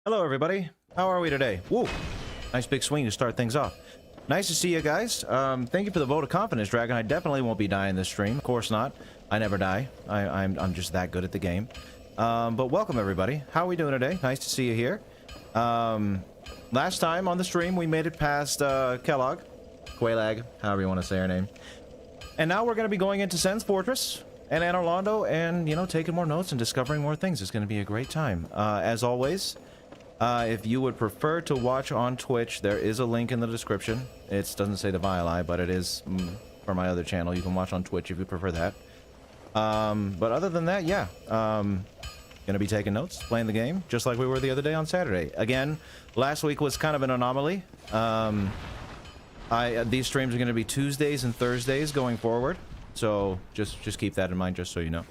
Hello, everybody. How are we today? Woo! Nice big swing to start things off. Nice to see you guys. Thank you for the vote of confidence, Dragon. I definitely won't be dying this stream. Of course not. I never die. I'm just that good at the game. But welcome, everybody. How are we doing today? Nice to see you here. Last time on the stream, we made it past Kellogg. Qualag, however you want to say her name. And now we're going to be going into Sen's Fortress and Anor Londo and, you know, taking more notes and discovering more things. It's going to be a great time. As always... if you would prefer to watch on Twitch, there is a link in the description. It doesn't say the Vile, but it is for my other channel. You can watch on Twitch if you prefer that. But other than that, yeah. Gonna be taking notes, playing the game, just like we were the other day on Saturday. Again, last week was kind of an anomaly. These streams are gonna be Tuesdays and Thursdays going forward. So just keep that in mind, just so you know.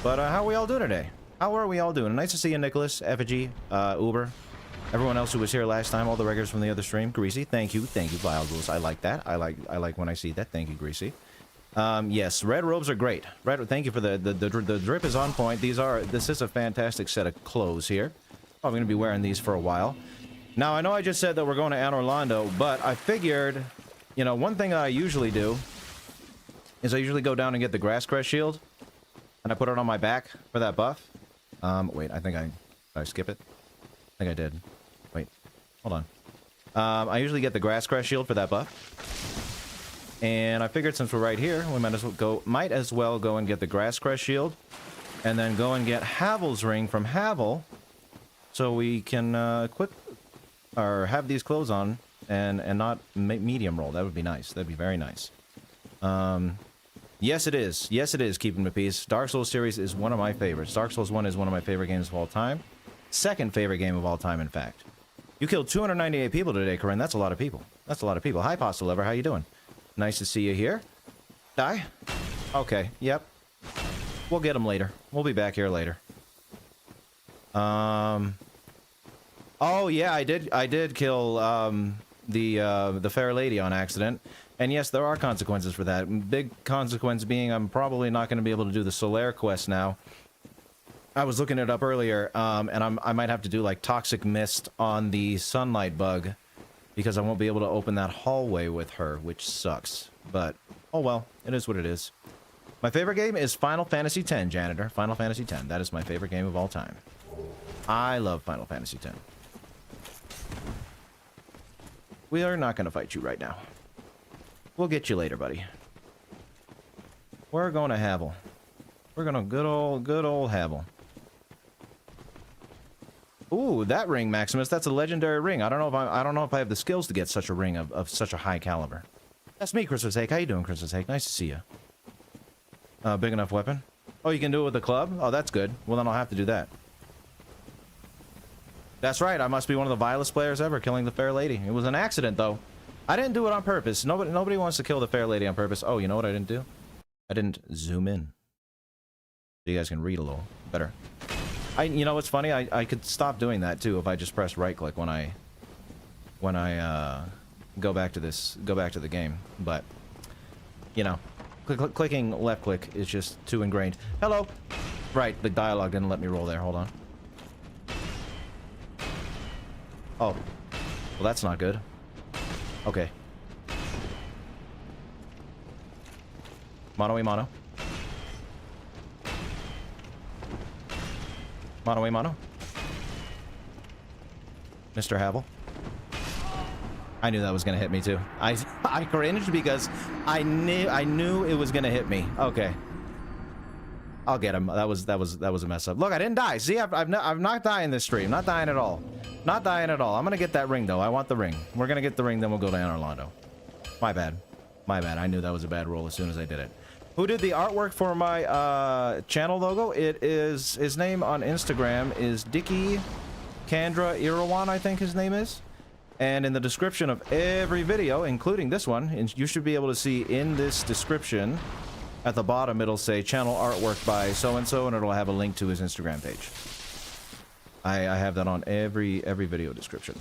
But how are we all doing today? How are we all doing? Nice to see you, Nicholas, Effigy, Uber, everyone else who was here last time, all the regulars from the other stream. Greasy, thank you, Vile Rules. I like that. I like when I see that. Thank you, Greasy. Yes, red robes are great. Thank you for the drip is on point. This is a fantastic set of clothes here. I'm gonna be wearing these for a while. Now I know I just said that we're going to Anor Londo, but I figured, you know, one thing I usually do is I usually go down and get the Grass Crest shield, and I put it on my back for that buff. Wait, I think did I skip it? I think I did. Wait, hold on. I usually get the Grass Crest shield for that buff. And I figured since we're right here, we might as well go and get the Grass Crest shield. And then go and get Havel's ring from Havel. So we can, have these clothes on and not medium roll. That would be nice. That'd be very nice. Yes, it is. Yes, it is, Keeping the Peace. Dark Souls series is one of my favorites. Dark Souls 1 is one of my favorite games of all time. Second favorite game of all time, in fact. You killed 298 people today, Corinne. That's a lot of people. That's a lot of people. Hi, Pasta Lover. How you doing? Nice to see you here. Die? Okay. Yep. We'll get them later. We'll be back here later. Oh, yeah, I did kill, the fair lady on accident. And yes, there are consequences for that. Big consequence being I'm probably not going to be able to do the Solaire quest now. I was looking it up earlier, and I might have to do like Toxic Mist on the Sunlight Bug, because I won't be able to open that hallway with her, which sucks. But, oh well, it is what it is. My favorite game is Final Fantasy X, Janitor. Final Fantasy X. That is my favorite game of all time. I love Final Fantasy X. We are not going to fight you right now. We'll get you later, buddy. We're going to Havel. We're going to good old Havel. Ooh, that ring, Maximus. That's a legendary ring. I don't know if I have the skills to get such a ring of such a high caliber. That's me, Christmas Hake. How you doing, Christmas Hake? Nice to see you. Big enough weapon. Oh, you can do it with the club? Oh, that's good. Well, then I'll have to do that. That's right. I must be one of the vilest players ever, killing the fair lady. It was an accident, though. I didn't do it on purpose. Nobody wants to kill the fair lady on purpose. Oh, you know what I didn't do? I didn't zoom in. So you guys can read a little better. You know what's funny? I could stop doing that too if I just press right click when I go back to the game. But you know, clicking left click is just too ingrained. Hello. Right, the dialogue didn't let me roll there. Hold on. Oh, well that's not good. Okay. Mono a mono. Mono a mono. Mr. Havel. I knew that was gonna hit me too. I cringed because I knew it was gonna hit me. Okay. I'll get him. That was a mess up. Look, I didn't die. See, I'm not dying this stream. Not dying at all. Not dying at all. I'm gonna get that ring though. I want the ring. We're gonna get the ring, then we'll go to Anor Londo. My bad. My bad. I knew that was a bad roll as soon as I did it. Who did the artwork for my channel logo? It is, his name on Instagram is Dicky Kandra Irawan, I think his name is. And in the description of every video, including this one, and you should be able to see in this description at the bottom, it'll say channel artwork by so-and-so, and it'll have a link to his Instagram page. I have that on every video description.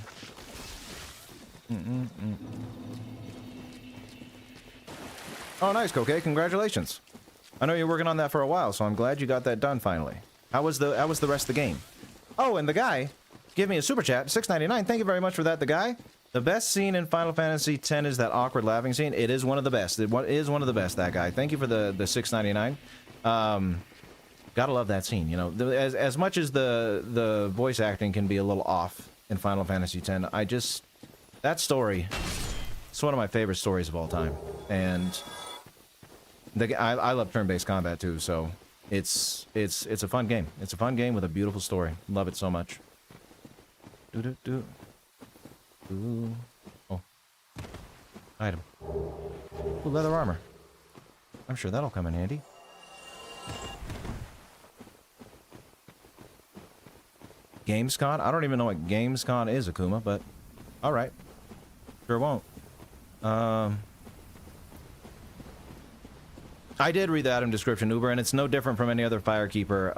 Oh, nice, Coquet. Congratulations. I know you're working on that for a while, so I'm glad you got that done finally. How was the rest of the game? Oh, and the guy give me a super chat, 6.99. Thank you very much for that, the guy. The best scene in Final Fantasy X is that awkward laughing scene. It is one of the best. It is one of the best, that guy. Thank you for the 6.99. Gotta love that scene, you know. As much as the voice acting can be a little off in Final Fantasy X, that story, it's one of my favorite stories of all time. And I love turn-based combat too, so it's a fun game. It's a fun game with a beautiful story. Love it so much. Ooh. Oh. Item. Ooh, leather armor. I'm sure that'll come in handy. Gamescon? I don't even know what Gamescon is, Akuma, but alright. Sure won't. I did read the item description, Uber, and it's no different from any other Firekeeper,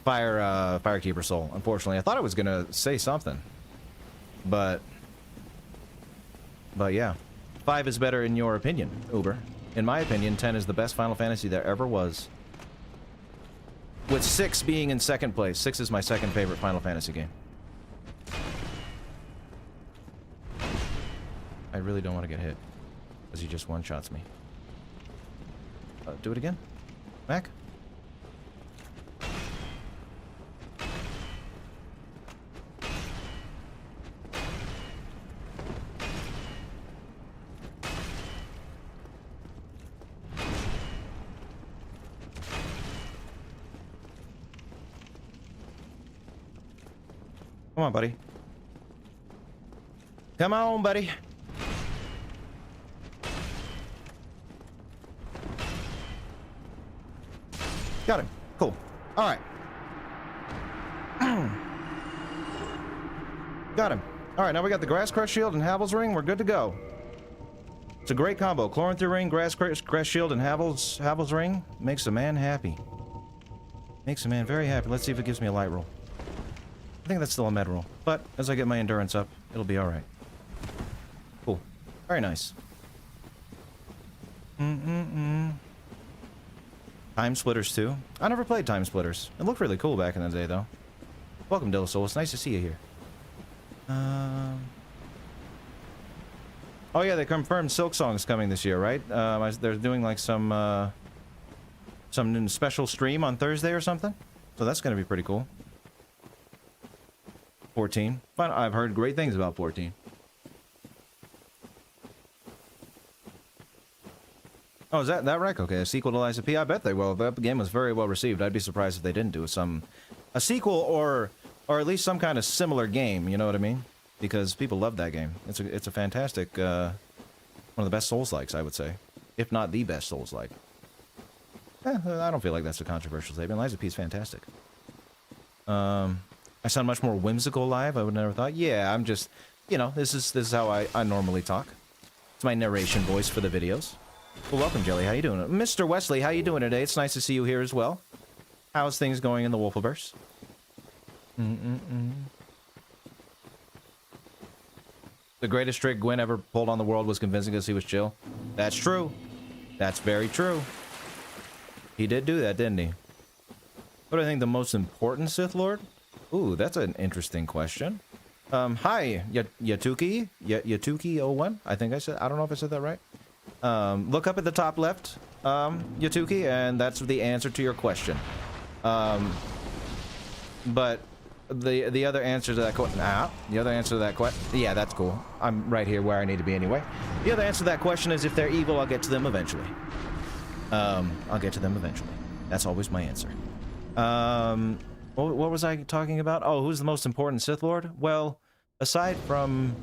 Firekeeper soul, unfortunately. I thought it was gonna say something. But yeah. 5 is better in your opinion, Uber. In my opinion, 10 is the best Final Fantasy there ever was. With 6 being in second place. 6 is my second favorite Final Fantasy game. I really don't want to get hit. Because he just one-shots me. Do it again? Mac? Come on, buddy. Come on, buddy. Got him. Cool. All right. Got him. All right, now we got the Grass Crush Shield and Havel's Ring. We're good to go. It's a great combo. Chloranthy Ring, Grass Shield, and Havel's Ring makes a man happy. Makes a man very happy. Let's see if it gives me a light roll. I think that's still a med roll, but as I get my endurance up, it'll be alright. Cool. Very nice. Time Splitters 2. I never played Time Splitters. It looked really cool back in the day, though. Welcome, Dillasoul. It's nice to see you here. Oh yeah, they confirmed Silk Song's coming this year, right? They're doing like some special stream on Thursday or something. So that's gonna be pretty cool. 14. I've heard great things about 14. Oh, is that right? Okay, a sequel to Liza P. I bet they will. That game was very well received. I'd be surprised if they didn't do a sequel or at least some kind of similar game. You know what I mean? Because people love that game. It's a fantastic one of the best Souls-likes, I would say, if not the best Souls-like. I don't feel like that's a controversial statement. Liza P is fantastic. I sound much more whimsical live. I would never thought. Yeah, I'm just, you know, this is how I normally talk. It's my narration voice for the videos. Well, welcome, Jelly. How you doing? Mr. Wesley, how you doing today? It's nice to see you here as well. How's things going in the Wolfiverse? The greatest trick Gwyn ever pulled on the world was convincing us he was chill. That's true. That's very true. He did do that, didn't he? What do I think the most important Sith Lord? Ooh, that's an interesting question. Hi, Yatuki? Yatuki01? I think I said, I don't know if I said that right. Look up at the top left, Yatuki, and that's the answer to your question. But the other answer to that question, the other answer to that question, yeah, that's cool. I'm right here where I need to be anyway. The other answer to that question is if they're evil, I'll get to them eventually. I'll get to them eventually. That's always my answer. What was I talking about? Oh, who's the most important Sith Lord? Well, aside from...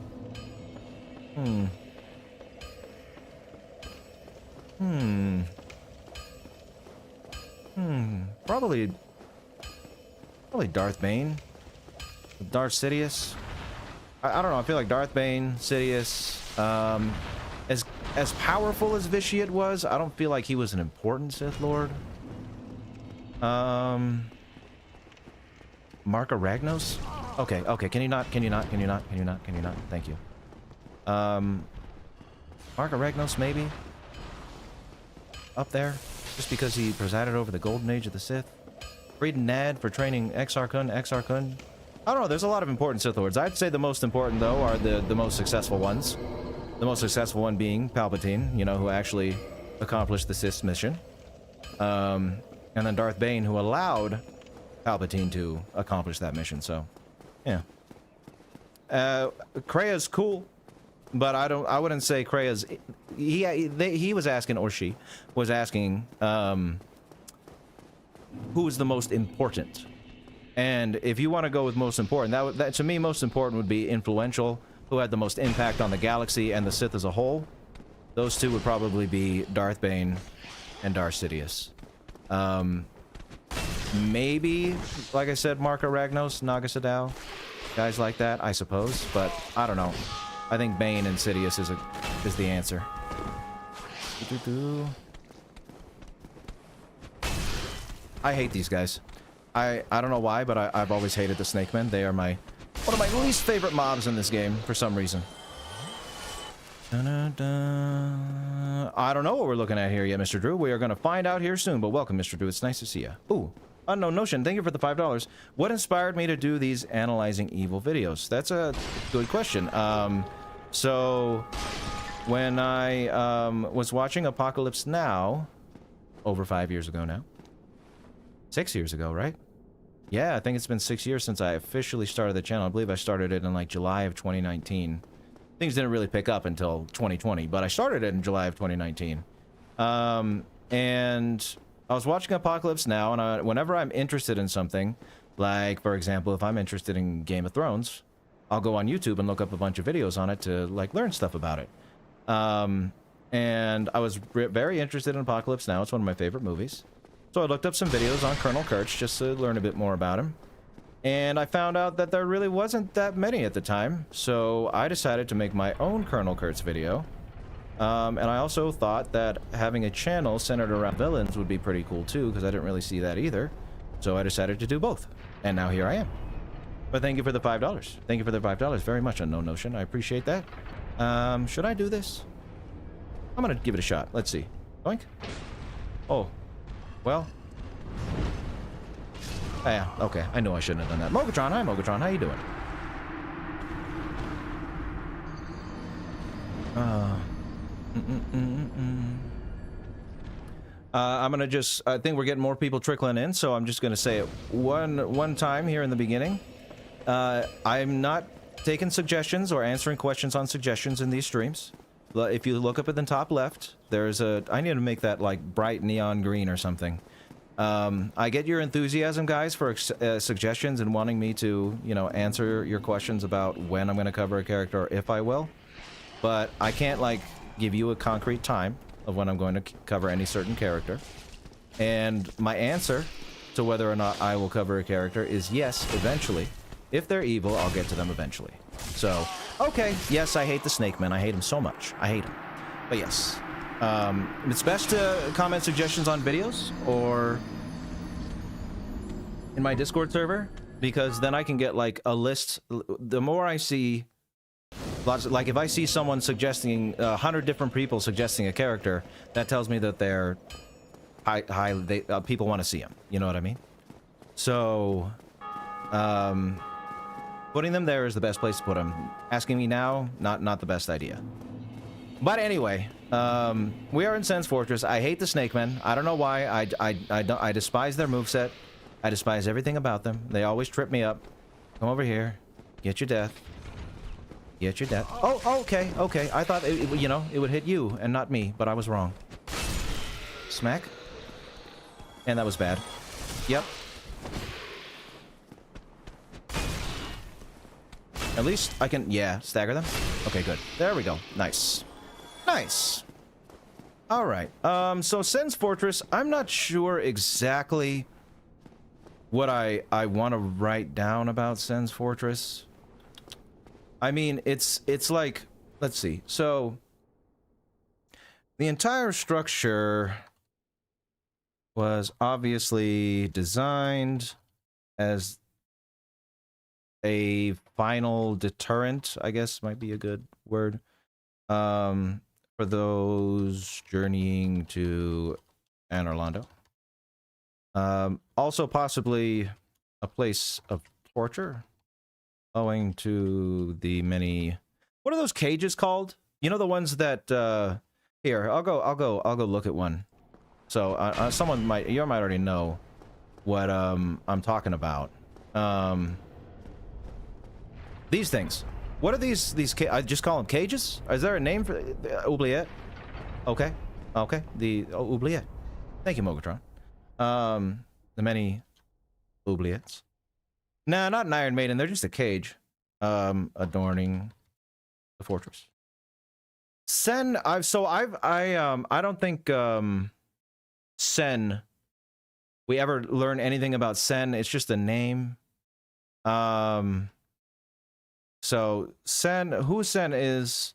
Probably Darth Bane. Darth Sidious. I don't know, I feel like Darth Bane, Sidious, as powerful as Vitiate was, I don't feel like he was an important Sith Lord. Mark Aragnos? Okay, can you not? Thank you. Mark Aragnos, maybe? Up there? Just because he presided over the golden age of the Sith? Freed Nad for training Exar Kun. I don't know, there's a lot of important Sith Lords. I'd say the most important, though, are the most successful ones. The most successful one being Palpatine, you know, who actually accomplished the Sith mission. And then Darth Bane, who allowed Palpatine to accomplish that mission, so, yeah. Krea's cool, but I wouldn't say Krea's... He was asking, or she was asking, who is the most important? And if you want to go with most important, that to me, most important would be influential, who had the most impact on the galaxy and the Sith as a whole. Those two would probably be Darth Bane and Darth Sidious. Maybe, like I said, Marco Ragnos, Naga Sadow, guys like that, I suppose. But I don't know. I think Bane and Sidious is the answer. I hate these guys. I don't know why, but I've always hated the Snake Men. They are one of my least favorite mobs in this game for some reason. I don't know what we're looking at here yet, Mr. Drew. We are going to find out here soon, but welcome, Mr. Drew. It's nice to see you. Ooh, Unknown Notion, thank you for the $5. What inspired me to do these analyzing evil videos? That's a good question. So, when I was watching Apocalypse Now, over 5 years ago now. 6 years ago, right? Yeah, I think it's been 6 years since I officially started the channel. I believe I started it in like July of 2019. Things didn't really pick up until 2020, but I started it in July of 2019. And I was watching Apocalypse Now, and whenever I'm interested in something, like, for example, if I'm interested in Game of Thrones, I'll go on YouTube and look up a bunch of videos on it to, like, learn stuff about it. And I was very interested in Apocalypse Now. It's one of my favorite movies. So I looked up some videos on Colonel Kurtz just to learn a bit more about him. And I found out that there really wasn't that many at the time. So I decided to make my own Colonel Kurtz video. And I also thought that having a channel centered around villains would be pretty cool too, because I didn't really see that either. So I decided to do both. And now here I am. But thank you for the $5. Thank you for the $5 very much, Unknown Notion. I appreciate that. Should I do this? I'm gonna give it a shot. Let's see. Boink. Oh. Well. Yeah, okay. I knew I shouldn't have done that. Mogatron, hi Mogatron. How you doing? I'm gonna just... I think we're getting more people trickling in, so I'm just gonna say it one time here in the beginning. I'm not taking suggestions or answering questions on suggestions in these streams. If you look up at the top left, there's a... I need to make that, like, bright neon green or something. I get your enthusiasm, guys, for suggestions and wanting me to, you know, answer your questions about when I'm going to cover a character or if I will. But I can't, like, give you a concrete time of when I'm going to cover any certain character. And my answer to whether or not I will cover a character is yes, eventually. If they're evil, I'll get to them eventually. So, okay, yes, I hate the Snake Men. I hate him so much. I hate him. But yes. It's best to comment suggestions on videos or in my Discord server, because then I can get, like, a list. The more I see... Like, if I see someone suggesting 100 different people suggesting a character, that tells me that they're people want to see him. You know what I mean? So, putting them there is the best place to put them. Asking me now, not the best idea. But anyway, we are in Sen's Fortress. I hate the Snake Men. I don't know why. I despise their moveset. I despise everything about them. They always trip me up. Come over here. Get your death. Get your death. Oh, okay, okay. I thought, you know, it would hit you and not me, but I was wrong. Smack. And that was bad. Yep. At least I can, yeah, stagger them. Okay, good. There we go. Nice. Nice. All right. So Sen's Fortress, I'm not sure exactly what I want to write down about Sen's Fortress. I mean, it's like, let's see. So the entire structure was obviously designed as a final deterrent, I guess might be a good word, for those journeying to Anor Londo. Also possibly a place of torture. owing to the many... What are those cages called? You know, the ones that, here, I'll go look at one. So, you might already know what, I'm talking about. These things. What are these I just call them cages? Is there a name for oubliette? Okay. Okay. The oubliette. Thank you, Mogatron. The many oubliettes. Nah, not an Iron Maiden. They're just a cage. Adorning the fortress. Sen, I don't think, Sen, we ever learn anything about Sen. It's just a name. So Sen, who Sen is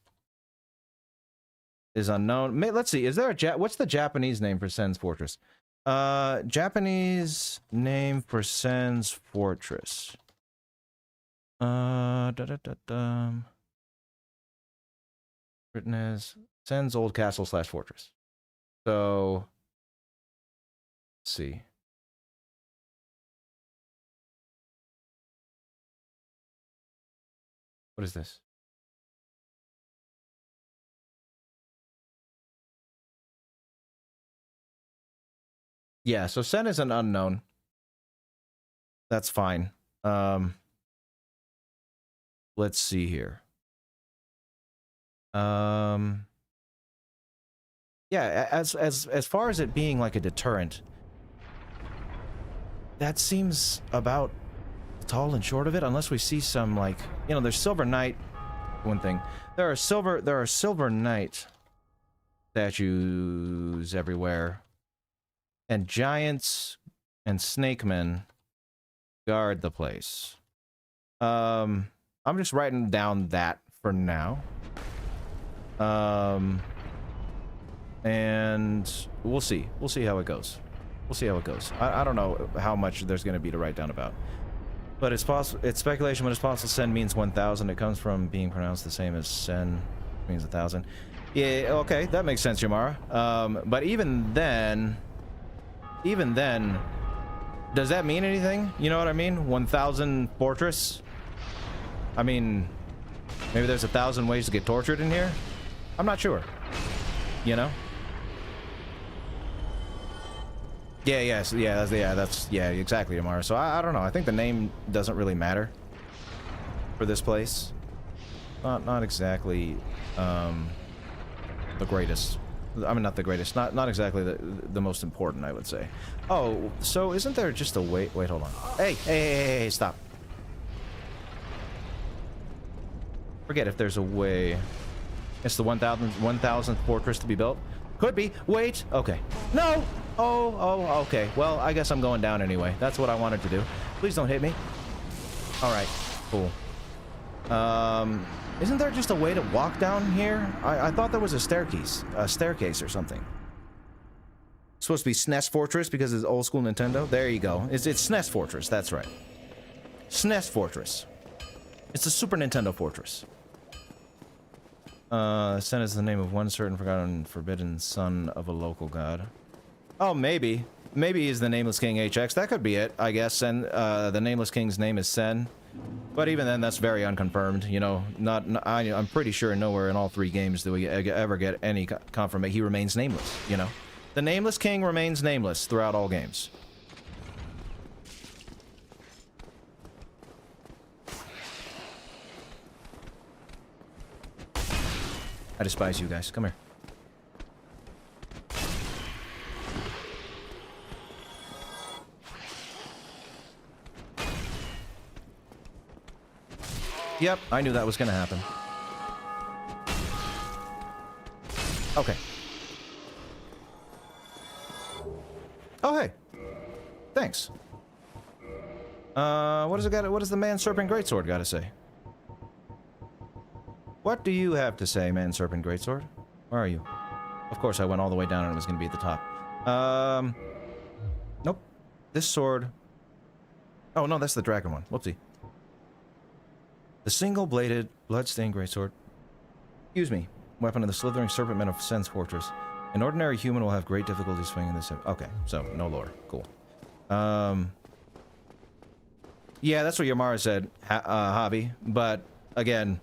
unknown. Let's see. Is there a what's the Japanese name for Sen's fortress? Japanese name for Sen's fortress. Written as Sen's old castle / fortress. So let's see. What is this? Yeah, so Sen is an unknown. That's fine. Let's see here. Yeah, as far as it being like a deterrent, that seems about tall and short of it, unless we see some, like, you know, there's Silver Knight. One thing, there are Silver Knight statues everywhere, and giants and snake men guard the place. I'm just writing down that for now. And we'll see how it goes. I don't know how much there's going to be to write down about. But it's speculation when it's possible Sen means 1,000. It comes from being pronounced the same as Sen means 1,000. Yeah, okay, that makes sense, Yamara. But even then, does that mean anything? You know what I mean? 1,000 fortress? I mean, maybe there's 1,000 ways to get tortured in here? I'm not sure. You know? Yeah, exactly, Amara. So I don't know. I think the name doesn't really matter for this place. Not exactly the greatest. I mean, not the greatest. Not exactly the most important, I would say. Oh, so isn't there just a way? Wait, hold on. Hey, stop. Forget if there's a way. It's the 1,000th fortress to be built. Could be. Wait. Okay. No. Oh, okay. Well, I guess I'm going down anyway. That's what I wanted to do. Please don't hit me. All right. Cool. Isn't there just a way to walk down here? I thought there was a staircase or something. It's supposed to be SNES Fortress because it's old school Nintendo. There you go. It's SNES Fortress. That's right. SNES Fortress. It's a Super Nintendo Fortress. Sen is the name of one certain forgotten forbidden son of a local god. Oh, maybe. Maybe he's the Nameless King HX. That could be it, I guess. And the Nameless King's name is Sen. But even then, that's very unconfirmed. You know, I'm pretty sure nowhere in all 3 games do we ever get any confirmation. He remains nameless, you know. The Nameless King remains nameless throughout all games. I despise you guys. Come here. Yep, I knew that was gonna happen. Okay. Oh, hey. Thanks. What does the Man Serpent Greatsword gotta say? What do you have to say, Man Serpent Greatsword? Where are you? Of course, I went all the way down and it was gonna be at the top. Nope. This sword... Oh, no, that's the dragon one. Whoopsie. The single-bladed, blood-stained greatsword. Excuse me. Weapon of the slithering serpent men of Sen's fortress. An ordinary human will have great difficulty swinging this. Okay, so no lore. Cool. Yeah, that's what Yamara said, Hobby. But, again,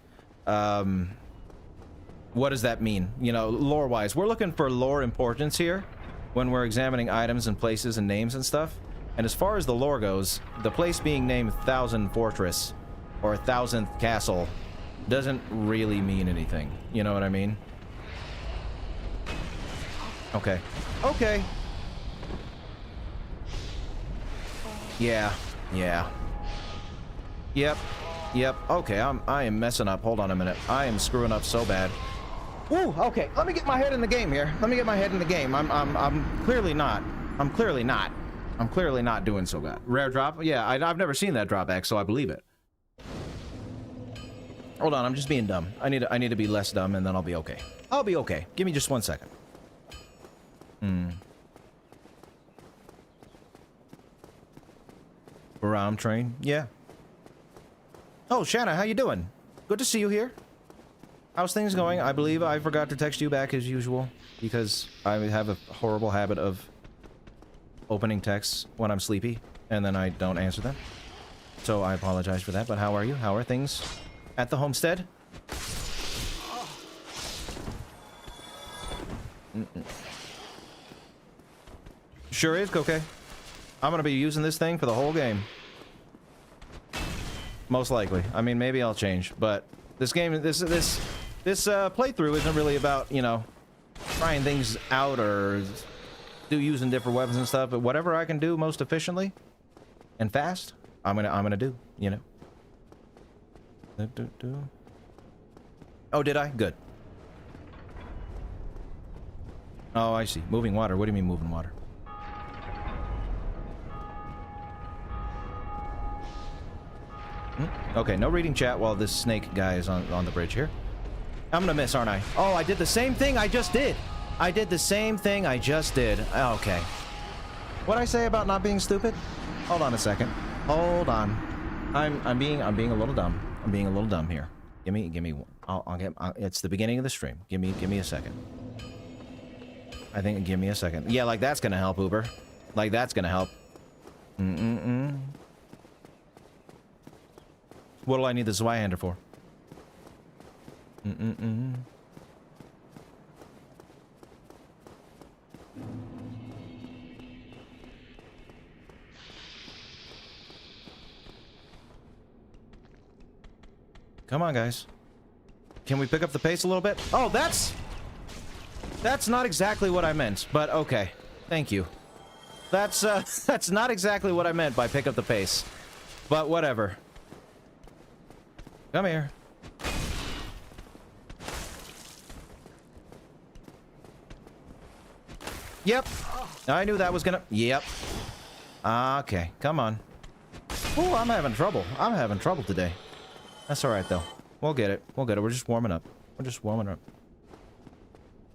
what does that mean? You know, lore-wise. We're looking for lore importance here when we're examining items and places and names and stuff. And as far as the lore goes, the place being named Thousand Fortress or 1000th Castle doesn't really mean anything. You know what I mean? Okay. Okay. Yeah. Yeah. Yep. Yep. Okay, I am messing up. Hold on a minute. I am screwing up so bad. Ooh, okay. Let me get my head in the game here. Let me get my head in the game. I'm clearly not. I'm clearly not doing so good. Rare drop? Yeah, I've never seen that drop X, so I believe it. Hold on, I'm just being dumb. I need to be less dumb, and then I'll be okay. I'll be okay. Give me just 1 second. Ram train? Yeah. Oh, Shanna, how you doing? Good to see you here. How's things going? I believe I forgot to text you back as usual, because I have a horrible habit of opening texts when I'm sleepy, and then I don't answer them. So I apologize for that, but how are you? How are things at the homestead? Sure is, okay. I'm gonna be using this thing for the whole game. Most likely. I mean, maybe I'll change, but this game, this playthrough isn't really about, you know, trying things out or using different weapons and stuff, but whatever I can do most efficiently and fast, I'm gonna do, you know. Oh, did I? Good. Oh, I see. Moving water. What do you mean moving water? Okay, no reading chat while this snake guy is on the bridge here. I'm gonna miss, aren't I? Oh, I did the same thing I just did. I did the same thing I just did. Okay. What'd I say about not being stupid? Hold on a second. Hold on. I'm being a little dumb. I'm being a little dumb here. Give me. It's the beginning of the stream. Give me a second. I think. Give me a second. Yeah, like that's gonna help, Uber. Like that's gonna help. What do I need the Zweihander for? Come on, guys. Can we pick up the pace a little bit? Oh, that's not exactly what I meant, but okay. Thank you. That's not exactly what I meant by pick up the pace. But whatever. Come here. Yep. I knew that was gonna... Yep. Okay, come on. Oh, I'm having trouble. I'm having trouble today. That's alright, though. We'll get it. We'll get it. We're just warming up. We're just warming up.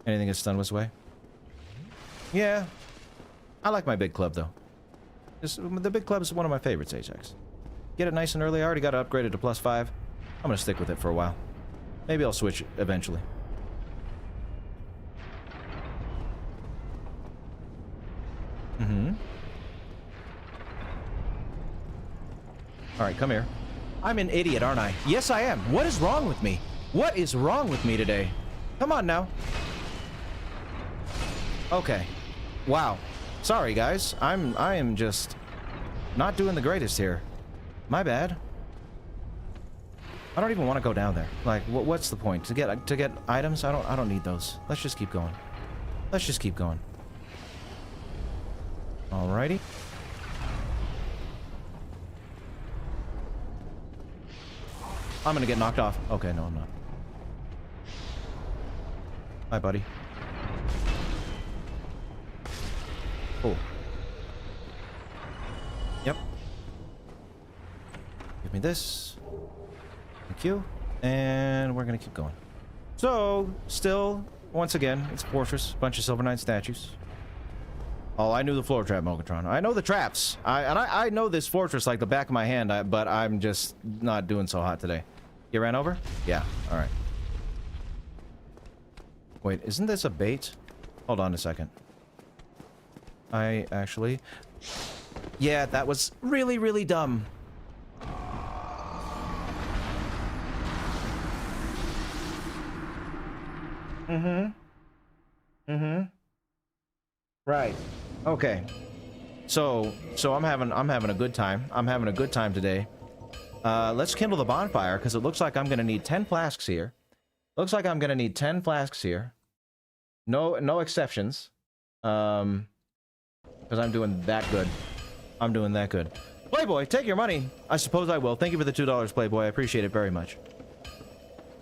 Anything gets done this way? Yeah. I like my big club, though. The big club is one of my favorites, Ajax. Get it nice and early. I already got it upgraded to +5. I'm gonna stick with it for a while. Maybe I'll switch eventually. Alright, come here. I'm an idiot, aren't I? Yes, I am. What is wrong with me? What is wrong with me today? Come on now. Okay. Wow. Sorry, guys. I am just not doing the greatest here. My bad. I don't even want to go down there. Like, what's the point? To get items? I don't need those. Let's just keep going. Let's just keep going. Alrighty. I'm gonna get knocked off. Okay, no, I'm not. Hi, buddy. Cool. Yep. Give me this. Thank you. And we're gonna keep going. So, still, once again, it's a fortress. Bunch of Silver Knight statues. Oh, I knew the floor trap, Mogatron. I know the traps. I know this fortress like the back of my hand, but I'm just not doing so hot today. You ran over? Yeah. All right. Wait, isn't this a bait? Hold on a second. I actually... Yeah, that was really, really dumb. Right. Okay. So I'm having a good time. I'm having a good time today. Let's kindle the bonfire because it looks like I'm gonna need 10 flasks here. Looks like I'm gonna need 10 flasks here. No exceptions. Because I'm doing that good. I'm doing that good. Playboy, take your money. I suppose I will. Thank you for the $2, Playboy. I appreciate it very much.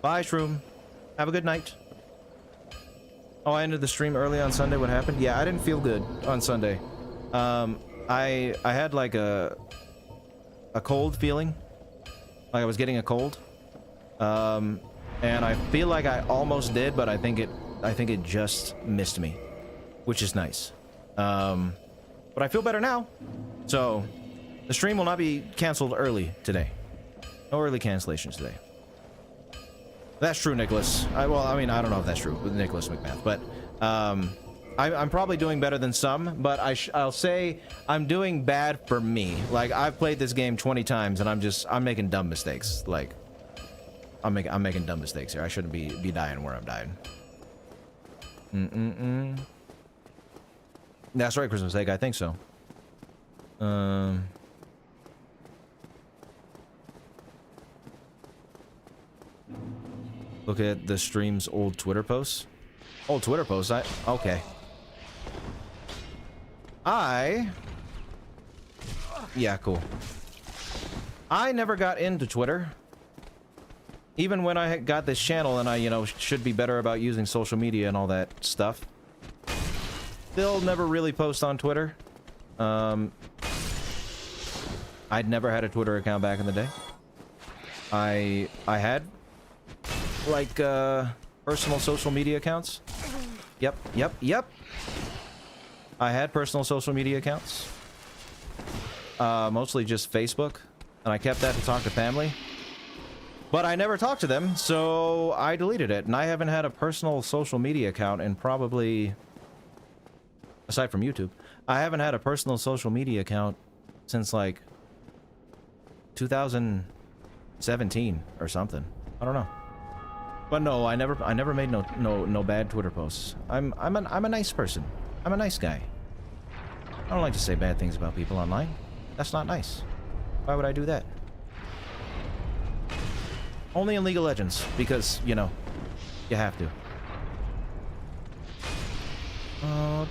Bye, Shroom. Have a good night. Oh, I ended the stream early on Sunday. What happened? Yeah, I didn't feel good on Sunday. I had like a cold feeling. Like I was getting a cold. And I feel like I almost did, but I think it just missed me, which is nice. But I feel better now. So, the stream will not be canceled early today. No early cancellations today. That's true, Nicholas. Well, I mean, I don't know if that's true with Nicholas McMath, but I'm probably doing better than some, but I'll say I'm doing bad for me. Like, I've played this game 20 times, and I'm making dumb mistakes. Like, I'm making dumb mistakes here. I shouldn't be dying where I'm dying. That's right, Christmas Egg. I think so. Look at the stream's old Twitter posts. Old Twitter posts? Okay. Yeah, cool. I never got into Twitter. Even when I got this channel and I, you know, should be better about using social media and all that stuff. Still never really post on Twitter. I'd never had a Twitter account back in the day. I had like personal social media accounts. Yep. I had personal social media accounts. Mostly just Facebook, and I kept that to talk to family. But I never talked to them, so I deleted it, and I haven't had a personal social media account in probably, aside from YouTube, I haven't had a personal social media account since like 2017 or something. I don't know. But no, I never made no bad Twitter posts. I'm a nice person. I'm a nice guy. I don't like to say bad things about people online. That's not nice. Why would I do that? Only in League of Legends, because, you know, you have to. Oh,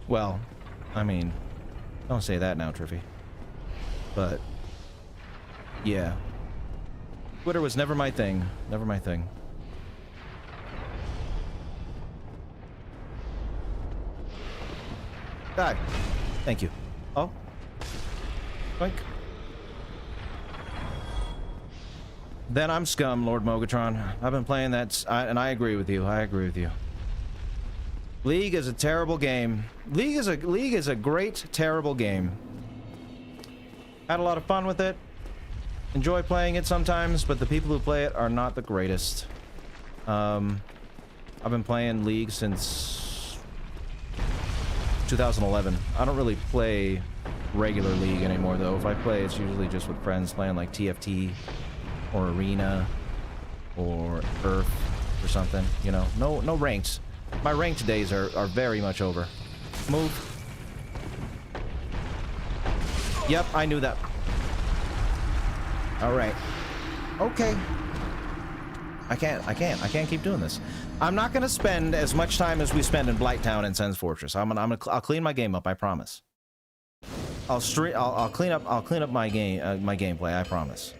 Well, I mean, don't say that now, Triffy. But, yeah. Twitter was never my thing. Never my thing. Die. Thank you. Oh. Boink. Then I'm scum, Lord Mogatron. I've been playing that, and I agree with you. I agree with you. League is a terrible game. League is a great, terrible game. Had a lot of fun with it. Enjoy playing it sometimes, but the people who play it are not the greatest. I've been playing League since 2011. I don't really play regular League anymore, though. If I play, it's usually just with friends playing like TFT or Arena or Earth or something. You know, no ranks. My ranked days are very much over. Move. Yep, I knew that. All right. Okay. I can't keep doing this. I'm not gonna spend as much time as we spend in Blighttown and Sen's Fortress. I'll clean my game up. I promise. I'll clean up my gameplay. I promise.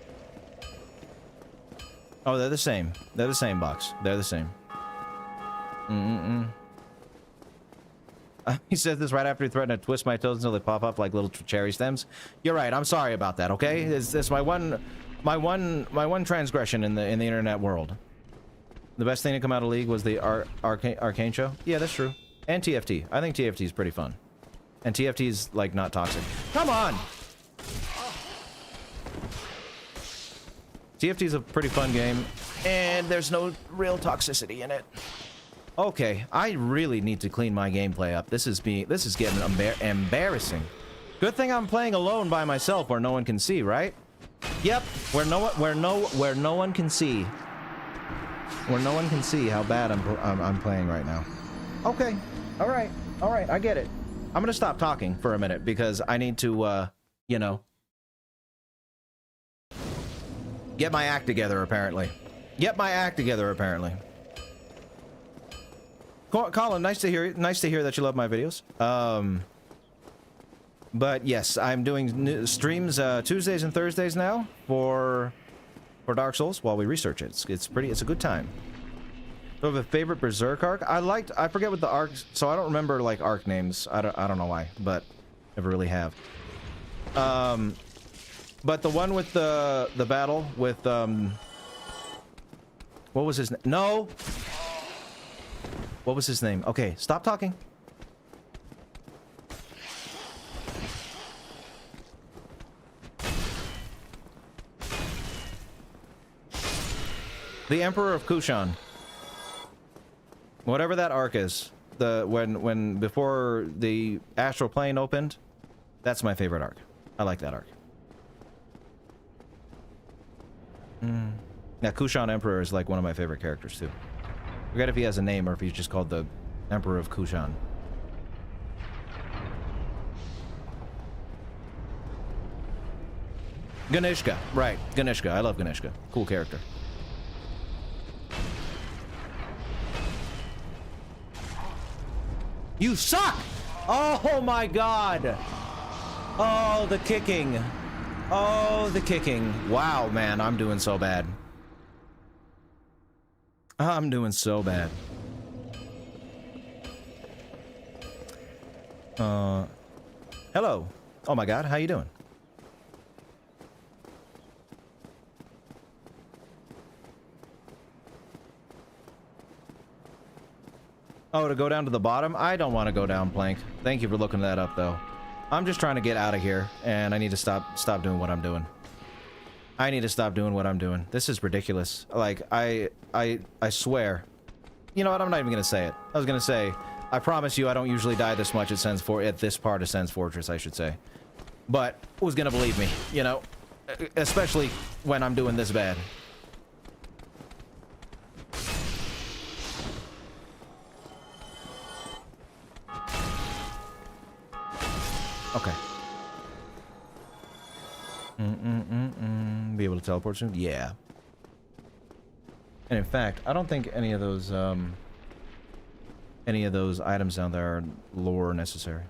Oh, they're the same. They're the same, Box. They're the same. He said this right after he threatened to twist my toes until they pop up like little cherry stems. You're right. I'm sorry about that. Okay, it's my one transgression in the internet world. The best thing to come out of League was the Arcane show. Yeah, that's true. And TFT. I think TFT is pretty fun. And TFT is like not toxic. Come on. TFT is a pretty fun game, and there's no real toxicity in it. Okay, I really need to clean my gameplay up. This is getting embarrassing. Good thing I'm playing alone by myself where no one can see, right? Yep, where no one can see. Where no one can see how bad I'm playing right now. Okay. All right. I get it. I'm gonna stop talking for a minute because I need to, you know, get my act together. Apparently, Colin, nice to hear. Nice to hear that you love my videos. But yes, I'm doing streams Tuesdays and Thursdays now for Dark Souls while we research it. It's a good time. Do I have a favorite Berserk arc? I forget what the arcs, so I don't remember like arc names. I don't know why, but never really have. But the one with the battle with what was his name? No. What was his name? Okay, stop talking. The Emperor of Kushan. Whatever that arc is. When before the astral plane opened, that's my favorite arc. I like that arc. Yeah, Kushan Emperor is like one of my favorite characters too. Forget if he has a name or if he's just called the Emperor of Kushan. Ganishka, right? Ganishka. I love Ganishka. Cool character. You suck! Oh my god! Oh, the kicking. Oh, the kicking. Wow, man, I'm doing so bad. I'm doing so bad. Hello. Oh my god, how you doing? Oh, to go down to the bottom? I don't want to go down, Plank. Thank you for looking that up, though. I'm just trying to get out of here, and I need to stop doing what I'm doing. I need to stop doing what I'm doing. This is ridiculous. Like, I swear. You know what? I'm not even gonna say it. I was gonna say, I promise you I don't usually die this much at this part of Sen's Fortress, I should say. But, who's gonna believe me? You know? Especially when I'm doing this bad. Okay. Be able to teleport soon? Yeah. And in fact, I don't think any of those items down there are lore necessary.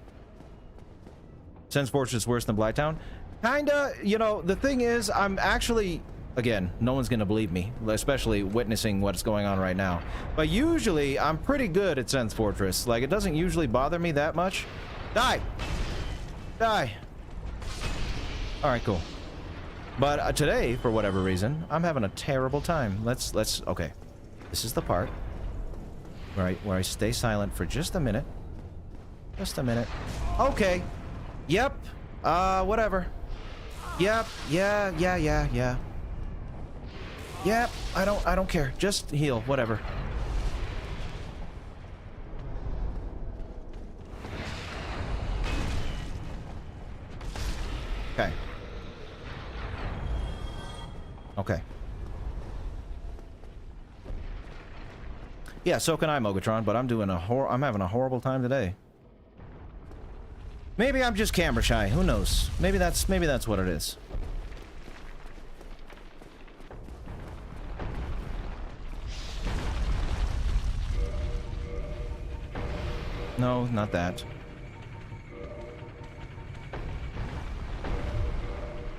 Sen's Fortress is worse than Blighttown? Kinda, you know, the thing is, I'm actually, again, no one's gonna believe me, especially witnessing what's going on right now. But usually, I'm pretty good at Sen's Fortress. Like, it doesn't usually bother me that much. Die! Die! Alright, cool. But today, for whatever reason, I'm having a terrible time. Let's, okay. This is the part where I stay silent for just a minute. Just a minute. Okay. Yep. Whatever. Yep. Yeah. Yep. I don't care. Just heal. Whatever. Okay. Okay. Yeah, so can I, Mogatron, but I'm having a horrible time today. Maybe I'm just camera shy. Who knows? Maybe that's what it is. No, not that.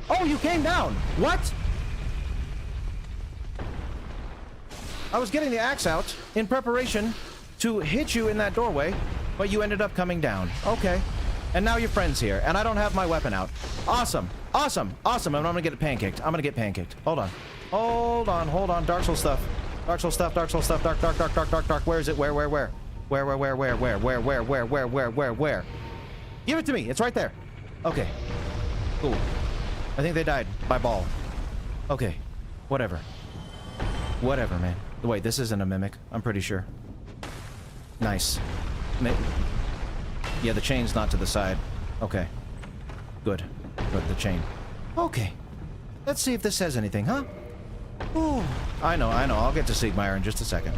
Oh, you came down! What? I was getting the axe out in preparation to hit you in that doorway, but you ended up coming down. Okay. And now your friend's here, and I don't have my weapon out. Awesome. Awesome. Awesome. And I'm gonna get pancaked. I'm gonna get pancaked. Hold on. Hold on. Hold on. Dark Soul stuff. Dark Soul stuff. Dark Soul stuff. Dark. Where is it? Where? Where? Give it to me. It's right there. Okay. Cool. I think they died by ball. Okay. Whatever. Whatever, man. Wait, this isn't a mimic. I'm pretty sure. Nice. Yeah, the chain's not to the side. Okay. Good. Good, the chain. Okay. Let's see if this says anything, huh? Ooh. I know. I'll get to Siegmeyer in just a second.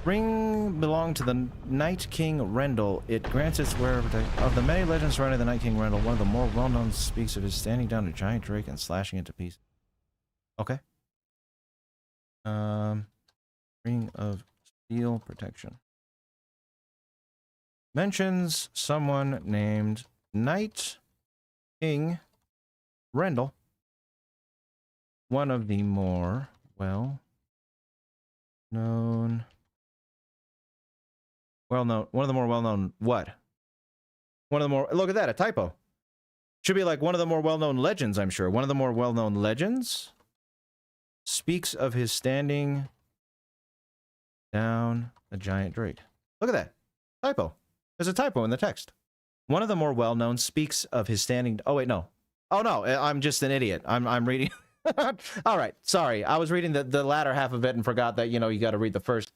Ring belonged to the Night King Rendell. It grants its wearer of the many legends surrounding the Night King Rendell. One of the more well-known speaks of his standing down a giant drake and slashing it to pieces. Okay. Ring of Steel Protection. Mentions someone named Night King Rendell. One of the more well-known... one of the more well-known what? One of the more... Look at that, a typo. Should be like one of the more well-known legends, I'm sure. One of the more well-known legends speaks of his standing down a giant drake. Look at that. Typo. There's a typo in the text. One of the more well-known speaks of his standing... Oh, wait, no. Oh, no, I'm just an idiot. I'm reading... All right, sorry. I was reading the latter half of it and forgot that, you know, you got to read the first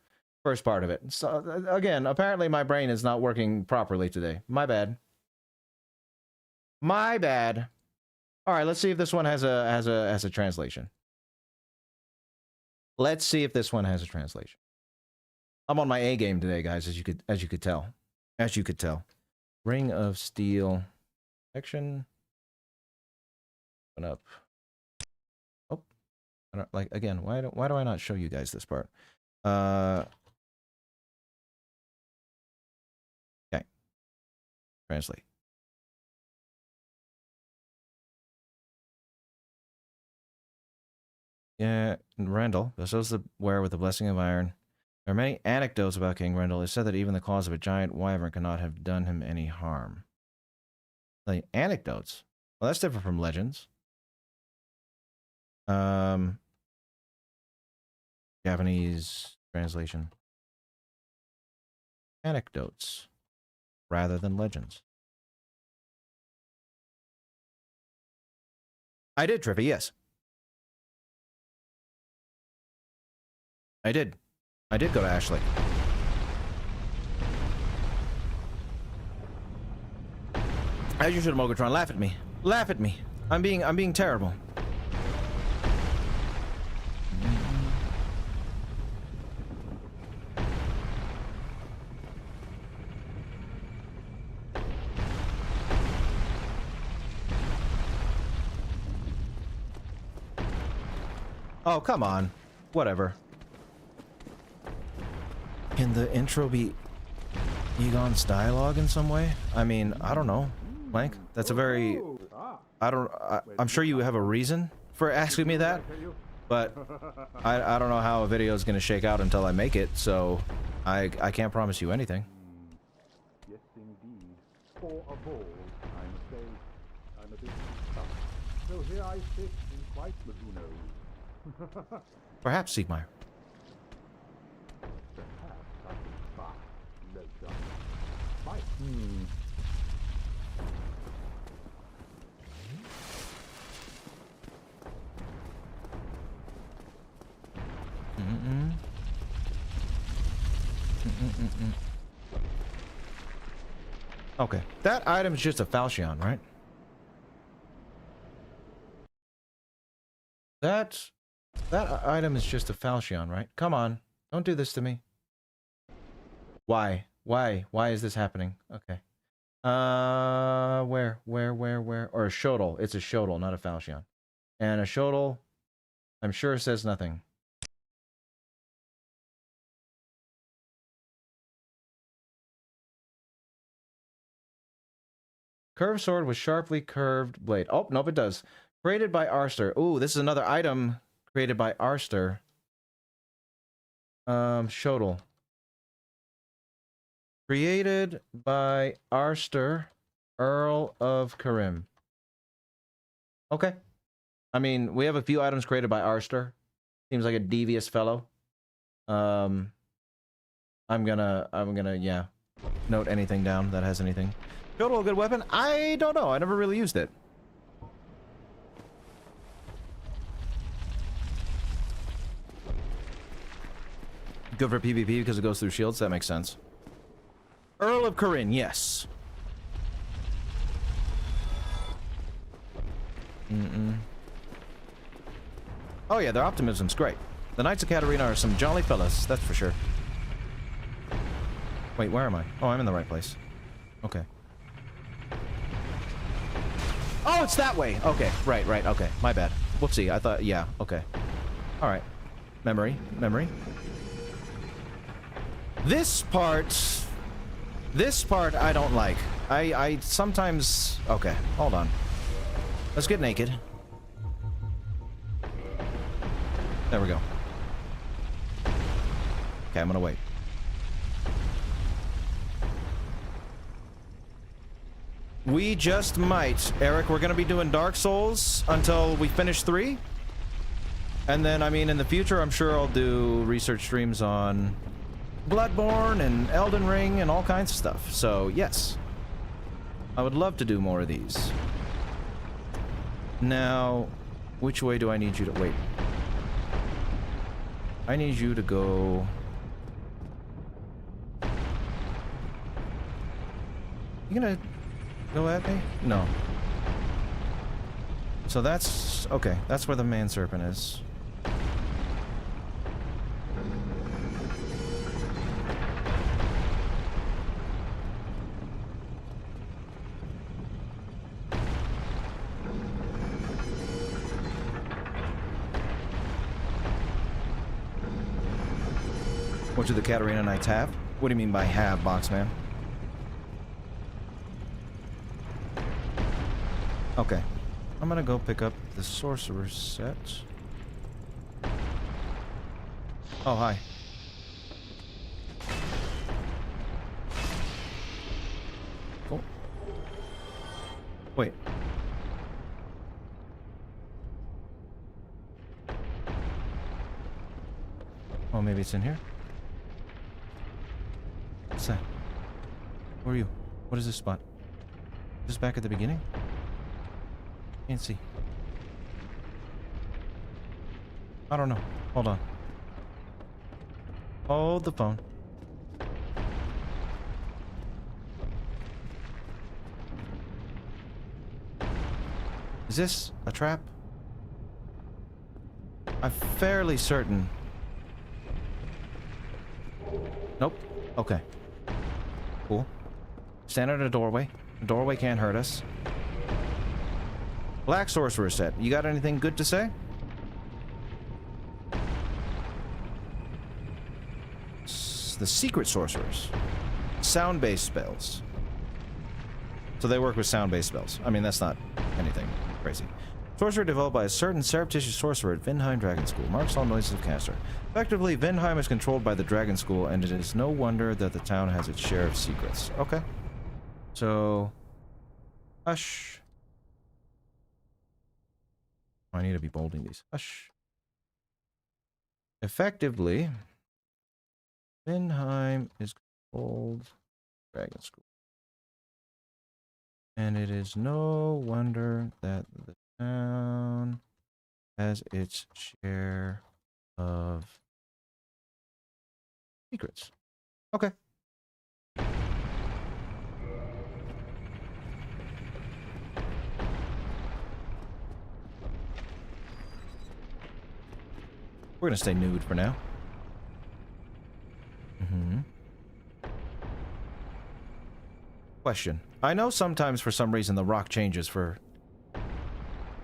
part of it. So, again, apparently my brain is not working properly today. My bad. My bad. All right, let's see if this one has a translation. Let's see if this one has a translation. I'm on my A game today, guys, as you could tell. As you could tell. Ring of Steel. Action. Open up. Oh. I don't, like, again, why do I not show you guys this part? Okay. Translate. Yeah, Rendell bestows the wearer with the blessing of iron. There are many anecdotes about King Rendell. It's said that even the claws of a giant wyvern cannot have done him any harm. Like, anecdotes? Well, that's different from legends. Japanese translation. Anecdotes rather than legends. I did, Trippy, yes. I did go to Ashley. As you should, Mogotron. Laugh at me. Laugh at me. I'm being terrible. Oh, come on. Whatever. Can the intro be Egon's dialogue in some way? I mean, I don't know. Blank? That's a very... I'm sure you have a reason for asking me that, but I don't know how a video is going to shake out until I make it, so I can't promise you anything. Yes, indeed. For a ball, I must say, I'm a bit stuck. So here I sit in quite Laguno. Perhaps, Siegmeyer. Okay, that item is just a falchion, right? That item is just a falchion, right? Come on, don't do this to me. Why? Why is this happening? Okay. Where? Or a shodel. It's a shodel, not a falchion. And a shodel, I'm sure says nothing. Curved sword with sharply curved blade. Oh, nope, it does. Created by Arster. Ooh, this is another item created by Arster. Shodel. Created by Arster, Earl of Karim. Okay. I mean, we have a few items created by Arster. Seems like a devious fellow. I'm gonna, yeah, note anything down that has anything. Shodel, a good weapon? I don't know. I never really used it. Good for PvP because it goes through shields. That makes sense. Earl of Corinne, yes. Oh yeah, their optimism's great. The Knights of Katarina are some jolly fellas, that's for sure. Wait, where am I? Oh, I'm in the right place. Okay. Oh, it's that way! Okay, right, okay. My bad. Whoopsie, I thought, yeah, okay. Alright. Memory. This part I don't like. I sometimes... Okay, hold on. Let's get naked. There we go. Okay, I'm gonna wait. We just might. Eric, we're gonna be doing Dark Souls until we finish 3. And then, I mean, in the future, I'm sure I'll do research streams on Bloodborne and Elden Ring and all kinds of stuff. So, yes. I would love to do more of these. Now, which way do I need you to... Wait. I need you to go... You gonna go at me? No. So that's... Okay, that's where the man serpent is. What do the Katarina Knights have? What do you mean by have, Boxman? Okay. I'm gonna go pick up the sorcerer's set. Oh, hi. Cool. Wait. Oh, maybe it's in here? What's that? Where are you? What is this spot? Is this back at the beginning? Can't see. I don't know. Hold on. Hold the phone. Is this a trap? I'm fairly certain. Nope. Okay. Cool. Stand at a doorway. The doorway can't hurt us. Black Sorcerer set. You got anything good to say? The Secret Sorcerers. Sound-based spells. So they work with sound-based spells. I mean, that's not anything crazy. Sorcerer developed by a certain surreptitious sorcerer at Vinheim Dragon School. Marks all noises of caster. Effectively, Vinheim is controlled by the Dragon School, and it is no wonder that the town has its share of secrets. Okay. So... Hush. I need to be bolding these. Hush. Effectively, Vinheim is controlled Dragon School. And it is no wonder that the town has its share of secrets. Okay. We're gonna stay nude for now. Question. I know sometimes for some reason the rock changes for...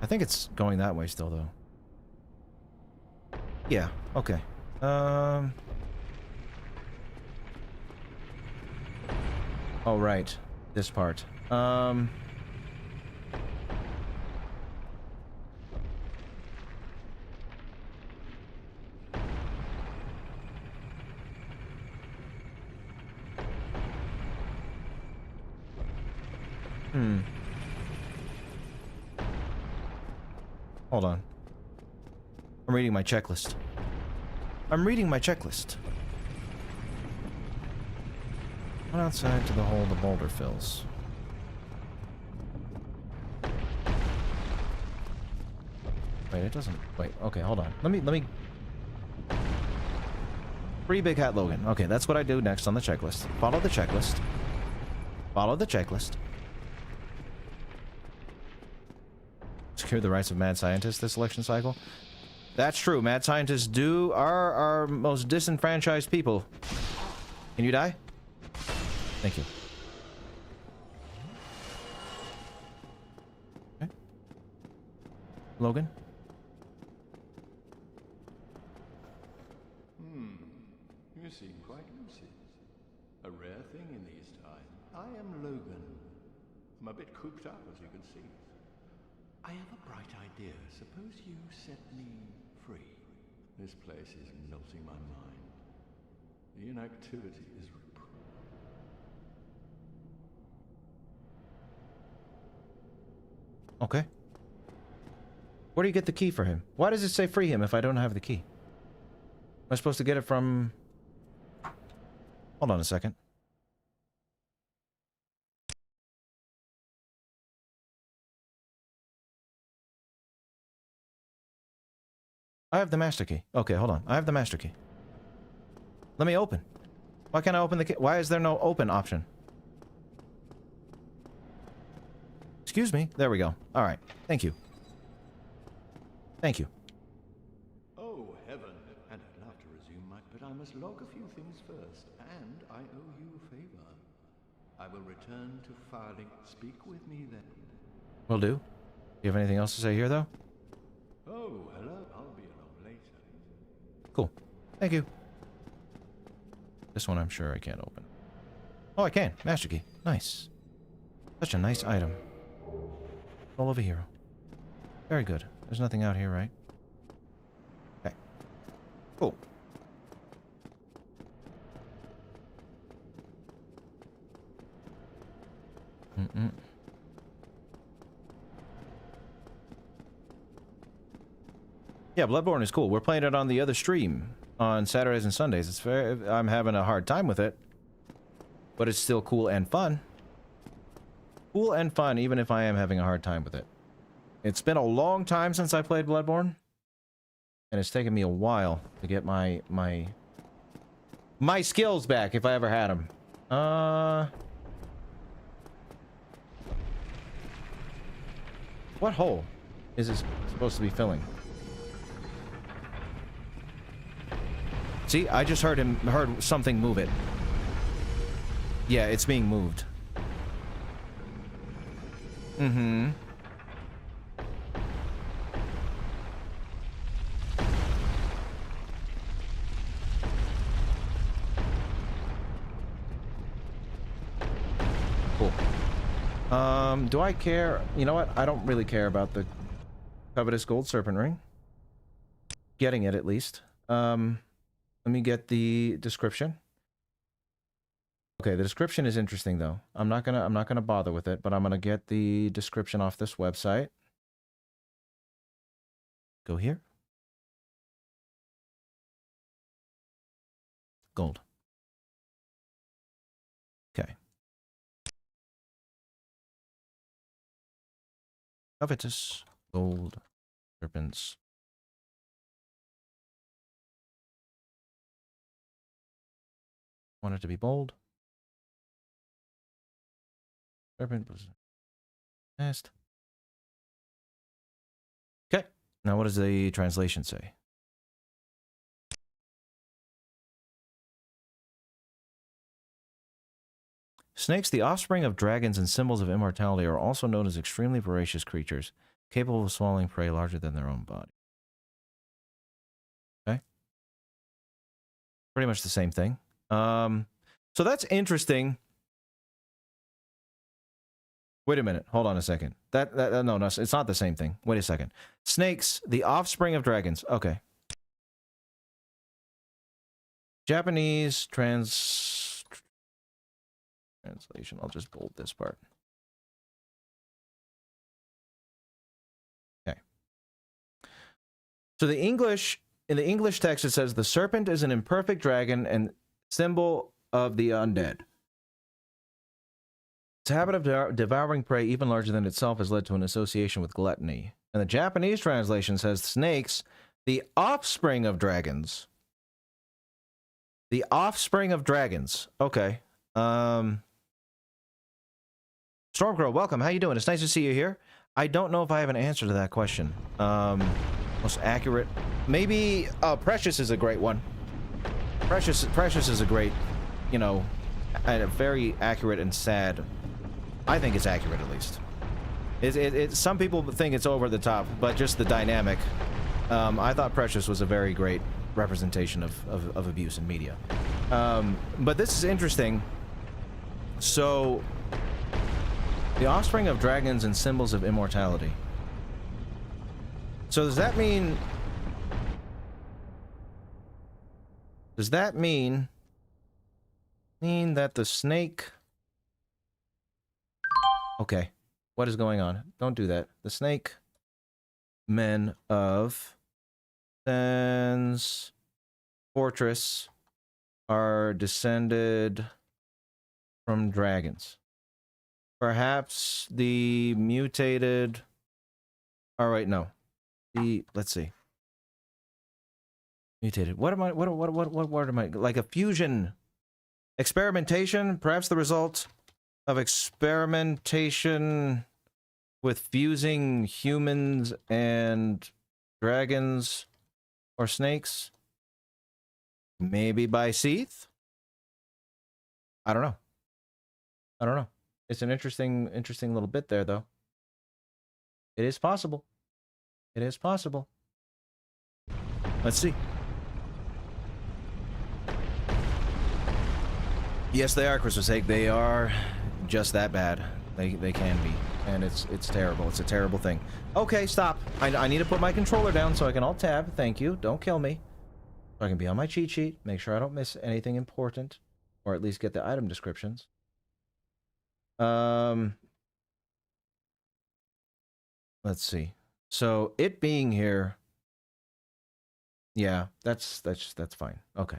I think it's going that way still, though. Yeah, okay. Oh, right. This part. Hold on. I'm reading my checklist. I'm reading my checklist. Run outside to the hole the boulder fills. Wait, it doesn't... Wait, okay, hold on. Let me... Free Big Hat Logan. Okay, that's what I do next on the checklist. Follow the checklist. Follow the checklist. Secure the rights of mad scientists this election cycle. That's true. Mad scientists are our most disenfranchised people. Can you die? Thank you. Okay. Logan? You seem quite lucid. A rare thing in these times. I am Logan. I'm a bit cooped up, as you can see. I have a bright idea. Suppose you set me free. This place is melting my mind. The inactivity is Okay. Where do you get the key for him? Why does it say free him if I don't have the key? Am I supposed to get it from... Hold on a second. I have the master key. Okay, hold on. I have the master key. Let me open. Why can't I open the key? Why is there no open option? Excuse me. There we go. All right. Thank you. Thank you. Oh, heaven. And I'd love to resume but I must log a few things first, and I owe you a favor. I will return to filing. Speak with me then. Will do. Do you have anything else to say here, though? Oh, hello. I'll be along later. Cool. Thank you. This one I'm sure I can't open. Oh, I can. Master key. Nice. Such a nice item. Roll of a hero. Very good. There's nothing out here, right? Okay. Cool. Yeah, Bloodborne is cool. We're playing it on the other stream on Saturdays and Sundays. It's very... I'm having a hard time with it. But it's still cool and fun. Cool and fun, even if I am having a hard time with it. It's been a long time since I played Bloodborne. And it's taken me a while to get my skills back, if I ever had them. What hole is this supposed to be filling? See, I just heard something move it. Yeah, it's being moved. Mm-hmm. Cool. Do I care? You know what? I don't really care about the covetous gold serpent ring. Getting it, at least. Let me get the description. Okay, the description is interesting though. I'm not gonna bother with it, but I'm gonna get the description off this website. Go here. Gold. Okay. Covetous gold serpents. Want it to be bold. Serpent was nest. Okay. Now what does the translation say? Snakes, the offspring of dragons and symbols of immortality, are also known as extremely voracious creatures, capable of swallowing prey larger than their own body. Okay. Pretty much the same thing. So that's interesting. Wait a minute. Hold on a second. No, it's not the same thing. Wait a second. Snakes, the offspring of dragons. Okay. Japanese translation. I'll just bold this part. Okay. So in the English text, it says the serpent is an imperfect dragon and symbol of the undead. Its habit of devouring prey even larger than itself has led to an association with gluttony. And the Japanese translation says snakes, the offspring of dragons. The offspring of dragons. Okay. Stormcrow, welcome. How you doing? It's nice to see you here. I don't know if I have an answer to that question. Most accurate. Maybe Precious is a great one. Precious is a great, you know, very accurate and sad. I think it's accurate at least. Some people think it's over the top, but just the dynamic. I thought Precious was a very great representation of abuse in media. But this is interesting. So, the offspring of dragons and symbols of immortality. So does that mean... Does that mean that the snake... Okay. What is going on? Don't do that. The snake men of Sen's fortress are descended from dragons. Perhaps the mutated... Alright, no. Let's see. Mutated. What am I... What word am I... Like a fusion. Experimentation? Perhaps the result of experimentation with fusing humans and dragons or snakes? Maybe by Seath? I don't know. I don't know. It's an interesting little bit there, though. It is possible. It is possible. Let's see. Yes, they are, Christmas Egg. They are just that bad. They can be. And it's terrible. It's a terrible thing. Okay, stop. I need to put my controller down so I can alt-tab. Thank you. Don't kill me. So I can be on my cheat sheet. Make sure I don't miss anything important. Or at least get the item descriptions. Let's see. So it being here, yeah, that's fine. Okay.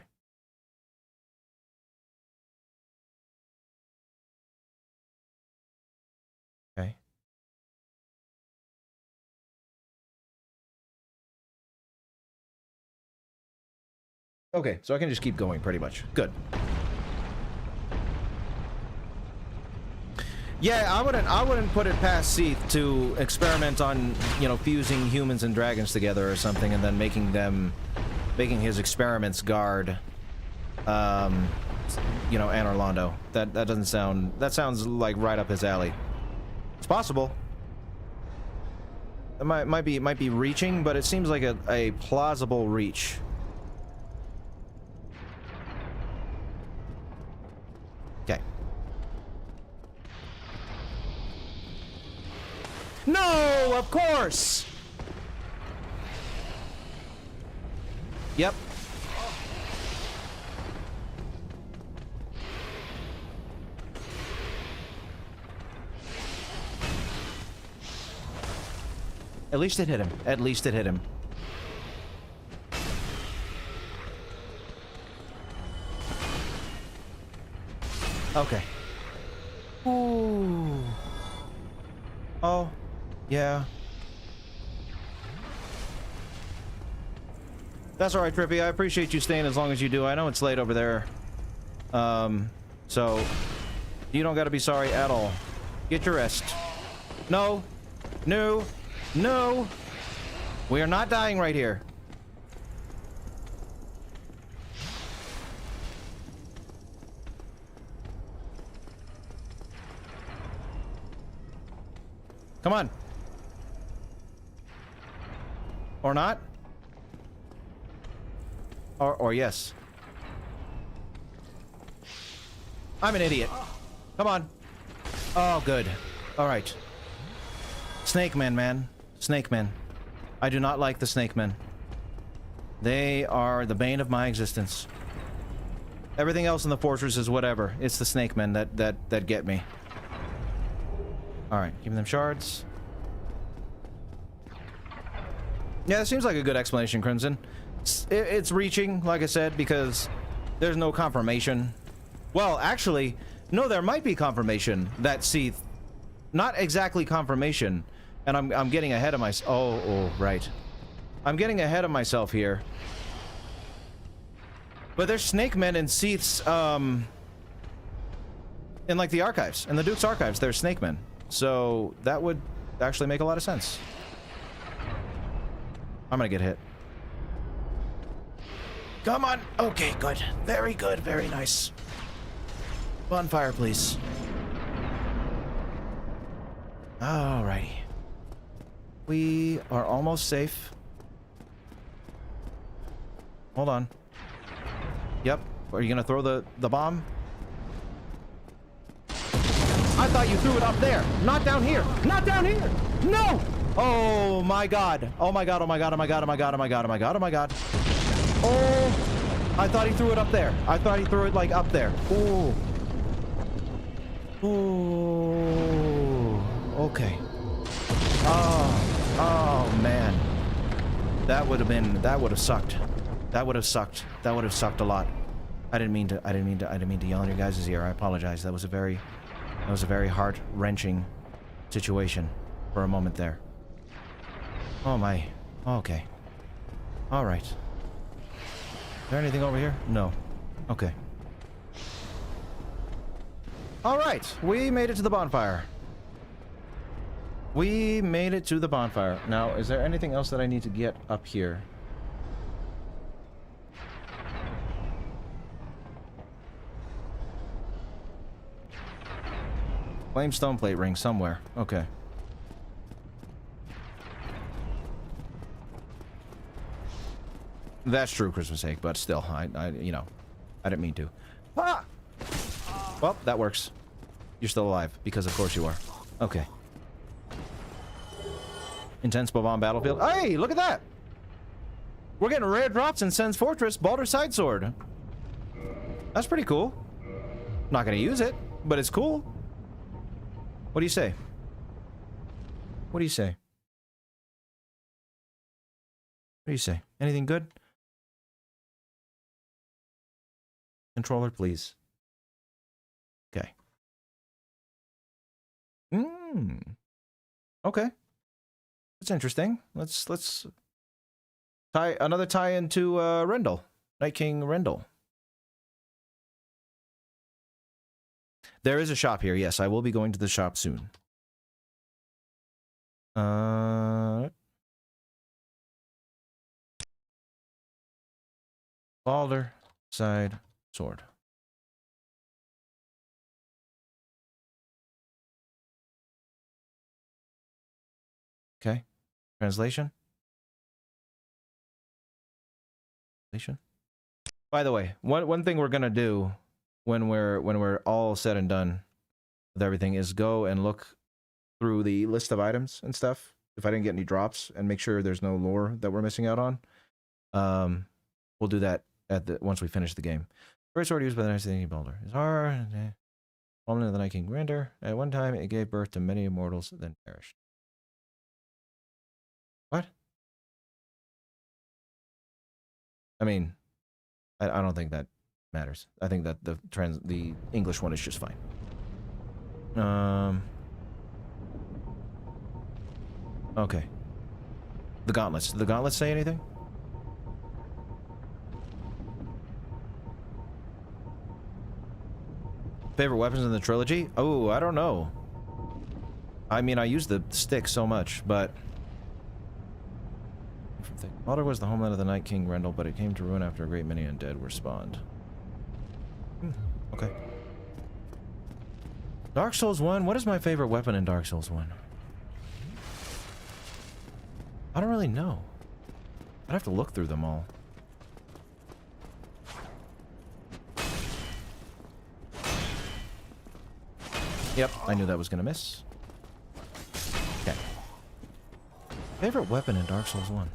Okay. Okay, so I can just keep going pretty much. Good. Yeah, I wouldn't put it past Seath to experiment on, you know, fusing humans and dragons together or something, and then making his experiments guard, you know, Anor Londo. That doesn't sound... That sounds like right up his alley. It's possible. It might be reaching, but it seems like a plausible reach. Okay. No, of course. Yep. At least it hit him. At least it hit him. Okay. Ooh. Oh. Yeah. That's alright, Trippy. I appreciate you staying as long as you do. I know it's late over there. So... You don't gotta be sorry at all. Get your rest. No. No. No! We are not dying right here. Come on. Or not? Or yes. I'm an idiot. Come on. Oh, good. Alright. Snake men, man. Snake men. I do not like the snake men. They are the bane of my existence. Everything else in the fortress is whatever. It's the snake men that get me. Alright, give them shards. Yeah, it seems like a good explanation, Crimson. It's reaching, like I said, because there's no confirmation. Well, actually, no, there might be confirmation that Seath... Not exactly confirmation. And I'm getting ahead of myself. Oh, right. I'm getting ahead of myself here. But there's snake men in Seath's, in like the archives. In the Duke's archives, there's snake men. So that would actually make a lot of sense. I'm gonna get hit. Come on. Okay, good. Very good. Very nice. Bonfire, please. Alrighty. We are almost safe. Hold on. Yep. Are you gonna throw the bomb? I thought you threw it up there. Not down here. Not down here. No! Oh my god. Oh my god. Oh my god. Oh my god. Oh my god. Oh my god. Oh my god. Oh my god. Oh. I thought he threw it up there. I thought he threw it like up there. Ooh. Ooh. Okay. Oh man. That would have sucked. That would have sucked. That would have sucked a lot. I didn't mean to yell in your guys' ear. I apologize. That was a very heart-wrenching situation for a moment there. Oh my. Okay. All right. Is there anything over here? No. Okay. All right. We made it to the bonfire. We made it to the bonfire. Now, is there anything else that I need to get up here? Flame stone plate ring somewhere. Okay. That's true, Christmas egg, but still, you know, I didn't mean to. Ah! Well, that works. You're still alive, because of course you are. Okay. Intense bomb battlefield. Hey, look at that! We're getting rare drops in Sen's Fortress, Baldur's Side Sword. That's pretty cool. Not gonna use it, but it's cool. What do you say? What do you say? What do you say? Anything good? Controller, please. Okay. Okay. That's interesting. Let's tie another tie into Rendell. Night King Rendell. There is a shop here. Yes, I will be going to the shop soon. Baldur Side Sword. Okay. Translation. By the way, one thing we're gonna do when we're all said and done with everything is go and look through the list of items and stuff if I didn't get any drops and make sure there's no lore that we're missing out on. We'll do that once we finish the game. First sword used by the Night King Baldur is hard. Woman of the Night King Render. At one time, it gave birth to many immortals, then perished. What? I mean, I don't think that matters. I think that the English one is just fine. Okay. The gauntlets. Did the gauntlets say anything? Favorite weapons in the trilogy? Oh, I don't know. I mean, I use the stick so much, but... Baldur was the homeland of the Night King Rendell, but it came to ruin after a great many undead were spawned. Okay. Dark Souls 1? What is my favorite weapon in Dark Souls 1? I don't really know. I'd have to look through them all. Yep, I knew that was gonna miss. Okay. Favorite weapon in Dark Souls 1?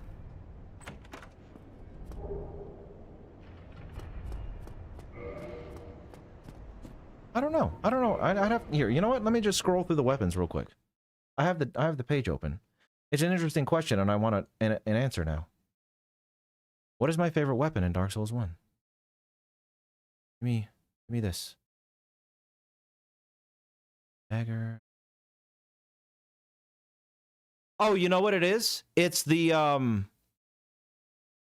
I don't know. I don't know. I'd have here. You know what? Let me just scroll through the weapons real quick. I have the page open. It's an interesting question, and I want an answer now. What is my favorite weapon in Dark Souls 1? Give me this. Dagger. Oh, you know what it is? It's the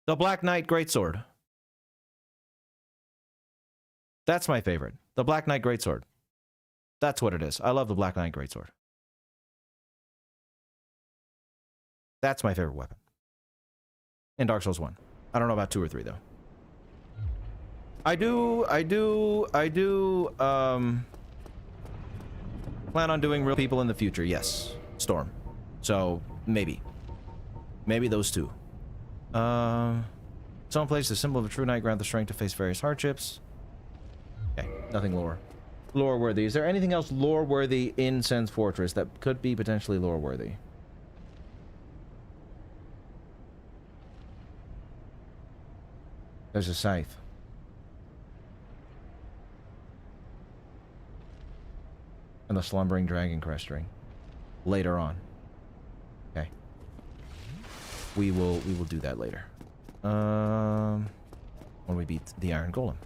Black Knight Greatsword. That's my favorite. The Black Knight Greatsword. That's what it is. I love the Black Knight Greatsword. That's my favorite weapon. In Dark Souls 1. I don't know about 2 or 3, though. I do, plan on doing real people in the future, yes. Storm. So, maybe. Maybe those two. Someone plays the symbol of a true knight, grant the strength to face various hardships. Okay, nothing lore-worthy. Is there anything else lore-worthy in Sen's Fortress that could be potentially lore-worthy? There's a scythe. And the slumbering dragon crest ring. Later on. Okay. We will do that later. When we beat the Iron Golem.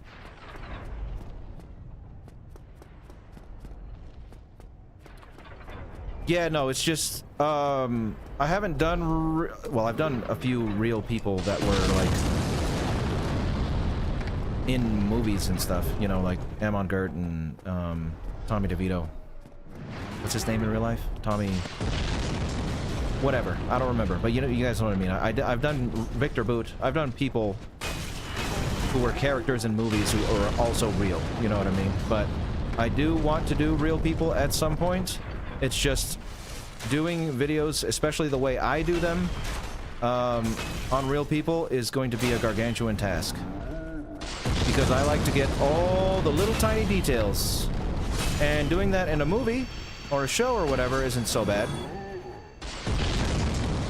Yeah, no, it's just I haven't done well, I've done a few real people that were like in movies and stuff, you know, like Amon Gert and Tommy DeVito. What's his name in real life? Tommy whatever, I don't remember, but you know, you guys know what I mean. I've done Victor Boot. I've done people who were characters in movies who are also real, you know what I mean? But I do want to do real people at some point. It's just doing videos, especially the way I do them, on real people is going to be a gargantuan task. Because I like to get all the little tiny details. And doing that in a movie or a show or whatever isn't so bad.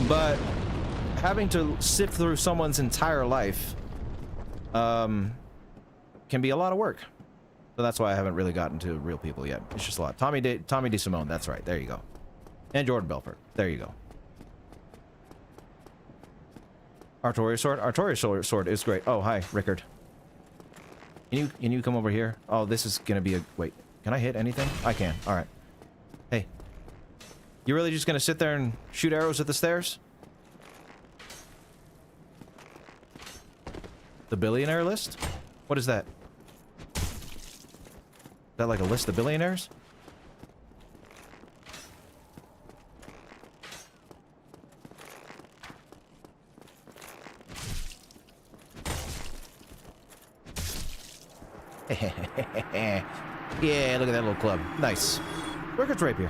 But having to sift through someone's entire life can be a lot of work. So that's why I haven't really gotten to real people yet. It's just a lot. Tommy DeSimone, that's right. There you go. And Jordan Belfort. There you go. Artorias sword is great. Oh, hi, Rickard. Can you come over here? Oh, this is gonna be a... Wait, can I hit anything? I can. All right. Hey. You really just gonna sit there and shoot arrows at the stairs? The billionaire list? What is that? Is that like a list of billionaires? Yeah, look at that little club. Nice. Rickard's rapier.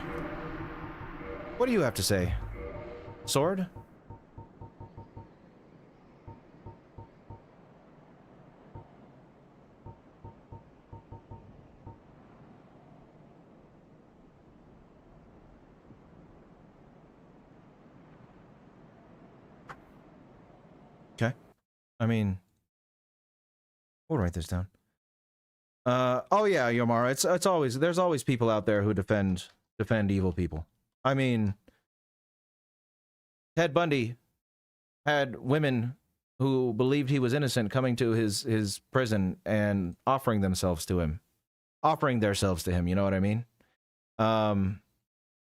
What do you have to say? Sword? Okay. I mean, we'll write this down. Oh yeah, Yomara, it's always, there's always people out there who defend evil people. I mean, Ted Bundy had women who believed he was innocent coming to his prison and offering themselves to him. Offering themselves to him, you know what I mean?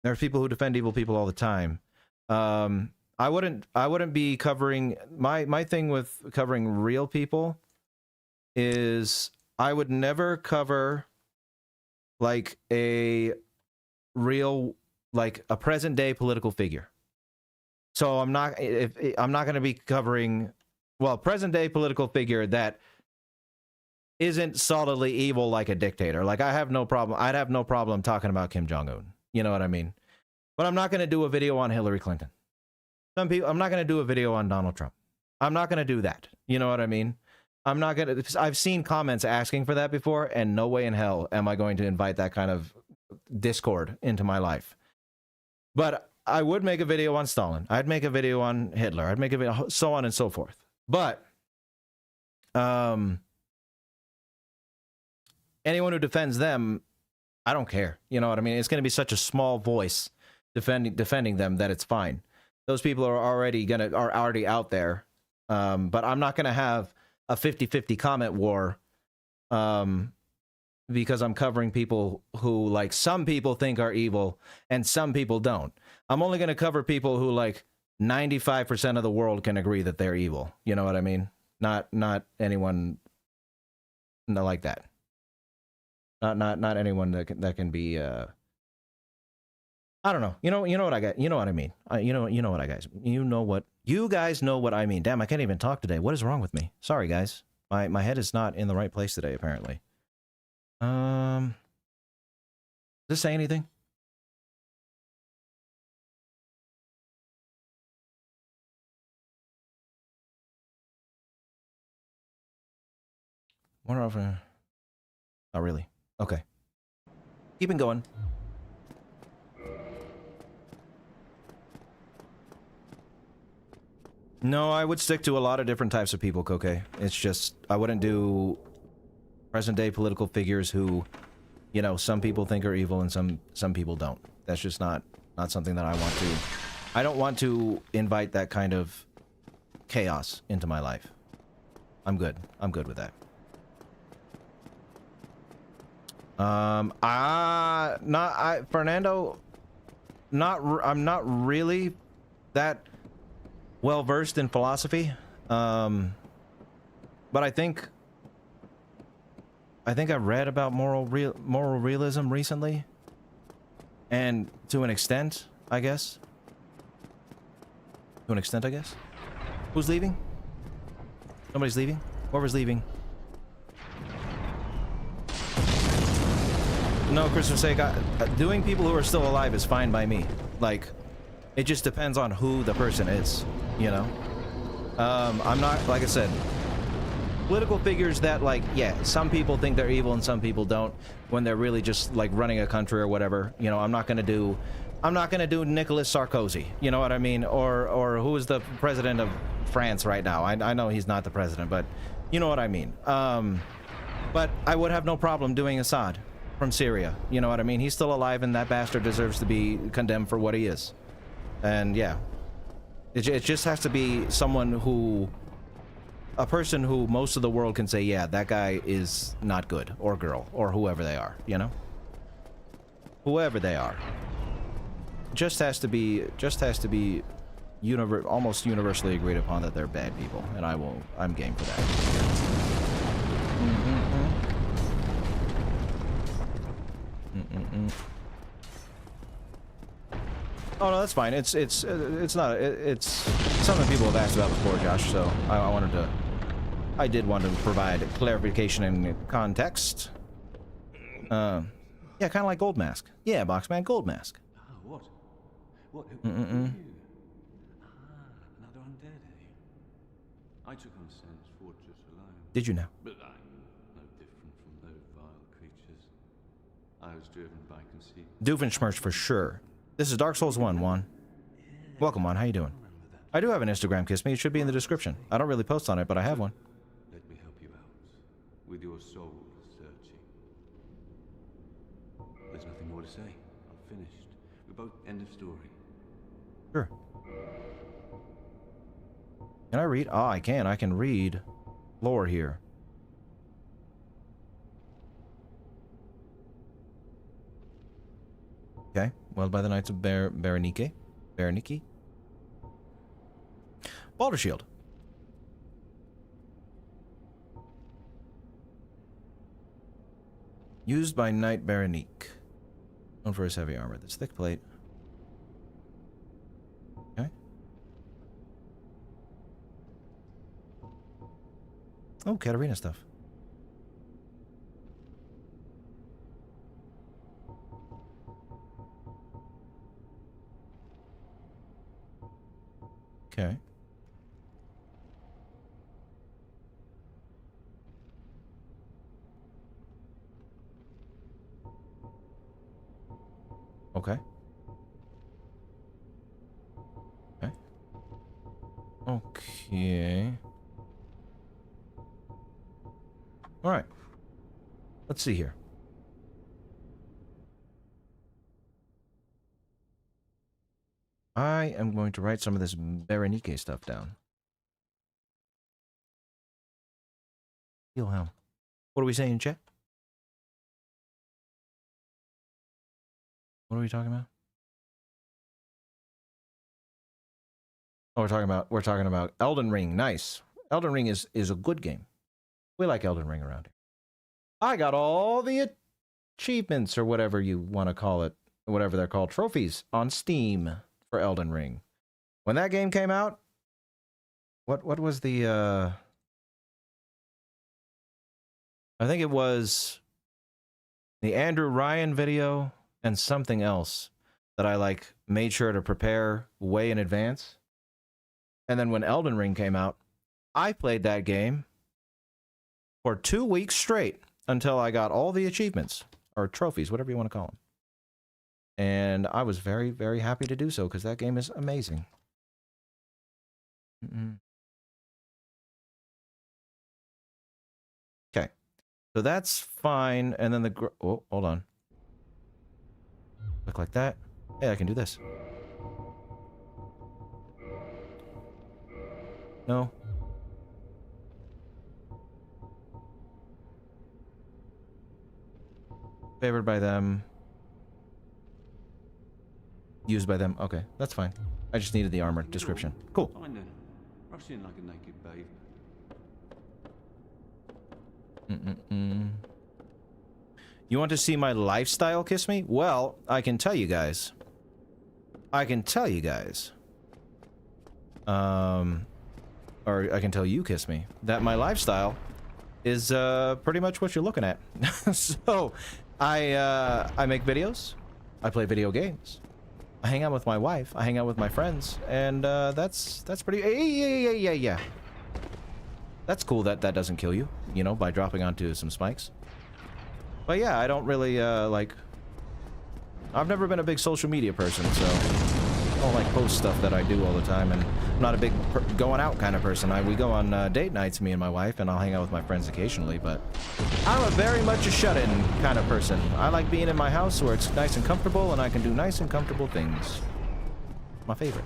There's people who defend evil people all the time. I wouldn't be covering, my thing with covering real people is I would never cover like a real, like a present day political figure. So I'm not going to be covering, well, present day political figure that isn't solidly evil like a dictator. Like I'd have no problem talking about Kim Jong-un. You know what I mean? But I'm not going to do a video on Hillary Clinton. I'm not going to do a video on Donald Trump. I'm not going to do that. You know what I mean? I'm not going to, I've seen comments asking for that before, and no way in hell am I going to invite that kind of discord into my life. But I would make a video on Stalin. I'd make a video on Hitler. I'd make a video, so on and so forth. But, anyone who defends them, I don't care. You know what I mean? It's going to be such a small voice defending them that it's fine. Those people are already out there. But I'm not going to have a 50-50 comment war because I'm covering people who, like, some people think are evil and some people don't. I'm only going to cover people who, like, 95% of the world can agree that they're evil. You know what I mean? Not anyone like that. Not anyone that can be I don't know. You know what I got. You know what I mean. You know what I guys. You guys know what I mean. Damn, I can't even talk today. What is wrong with me? Sorry, guys. My head is not in the right place today, apparently. Does this say anything? Wonder if, not really. Okay. Keeping going. No, I would stick to a lot of different types of people, Koke. It's just, I wouldn't do present-day political figures who, you know, some people think are evil and some people don't. That's just not something that I want to... I don't want to invite that kind of chaos into my life. I'm good. I'm good with that. Fernando, I'm not really that well versed in philosophy, but I think I've read about moral realism recently, and to an extent, I guess. To an extent, I guess. Who's leaving? Nobody's leaving. Whoever's leaving. No, Christopher's sake, doing people who are still alive is fine by me. Like, it just depends on who the person is, you know? I'm not, like I said, political figures that, like, yeah, some people think they're evil and some people don't, when they're really just, like, running a country or whatever. You know, I'm not gonna do Nicolas Sarkozy, you know what I mean? Or who is the president of France right now? I know he's not the president, but you know what I mean. But I would have no problem doing Assad from Syria, you know what I mean? He's still alive and that bastard deserves to be condemned for what he is. And yeah, it just has to be someone who, a person who most of the world can say, yeah, that guy is not good, or girl, or whoever they are, you know? Whoever they are. Just has to be almost universally agreed upon that they're bad people, and I'm game for that. Oh no, that's fine. It's not. It's something people have asked about before, Josh. So I did want to provide clarification and context. Yeah, kind of like Gold Mask. Yeah, Boxman, Gold Mask. Ah, what? Who are you? Another undead, eh? I took on Sam's fortress alone. Did you now? But I'm no different from those vile creatures. I was driven by conceit. Doofenshmirch for sure. This is Dark Souls 1, Juan. Welcome, Juan. How you doing? I do have an Instagram, Kiss Me. It should be in the description. I don't really post on it, but I have one. Let me help you out with your soul searching. There's nothing more to say. I'm finished. We're both end of story. Sure. Can I read? Oh, I can. I can read lore here. Okay. Well, by the Knights of Berenike. Balder Shield. Used by Knight Berenique. Known for his heavy armor. This thick plate. Okay. Oh, Katarina stuff. Okay. Okay. Okay. Okay. All right. Let's see here. I am going to write some of this Berenike stuff down. Heal. What are we saying, chat? What are we talking about? Oh, we're talking about Elden Ring. Nice. Elden Ring is a good game. We like Elden Ring around here. I got all the achievements or whatever you want to call it. whatever they're called, trophies on Steam for Elden Ring. When that game came out, what was the I think it was the Andrew Ryan video and something else that I like made sure to prepare way in advance. And then when Elden Ring came out, I played that game for 2 weeks straight until I got all the achievements or trophies, whatever you want to call them. And I was very, very happy to do so because that game is amazing. Okay, so that's fine. And then oh, hold on. Click like that. Hey, I can do this. No. Favored by them. Used by them. Okay, that's fine. I just needed the armor description. Cool. Rushing like a naked babe. You want to see my lifestyle, Kiss Me? Well, I can tell you guys. Or I can tell you, Kiss Me, that my lifestyle is pretty much what you're looking at. So, I make videos, I play video games, I hang out with my wife, I hang out with my friends, and that's pretty. Yeah. That's cool that that doesn't kill you, you know, by dropping onto some spikes. But yeah, I don't really like. I've never been a big social media person, so I don't like post stuff that I do all the time, and I'm not a big going out kind of person. We go on date nights, me and my wife, and I'll hang out with my friends occasionally, but I'm a very much a shut-in kind of person. I like being in my house where it's nice and comfortable, and I can do nice and comfortable things. My favorite.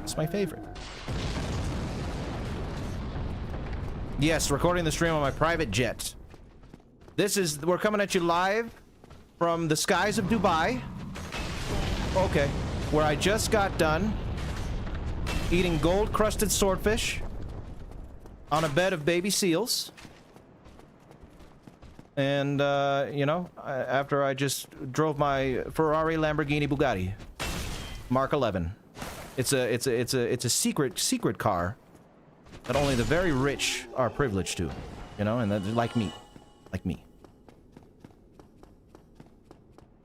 It's my favorite. Yes, recording the stream on my private jet. We're coming at you live from the skies of Dubai. Okay. Where I just got done eating gold-crusted swordfish on a bed of baby seals. And, you know, after I just drove my Ferrari, Lamborghini, Bugatti. Mark 11. It's a secret car that only the very rich are privileged to. You know, and that's like me. Like me.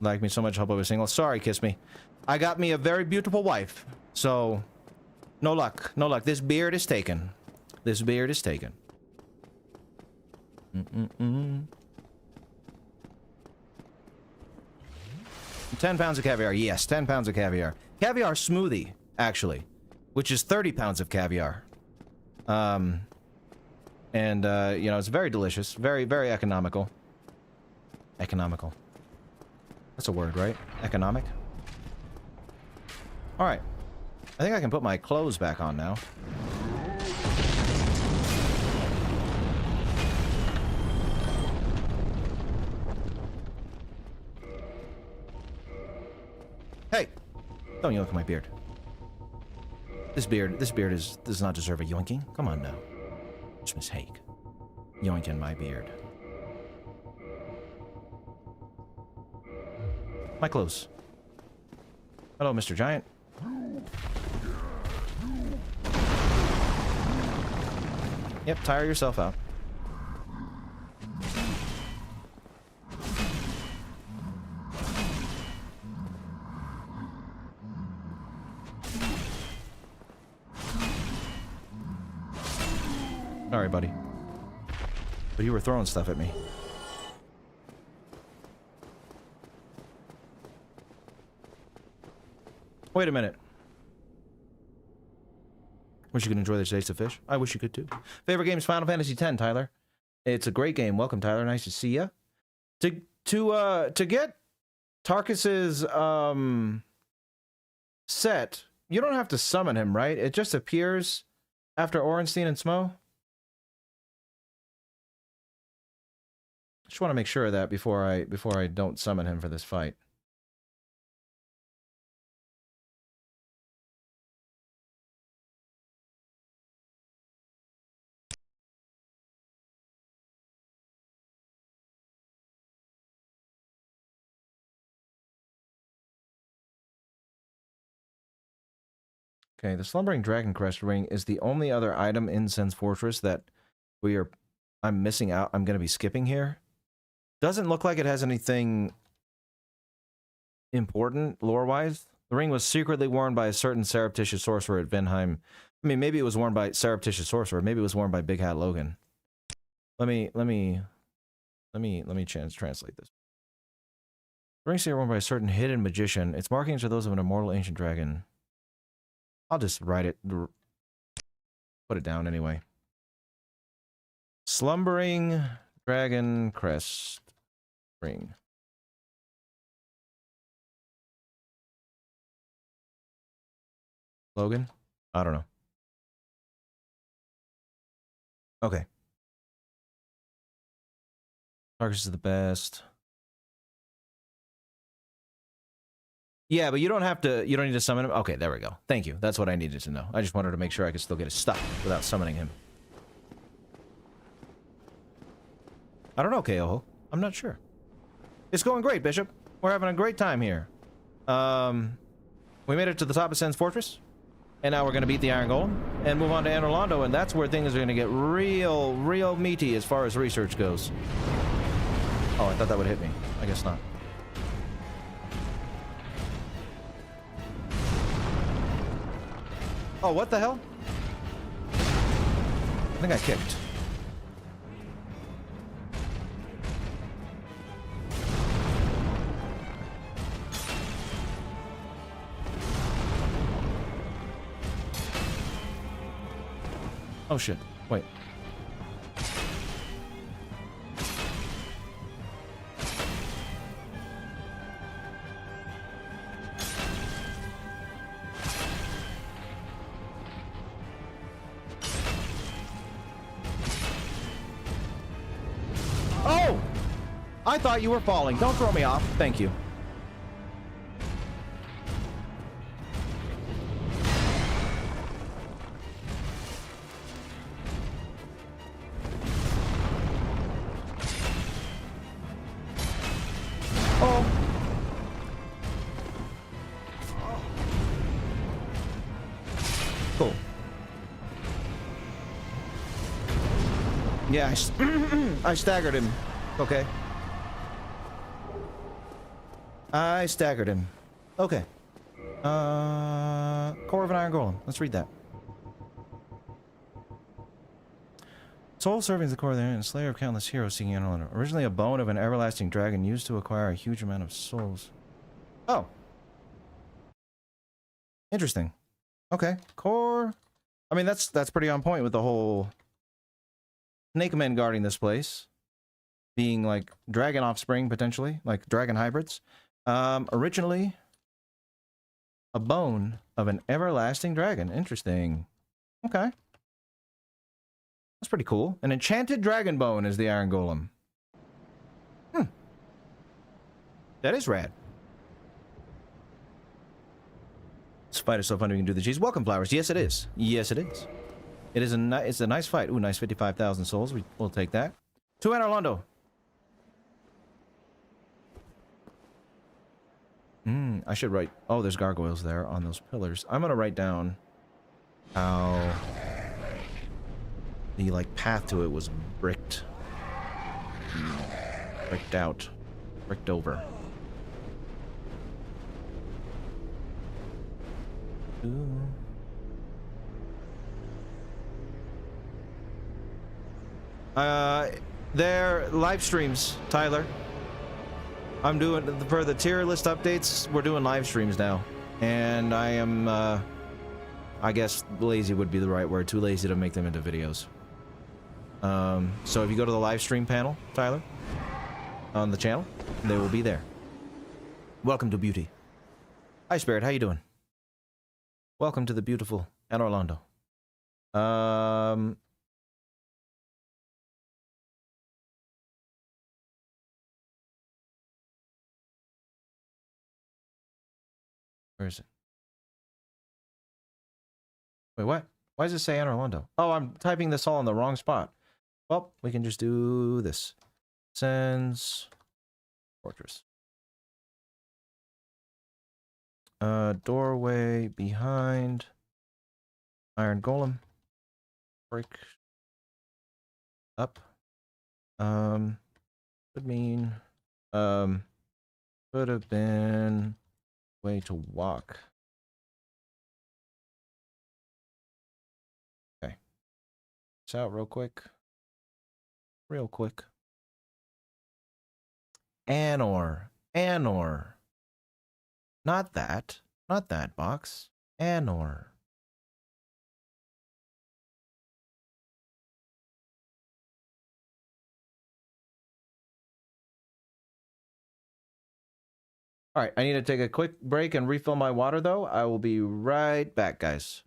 Like me so much, hope I was single. Sorry, Kiss Me. I got me a very beautiful wife. So, no luck. No luck. This beard is taken. This beard is taken. 10 pounds of caviar. Yes, 10 pounds of caviar. Caviar smoothie, actually. Which is 30 pounds of caviar. You know, it's very delicious. Very, very economical. Economical. That's a word, right? Economic? Alright. I think I can put my clothes back on now. Hey! Don't yoink my beard. This beard does not deserve a yoinking. Come on now. It's Miss Hake. Yoinking my beard. My clothes. Hello, Mr. Giant. Yep, tire yourself out. Sorry, buddy. But you were throwing stuff at me. Wait a minute. Wish you could enjoy the taste of fish. I wish you could too. Favorite game is Final Fantasy X, Tyler. It's a great game. Welcome, Tyler. Nice to see ya. To get Tarkus's set, you don't have to summon him, right? It just appears after Orenstein and Smo. Just want to make sure of that before I don't summon him for this fight. Okay, the Slumbering Dragon Crest ring is the only other item in Sen's Fortress that I'm missing out. I'm going to be skipping here. Doesn't look like it has anything important lore-wise. The ring was secretly worn by a certain surreptitious sorcerer at Vinheim. I mean, maybe it was worn by surreptitious sorcerer. Maybe it was worn by Big Hat Logan. Let me translate this. The rings are worn by a certain hidden magician. Its markings are those of an immortal ancient dragon. I'll just write it, put it down anyway. Slumbering Dragon Crest ring. Logan? I don't know. Okay. Tarkus is the best. Yeah, but you don't need to summon him. Okay, there we go. Thank you. That's what I needed to know. I just wanted to make sure I could still get his stuff without summoning him. I don't know, Keoho. I'm not sure. It's going great, Bishop. We're having a great time here. We made it to the top of Sen's Fortress. And now we're going to beat the Iron Golem and move on to Anor Londo, and that's where things are going to get real meaty as far as research goes. Oh, I thought that would hit me. I guess not. Oh, what the hell? I think I kicked. Oh shit, wait. Oh! I thought you were falling. Don't throw me off. Thank you. Cool. Yeah, I staggered him. Okay. I staggered him. Okay. Core of an Iron Golem. Let's read that. Soul serving the core of the Iron, slayer of countless heroes seeking Anor Londo. Originally a bone of an everlasting dragon used to acquire a huge amount of souls. Oh. Interesting. Okay. Core. I mean, that's pretty on point with the whole snake men guarding this place being like dragon offspring, potentially, like dragon hybrids. Originally a bone of an everlasting dragon. Interesting. Okay. That's pretty cool. An enchanted dragon bone is the Iron Golem. That is rad. This fight is so fun we can do the cheese. Welcome, Flowers. Yes, it is. Yes, it is. It's a nice fight. Ooh, nice 55,000 souls. We'll take that. To Anor Londo. I should write... Oh, there's gargoyles there on those pillars. I'm gonna write down how the, like, path to it was bricked. Bricked out. Bricked over. Ooh. They're live streams, Tyler. I'm doing, for the tier list updates, we're doing live streams now. And I am, I guess lazy would be the right word. Too lazy to make them into videos. So if you go to the live stream panel, Tyler, on the channel, they will be there. Welcome to beauty. Hi, Spirit. How you doing? Welcome to the beautiful Anor Londo. Where is it? Wait, what? Why does it say Anor Londo? Oh, I'm typing this all in the wrong spot. Well, we can just do this. Sen's Fortress. Doorway behind Iron Golem. Break. Up. Would mean, could have been way to walk. Okay. This out real quick. Real quick. Anor. Anor. Not that. Not that box. Anor. All right, I need to take a quick break and refill my water, though. I will be right back, guys.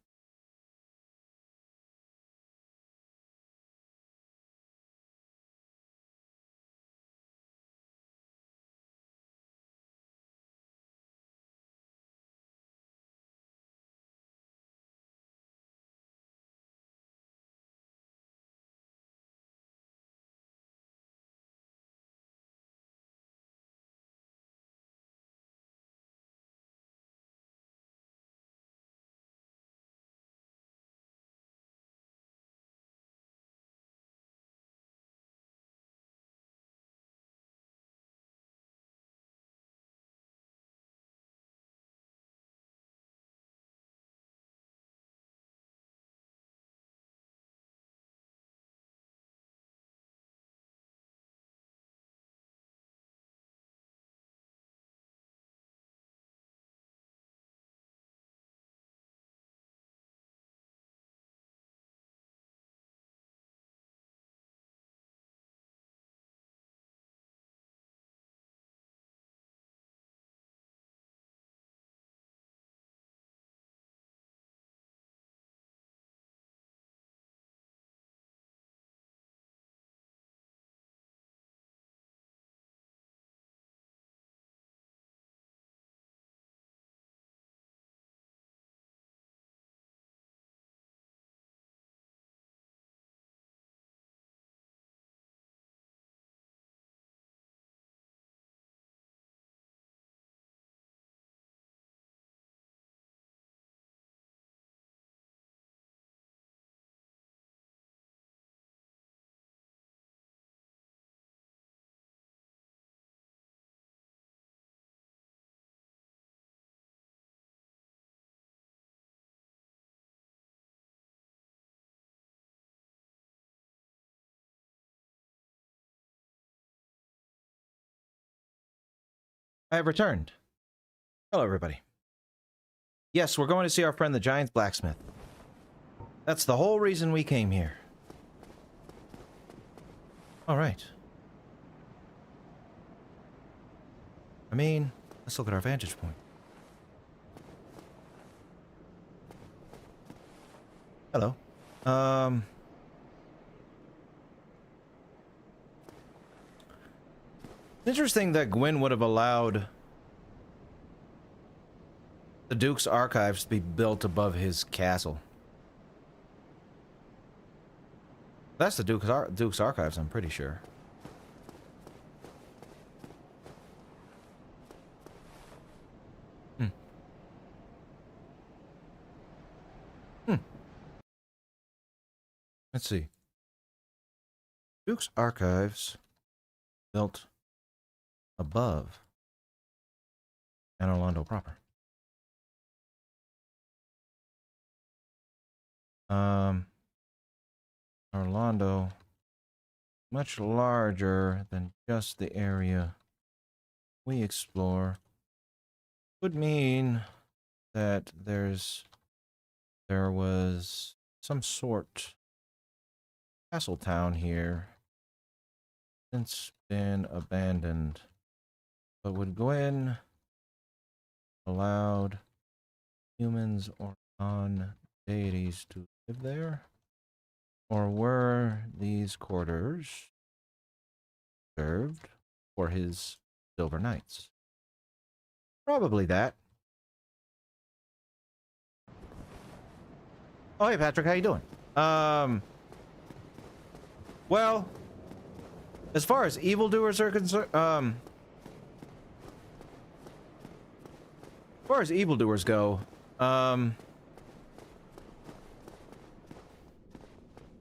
I have returned. Hello, everybody. Yes, we're going to see our friend the Giant Blacksmith. That's the whole reason we came here. All right. I mean, let's look at our vantage point. Hello. Interesting that Gwyn would have allowed the Duke's archives to be built above his castle. That's the Duke's archives, I'm pretty sure. Let's see. Duke's archives built above Anor Londo proper. Anor Londo, much larger than just the area we explore, would mean that there was some sort castle town here since been abandoned. But would Gwyn allowed humans or non-deities to live there? Or were these quarters served for his Silver Knights? Probably that. Oh, hey, Patrick, how you doing? Well, as far as evildoers are concerned, as far as evildoers go,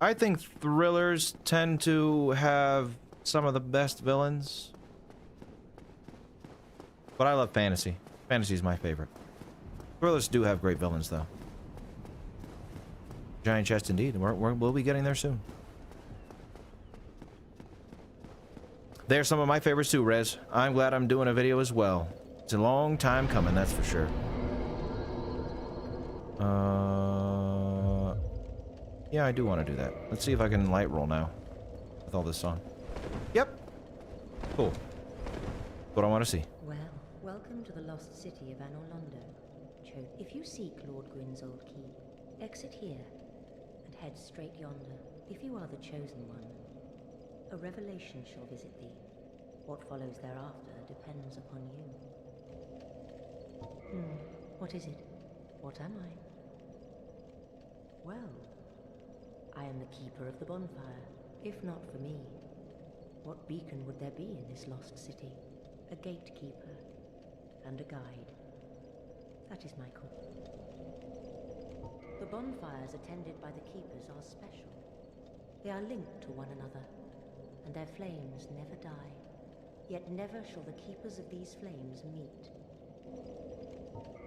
I think thrillers tend to have some of the best villains. But I love fantasy. Fantasy is my favorite. Thrillers do have great villains, though. Giant chest, indeed. We'll be getting there soon. They're some of my favorites too, Rez. I'm glad I'm doing a video as well. It's a long time coming, that's for sure. Yeah, I do want to do that. Let's see if I can light roll now. With all this on. Yep. Cool. What I want to see. Well, welcome to the lost city of Anor Londo. If you seek Lord Gwyn's old keep, exit here and head straight yonder. If you are the chosen one, a revelation shall visit thee. What follows thereafter depends upon you. What is it? What am I? Well, I am the keeper of the bonfire. If not for me, what beacon would there be in this lost city? A gatekeeper and a guide. That is my call. The bonfires attended by the keepers are special. They are linked to one another, and their flames never die. Yet never shall the keepers of these flames meet.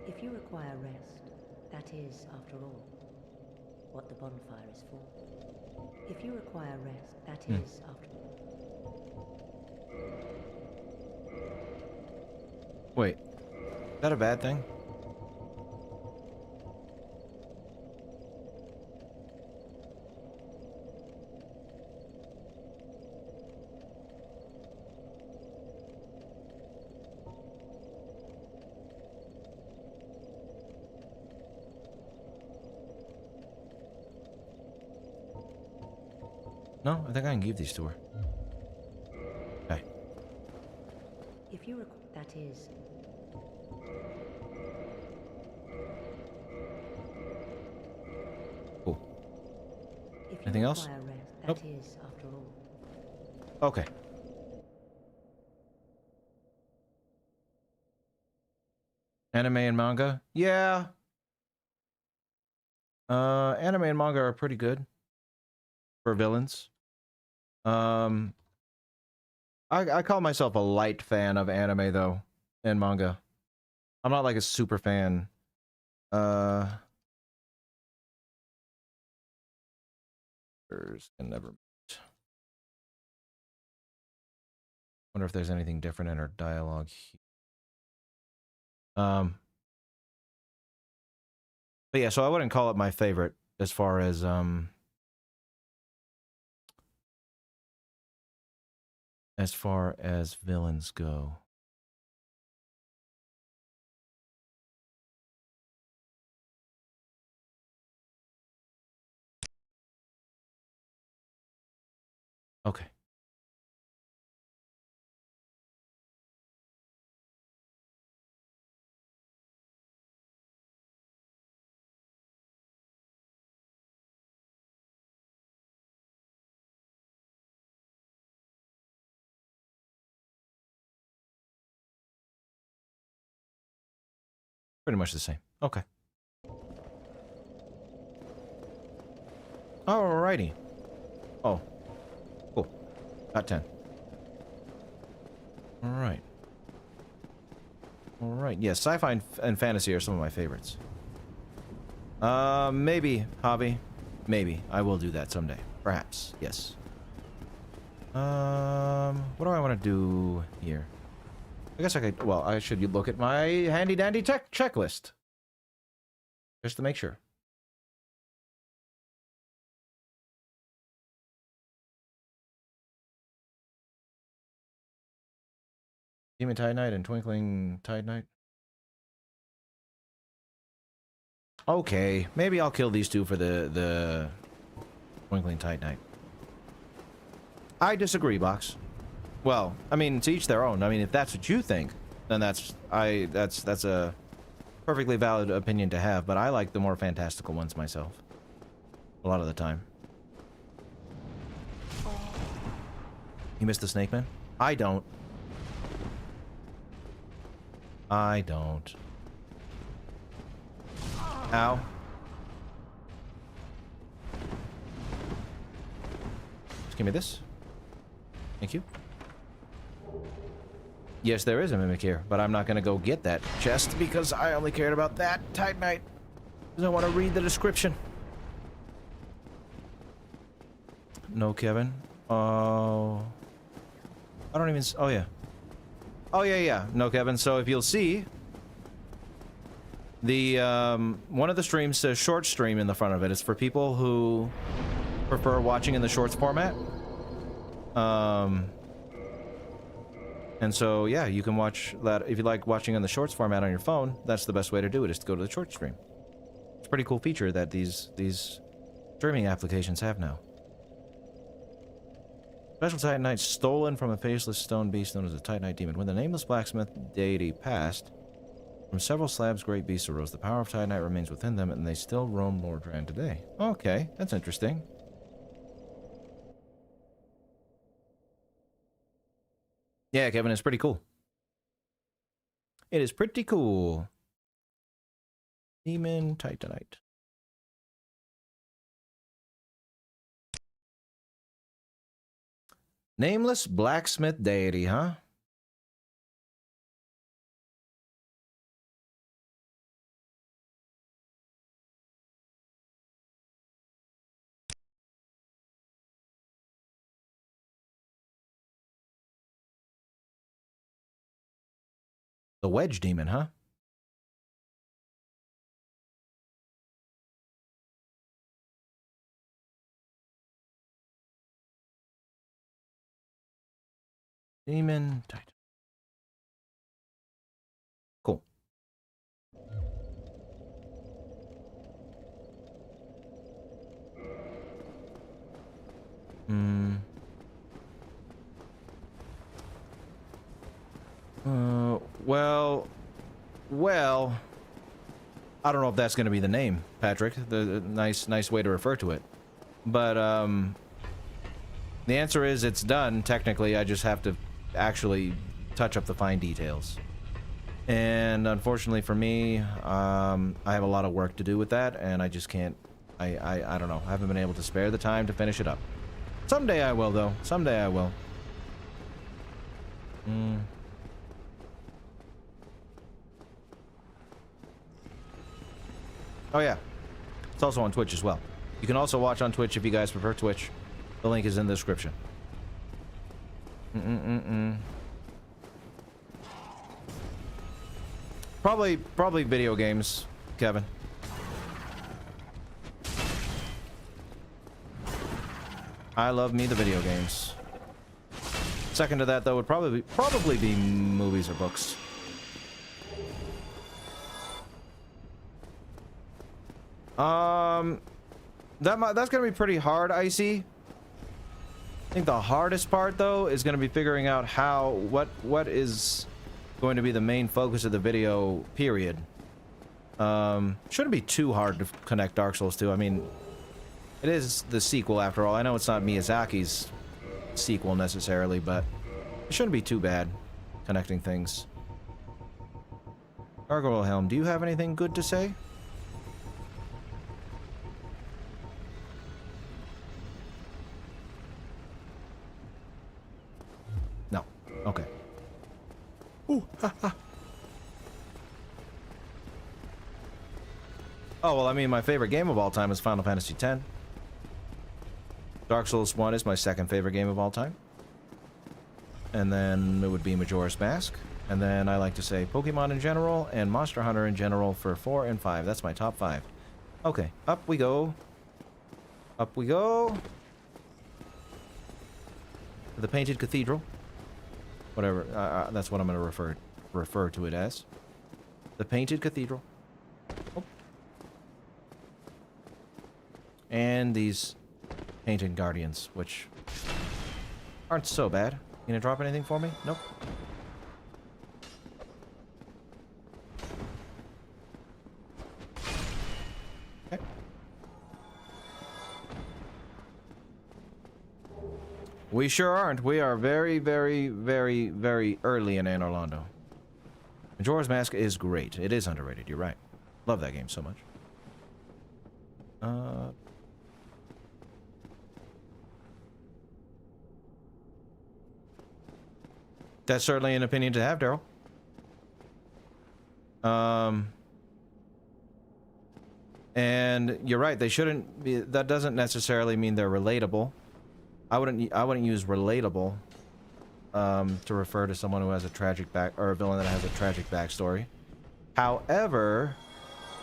If you require rest, that is, after all, what the bonfire is for. If you require rest, that is, after all. Wait. Is that a bad thing? No, I think I can give these to her. Okay. If you that is. Cool. If you Anything else? Rest, that Nope. is, after all. Okay. Anime and manga? Yeah. Anime and manga are pretty good for villains. I call myself a light fan of anime though, and manga. I'm not like a super fan. And never. Wonder if there's anything different in her dialogue. But yeah, so I wouldn't call it my favorite as far as villains go. Okay. Pretty much the same. Okay. Alrighty. Oh. Cool. Got 10. Alright. Alright. Yeah, sci-fi and fantasy are some of my favorites. Maybe, Javi. Maybe. I will do that someday. Perhaps. Yes. What do I want to do here? I guess I could, well, I should look at my handy-dandy checklist. Just to make sure. Demon Tide Knight and Twinkling Tide Knight. Okay, maybe I'll kill these two for the Twinkling Tide Knight. I disagree, Box. Well, I mean, to each their own. I mean, if that's what you think, then that's a perfectly valid opinion to have, but I like the more fantastical ones myself. A lot of the time. You missed the Snake Man? I don't. I don't. Ow. Just give me this. Thank you. Yes, there is a mimic here, but I'm not going to go get that chest because I only cared about that Titanite. Because I want to read the description. No, Kevin. Oh. I don't even... Oh, yeah. Oh, yeah, yeah. No, Kevin. So if you'll see... The, one of the streams says short stream in the front of it. It's for people who prefer watching in the shorts format. And so, yeah, you can watch that. If you like watching in the shorts format on your phone, that's the best way to do it, is to go to the short stream. It's a pretty cool feature that these streaming applications have now. Special Titanite stolen from a faceless stone beast known as a Titanite demon. When the nameless blacksmith deity passed, from several slabs great beasts arose. The power of Titanite remains within them, and they still roam Lordran today. Okay, that's interesting. Yeah, Kevin, it's pretty cool. It is pretty cool. Demon Titanite. Nameless blacksmith deity, huh? The wedge demon, huh? Demon Titan. Cool. Well, I don't know if that's going to be the name, Patrick. The nice way to refer to it. But, the answer is it's done. Technically, I just have to actually touch up the fine details. And unfortunately for me, I have a lot of work to do with that, and I just can't, I don't know. I haven't been able to spare the time to finish it up. Someday I will, though. Someday I will. Oh, yeah. It's also on Twitch as well. You can also watch on Twitch if you guys prefer Twitch. The link is in the description. Probably video games, Kevin. I love me the video games. Second to that, though, would probably be movies or books. That's gonna be pretty hard, Icy. I think the hardest part, though, is gonna be figuring out what is going to be the main focus of the video, period. Shouldn't be too hard to connect Dark Souls to. I mean, it is the sequel after all. I know it's not Miyazaki's sequel necessarily, but it shouldn't be too bad connecting things. Gargoyle Helm, do you have anything good to say? No. Okay. Ooh, ha, ha. Oh, well, I mean, my favorite game of all time is Final Fantasy X. Dark Souls 1 is my second favorite game of all time. And then it would be Majora's Mask. And then I like to say Pokemon in general and Monster Hunter in general for 4 and 5. That's my top 5. Okay, up we go. Up we go. To the Painted Cathedral. Whatever, that's what I'm going to refer to it as. The Painted Cathedral. Oh. And these Painted Guardians, which aren't so bad. You gonna drop anything for me? Nope. Okay. We sure aren't. We are very, very, very, very early in Anor Londo. Majora's Mask is great. It is underrated. You're right. Love that game so much. That's certainly an opinion to have, Daryl. And you're right, they shouldn't be, that doesn't necessarily mean they're relatable. I wouldn't use relatable to refer to someone who has a tragic or a villain that has a tragic backstory. However,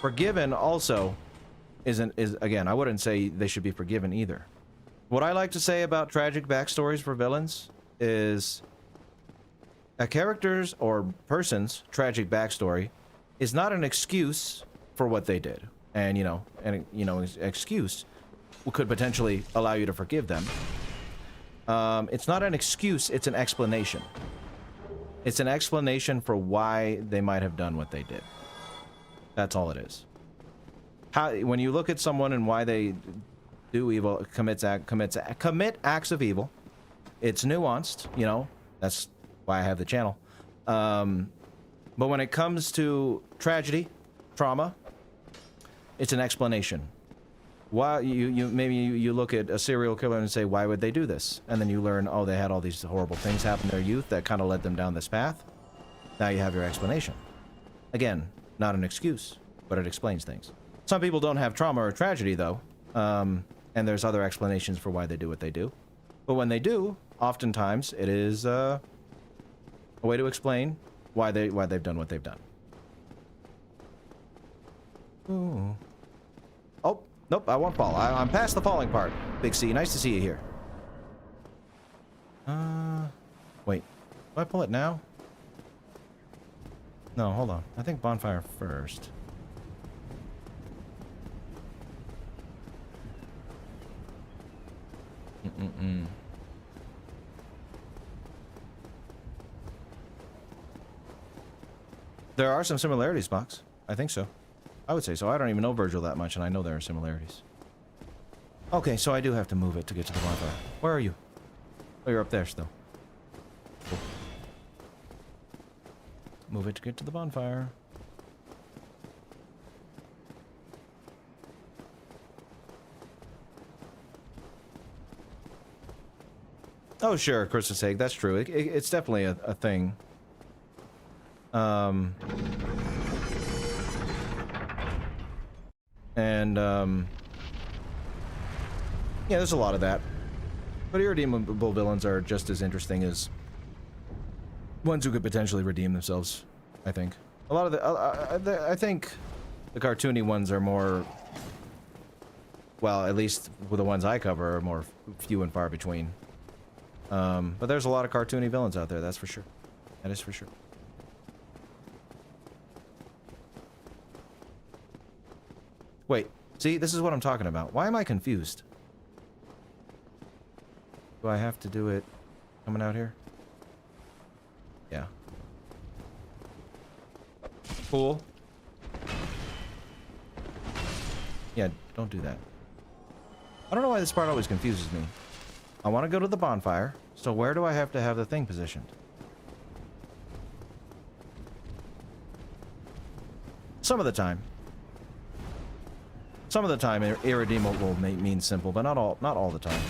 forgiven also is again, I wouldn't say they should be forgiven either. What I like to say about tragic backstories for villains is a character's or person's tragic backstory is not an excuse for what they did. And, excuse could potentially allow you to forgive them. It's not an excuse, it's an explanation. It's an explanation for why they might have done what they did. That's all it is. When you look at someone and why they do evil, commit acts of evil, it's nuanced, that's why I have the channel. But when it comes to tragedy, trauma, it's an explanation. Why maybe you look at a serial killer and say, why would they do this? And then you learn, oh, they had all these horrible things happen in their youth that kind of led them down this path. Now you have your explanation. Again, not an excuse, but it explains things. Some people don't have trauma or tragedy, though, and there's other explanations for why they do what they do. But when they do, oftentimes it is a way to explain why they've done what they've done. Ooh. Oh, nope, I won't fall. I'm past the falling part. Big C, nice to see you here. Wait. Do I pull it now? No, hold on. I think bonfire first. There are some similarities, Box. I think so. I would say so. I don't even know Virgil that much, and I know there are similarities. Okay, so I do have to move it to get to the bonfire. Where are you? Oh, you're up there still. Cool. Move it to get to the bonfire. Oh, sure, Christmas egg. That's true. It's definitely a thing. Yeah, there's a lot of that. But irredeemable villains are just as interesting as ones who could potentially redeem themselves, I think. A lot of I think the cartoony ones are more, well, at least with the ones I cover, are more few and far between. But there's a lot of cartoony villains out there, that's for sure. That is for sure. Wait, see, this is what I'm talking about. Why am I confused? Do I have to do it coming out here? Yeah. Cool. Yeah, don't do that. I don't know why this part always confuses me. I want to go to the bonfire, so where do I have to have the thing positioned? Some of the time. Some of the time, irredeemable means simple, but not all the time.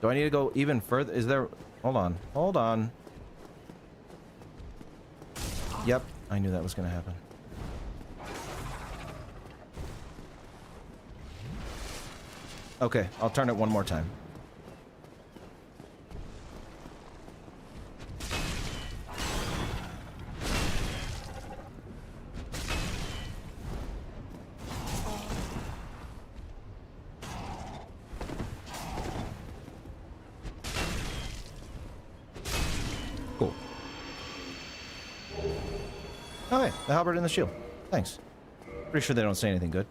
Do I need to go even further? Is there... Hold on. Hold on. Yep. I knew that was going to happen. Okay. I'll turn it one more time. Okay, the halberd and the shield. Thanks. Pretty sure they don't say anything good.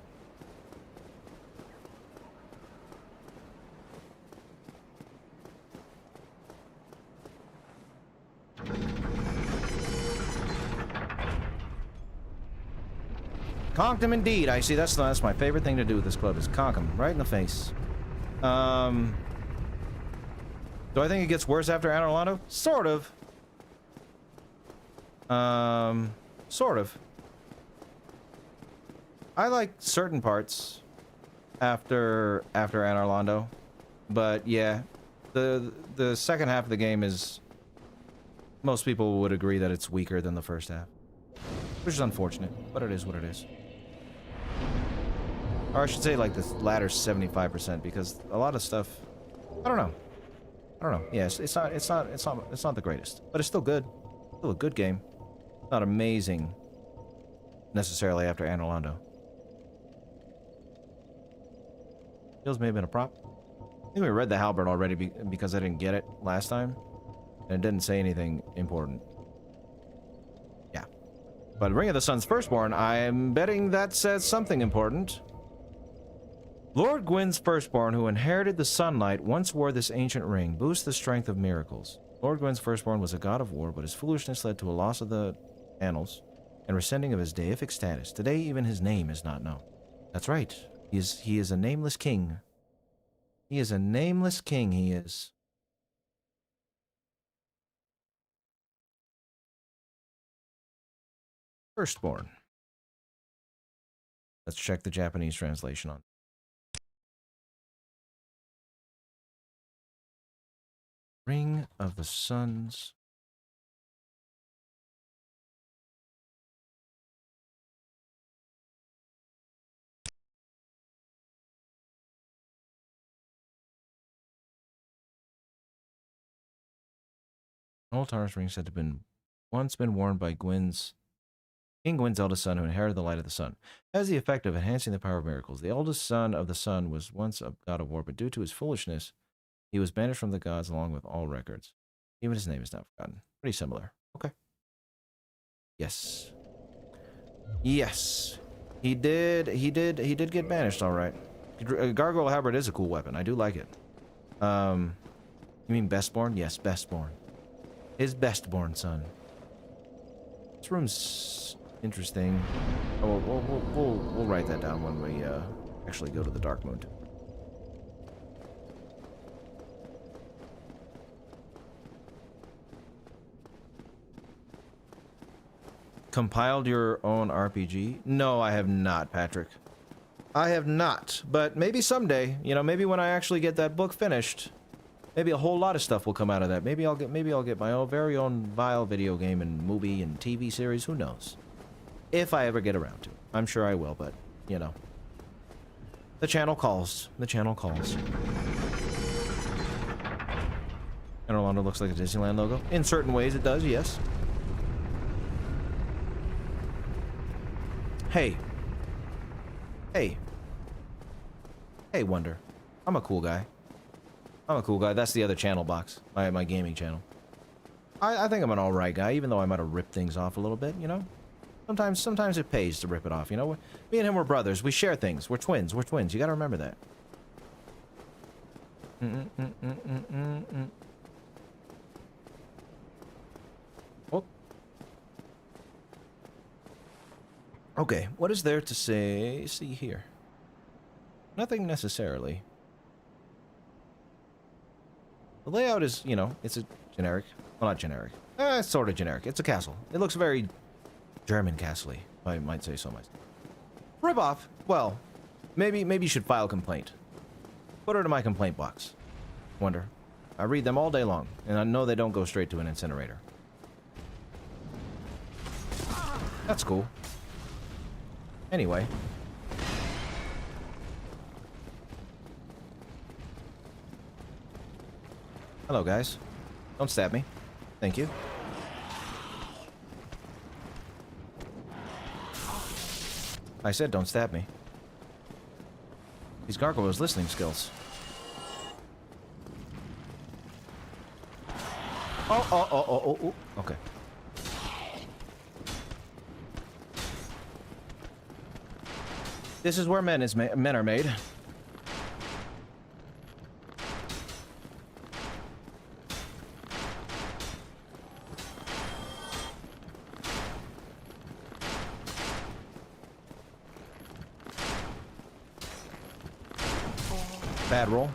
Conked him indeed. I see. That's my favorite thing to do with this club is conk him right in the face. Do I think it gets worse after Anor Londo? Sort of. Sort of. I like certain parts. after Anor Londo. But yeah, the second half of the game is, most people would agree that it's weaker than the first half, which is unfortunate, but it is what it is. Or I should say, like, the latter's 75%, because a lot of stuff, I don't know. Yes, it's not the greatest, but it's still good. Still a good game. Not amazing necessarily after Anor Londo. Feels may have been a prop. I think we read the halberd already because I didn't get it last time, and it didn't say anything important. Yeah. But Ring of the Sun's Firstborn, I'm betting that says something important. Lord Gwyn's Firstborn, who inherited the sunlight, once wore this ancient ring. Boosts the strength of miracles. Lord Gwyn's Firstborn was a god of war, but his foolishness led to a loss of the annals and rescinding of his deific status. Today, even his name is not known. That's right. He is a nameless king. He is a nameless king, he is. Firstborn. Let's check the Japanese translation on. Ring of the Suns. Altar's ring said to have once been worn by King Gwyn's eldest son, who inherited the light of the sun. It has the effect of enhancing the power of miracles. The eldest son of the sun was once a god of war, but due to his foolishness, he was banished from the gods along with all records. Even his name is not forgotten. Pretty similar. Okay. Yes. Yes. He did get banished, all right. Gargoyle Halberd is a cool weapon. I do like it. You mean Bestborn? Yes, Bestborn. His Bestborn son. This room's interesting. Oh, we'll write that down when we actually go to the Dark Moon. Compiled your own RPG? No, I have not, Patrick. I have not, but maybe someday, you know, maybe when I actually get that book finished, maybe a whole lot of stuff will come out of that. Maybe I'll get my own very own vile video game and movie and TV series, who knows? If I ever get around to it. I'm sure I will, but, you know. The channel calls. The channel calls. Anor Londo looks like a Disneyland logo. In certain ways it does, yes. Hey. Hey. Hey, Wonder. I'm a cool guy. I'm a cool guy. That's the other channel box. My gaming channel. I think I'm an alright guy, even though I might have ripped things off a little bit, you know? Sometimes it pays to rip it off, you know? Me and him were brothers. We share things. We're twins. We're twins. You gotta remember that. Oh. Okay, what is there to see here? Nothing necessarily. The layout is, you know, it's a generic. Well, not generic. It's sort of generic. It's a castle. It looks very German castle-y, I might say so myself. Rip off? Well, maybe you should file a complaint. Put her to my complaint box. Wonder. I read them all day long, and I know they don't go straight to an incinerator. That's cool. Anyway. Hello, guys. Don't stab me. Thank you. I said don't stab me. These gargoyles' listening skills. Oh. Okay. This is where men are made. Bad roll.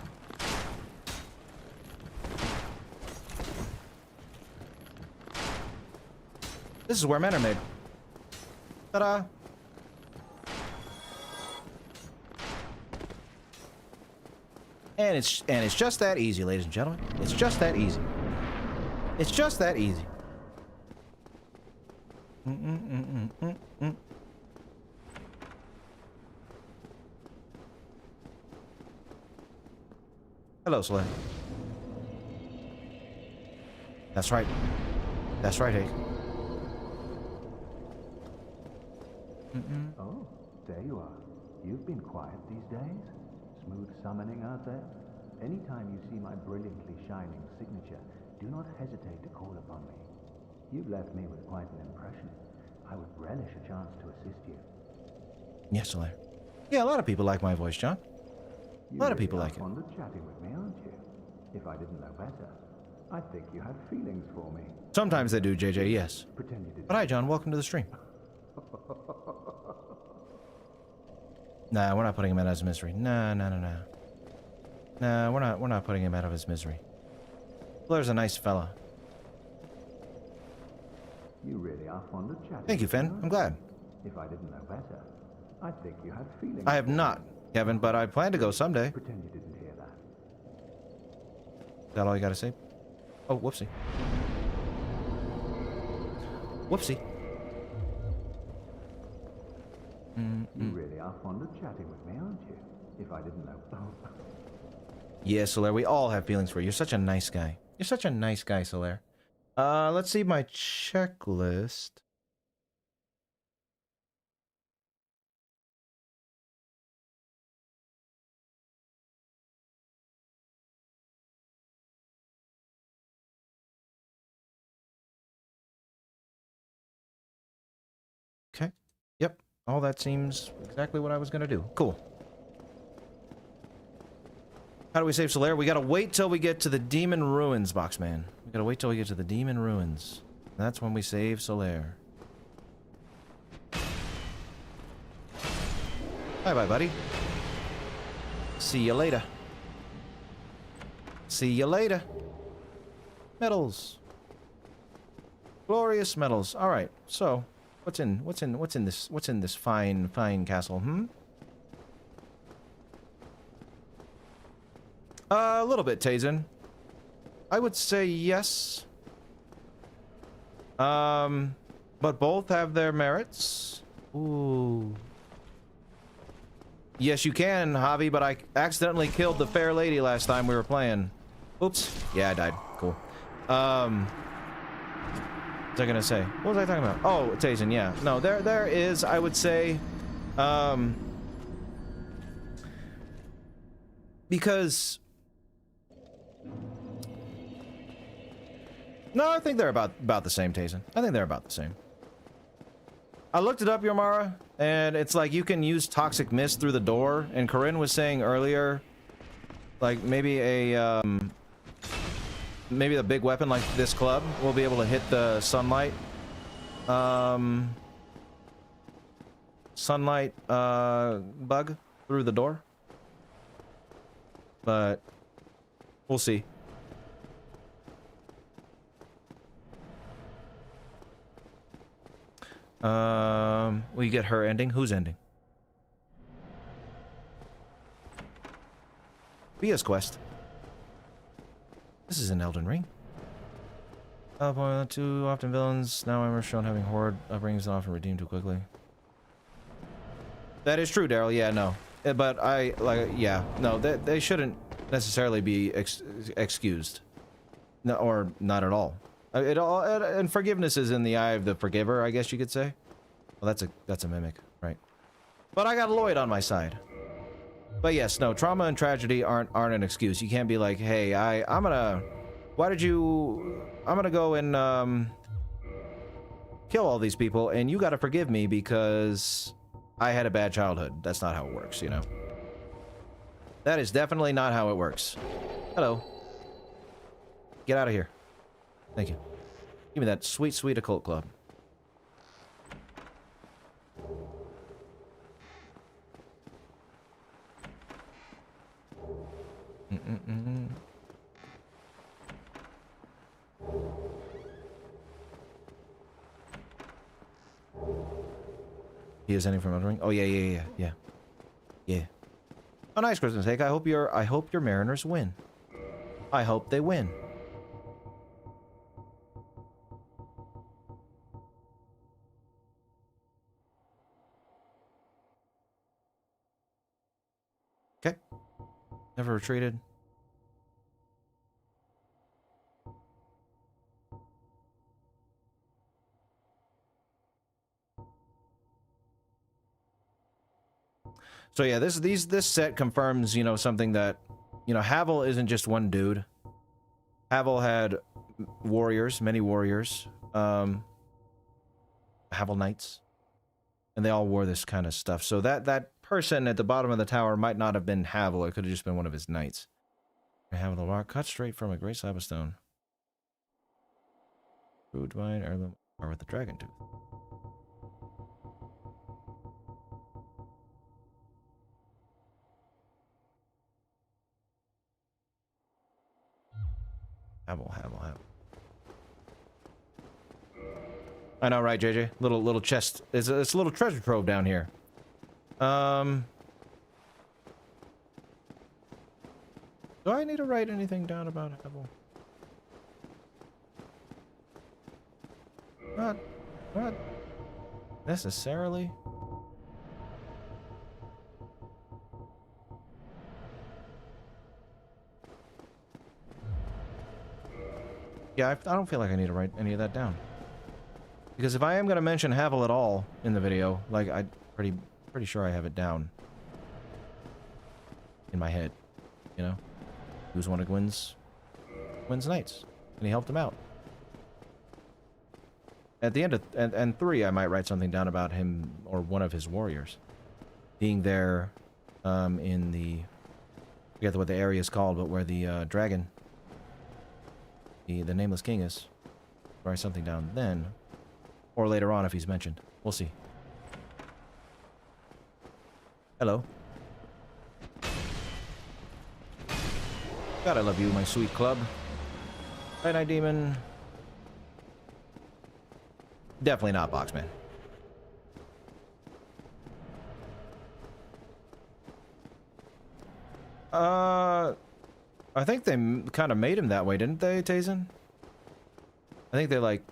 This is where men are made. Ta-da! And it's just that easy, ladies and gentlemen. It's just that easy. It's just that easy. Hello, Slim. That's right. That's right, Ace. Oh, there you are. You've been quiet these days. Smooth summoning out there. Anytime you see my brilliantly shining signature, do not hesitate to call upon me. You've left me with quite an impression. I would relish a chance to assist you. Yes, Solaire. Yeah, a lot of people like my voice, John. A lot of people like it. Fond of chatting with me, aren't you? If I didn't know better, I'd think you had feelings for me. Sometimes they do, JJ, yes. Pretend you didn't. But hi, John. Welcome to the stream. Nah, we're not putting him out of his misery. Nah, we're not putting him out of his misery. Blair's a nice fella. You really are fond of chatting. Thank you, Finn. I'm glad. If I didn't know better, I'd think you had feelings. I have not, Kevin, but I plan to go someday. Pretend you didn't hear that. Is that all you gotta say? Oh, whoopsie. Whoopsie. You really are fond of chatting with me, aren't you? If I didn't know. Oh. Yeah, Solaire, we all have feelings for you. You're such a nice guy. You're such a nice guy, Solaire. Let's see my checklist. Okay. Yep. All that seems exactly what I was gonna do. Cool. How do we save Solaire? We gotta wait till we get to the Demon Ruins, Boxman. We gotta wait till we get to the Demon Ruins. That's when we save Solaire. Bye-bye, buddy. See you later. See you later. Medals. Glorious medals. All right. So, what's in this fine castle? A little bit, Tazen. I would say yes. But both have their merits. Ooh. Yes, you can, Javi, but I accidentally killed the fair lady last time we were playing. Oops. Yeah, I died. Cool. What was I gonna say? What was I talking about? Oh, Tazen, yeah. No, there is, I would say, because... No, I think they're about the same, Tazen. I think they're about the same. I looked it up, Yomara, and it's like you can use Toxic Mist through the door, and Corinne was saying earlier, like maybe a, maybe the big weapon like this club will be able to hit the sunlight, bug through the door. But we'll see. Will you get her ending? Whose ending? Via's quest. This is an Elden Ring. Too often villains now I'm shown having horde upbringings and often redeemed too quickly. That is true, Daryl. Yeah, no. But they shouldn't necessarily be excused. No, or not at all. And forgiveness is in the eye of the forgiver, I guess you could say. Well, that's a mimic, right? But I got Lloyd on my side. But yes, no, trauma and tragedy aren't an excuse. You can't be like, hey, I'm gonna go and kill all these people, and you gotta forgive me because I had a bad childhood. That's not how it works, you know. That is definitely not how it works. Hello. Get out of here. Thank you. Give me that sweet, sweet occult club. He is anything from Elden Ring? Oh, yeah. A nice Christmas cake. I hope your Mariners win. I hope they win. Okay. Never retreated. So yeah, this set confirms, you know, something that, you know, Havel isn't just one dude. Havel had warriors, many warriors, Havel Knights, and they all wore this kind of stuff. So that person at the bottom of the tower might not have been Havel. It could have just been one of his knights. Havel the rock cut straight from a great slab of stone. Food wine, heirloom, or with the dragon tooth. Havel. I know, right, JJ? Little chest. It's a little treasure trove down here. Do I need to write anything down about Havel? Not necessarily. Yeah, I don't feel like I need to write any of that down. Because if I am going to mention Havel at all in the video, like, I'm pretty sure I have it down in my head, you know? He was one of Gwyn's knights, and he helped him out. At the end of and 3, I might write something down about him or one of his warriors being there in the, I forget what the area is called, but where the dragon, the Nameless King is. Write something down then, or later on if he's mentioned. We'll see. Hello. God, I love you, my sweet club. Night Demon. Definitely not Boxman. I think they kind of made him that way, didn't they, Tazen? I think they, like,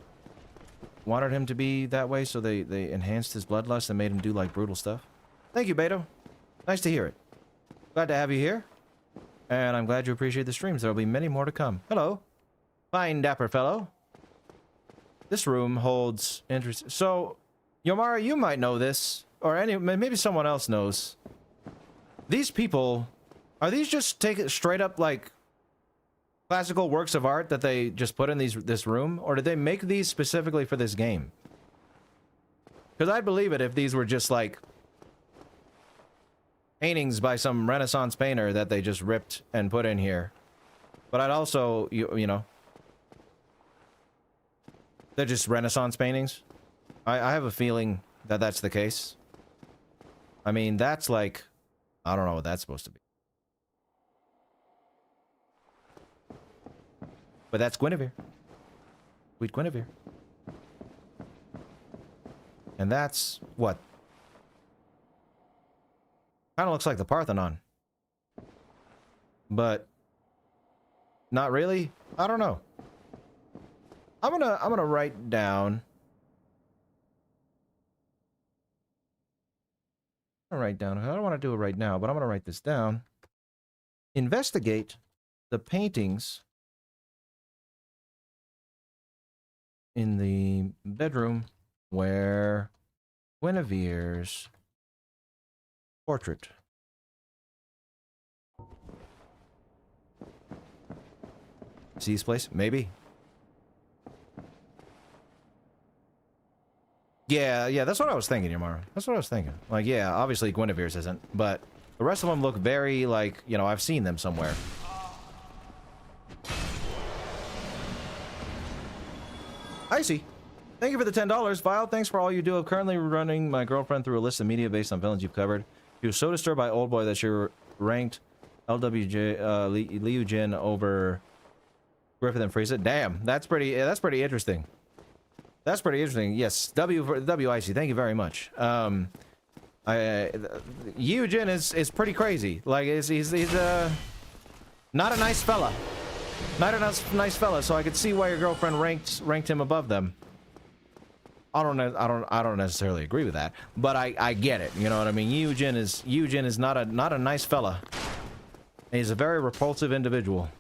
wanted him to be that way, so they enhanced his bloodlust and made him do, like, brutal stuff. Thank you, Beto. Nice to hear it. Glad to have you here. And I'm glad you appreciate the streams. There'll be many more to come. Hello. Fine, dapper fellow. This room holds interest. So, Yomara, you might know this, or maybe someone else knows. These people, are these just straight up like classical works of art that they just put in this room, or did they make these specifically for this game? Because I'd believe it if these were just like paintings by some Renaissance painter that they just ripped and put in here. But I'd also, you know, they're just Renaissance paintings. I have a feeling that that's the case. I mean, that's like, I don't know what that's supposed to be. But that's Gwynevere. Sweet Gwynevere. And that's what? Kind of looks like the Parthenon. But not really? I don't know. I'm gonna write down. I don't want to do it right now, but I'm gonna write this down. Investigate the paintings in the bedroom where Gwynevere's portrait. See this place? Maybe. Yeah, that's what I was thinking, Yamara. That's what I was thinking. Like, yeah, obviously Gwynevere's isn't, but the rest of them look very, like, you know, I've seen them somewhere. I see. Thank you for the $10, Vile. Thanks for all you do. I'm currently running my girlfriend through a list of media based on villains you've covered. She was so disturbed by Old Boy that she ranked LWJ, Liu Jin over Griffith and Frieza. Damn, that's pretty interesting. That's pretty interesting. Yes, WIC, thank you very much. Eugen is pretty crazy. Like he's not a nice fella. Not a nice fella. So I could see why your girlfriend ranked him above them. I don't necessarily agree with that, but I get it. You know what I mean? Eugen is not a nice fella. He's a very repulsive individual.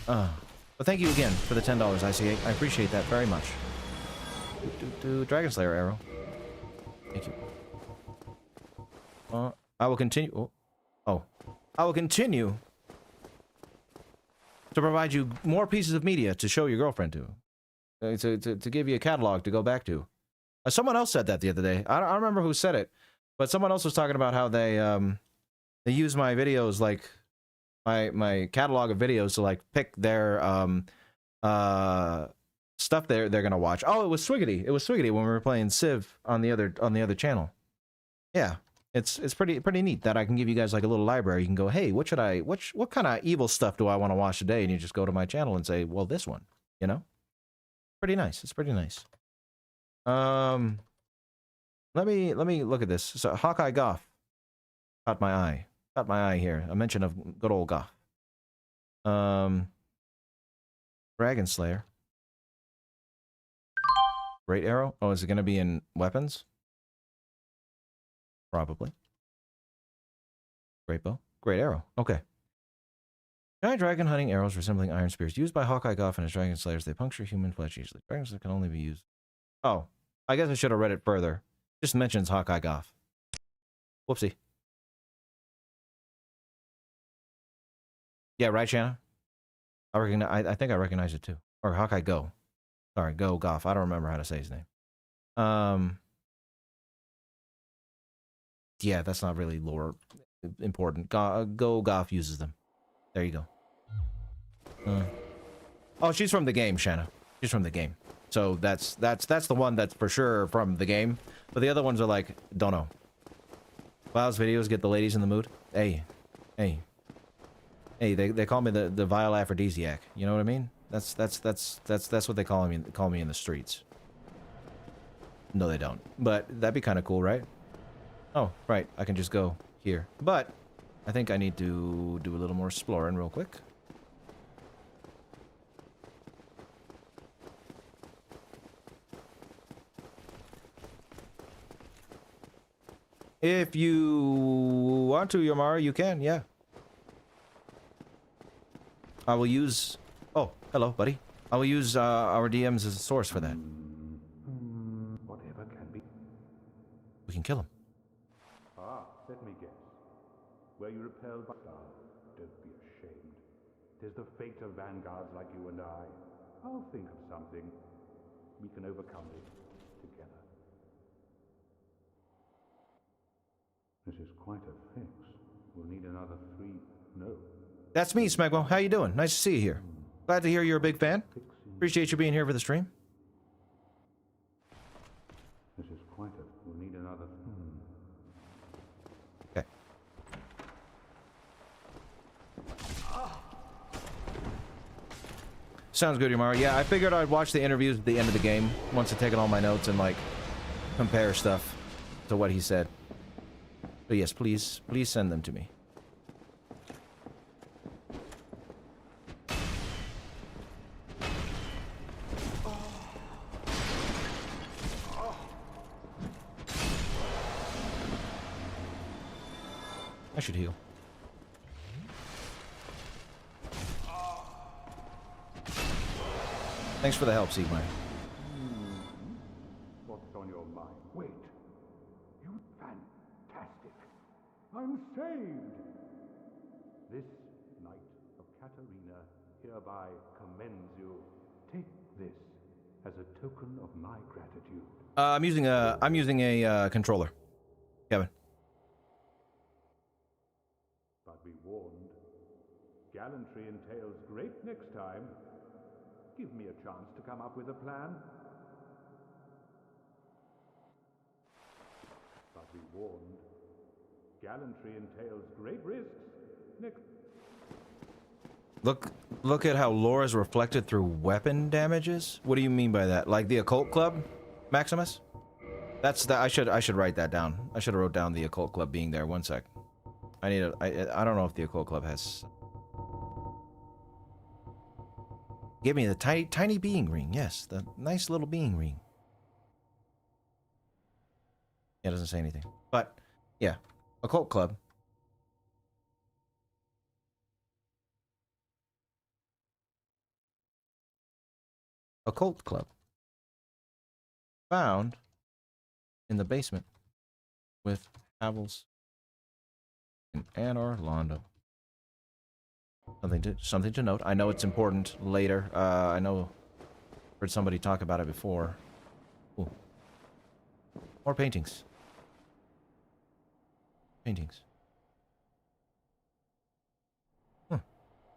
But thank you again for the $10, IC8. I appreciate that very much. Dragon Slayer arrow. Thank you. I will continue. I will continue to provide you more pieces of media to show your girlfriend to give you a catalog to go back to. Someone else said that the other day. I don't remember who said it, but someone else was talking about how they use my videos, like my catalog of videos, to like pick their stuff they're gonna watch. Oh, it was Swiggity. It was Swiggity when we were playing Civ on the other channel. Yeah, it's pretty neat that I can give you guys like a little library. You can go, hey, what kind of evil stuff do I want to watch today? And you just go to my channel and say, well, this one. You know, pretty nice. It's pretty nice. Let me look at this. So Hawkeye Goff caught my eye. Caught my eye here. A mention of good old Goff. Dragon Slayer. Great arrow. Oh, is it going to be in weapons? Probably. Great bow. Great arrow. Okay. Giant dragon hunting arrows resembling iron spears used by Hawkeye Goff and his dragon slayers. They puncture human flesh easily. Dragons can only be used. Oh, I guess I should have read it further. Just mentions Hawkeye Goff. Whoopsie. Yeah, right, Shanna? I think I recognize it too. Or Hawkeye Go. Sorry, Go Goff. I don't remember how to say his name. Yeah, that's not really lore important. Go Goff uses them. There you go. Oh, she's from the game, Shanna. She's from the game. So that's the one that's for sure from the game. But the other ones are like, don't know. Cloud's videos get the ladies in the mood. Hey, they call me the vile aphrodisiac. You know what I mean? That's what they call me in the streets. No, they don't. But that'd be kind of cool, right? Oh, right. I can just go here. But I think I need to do a little more exploring real quick. If you want to, Yomara, you can, yeah. I will use... Oh, hello, buddy. I will use our DMs as a source for that. Whatever can be. We can kill him. Let me guess. Were you repelled by... Don't be ashamed. 'Tis the fate of vanguards like you and I. I'll think of something. We can overcome this together. This is quite a fix. We'll need another 3... No. That's me, Smegmo. How you doing? Nice to see you here. Glad to hear you're a big fan. Appreciate you being here for the stream. This is quite a... We'll need another... Okay. Sounds good, Yomara. Yeah, I figured I'd watch the interviews at the end of the game once I've taken all my notes and, like, compare stuff to what he said. But yes, please send them to me. I should heal. Thanks for the help, Sigmar. What's on your mind? Wait. You fantastic. I'm saved. This Knight of Katarina hereby commends you. Take this as a token of my gratitude. I'm using a controller. Kevin. But be warned. Gallantry entails great next time. Give me a chance to come up with a plan. But be warned. Gallantry entails great risks. Next. Look at how lore is reflected through weapon damages? What do you mean by that? Like the Occult Club, Maximus? That's that. I should write that down. I should have wrote down the occult club being there. One sec. I need a. I don't know if the occult club has. Give me the tiny being ring. Yes, the nice little being ring. Yeah, it doesn't say anything. But yeah, occult club. Occult club. Found in the basement with Havels and Anor Londo. Something to note. I know it's important later. I know heard somebody talk about it before. Ooh. More paintings. Paintings. Huh.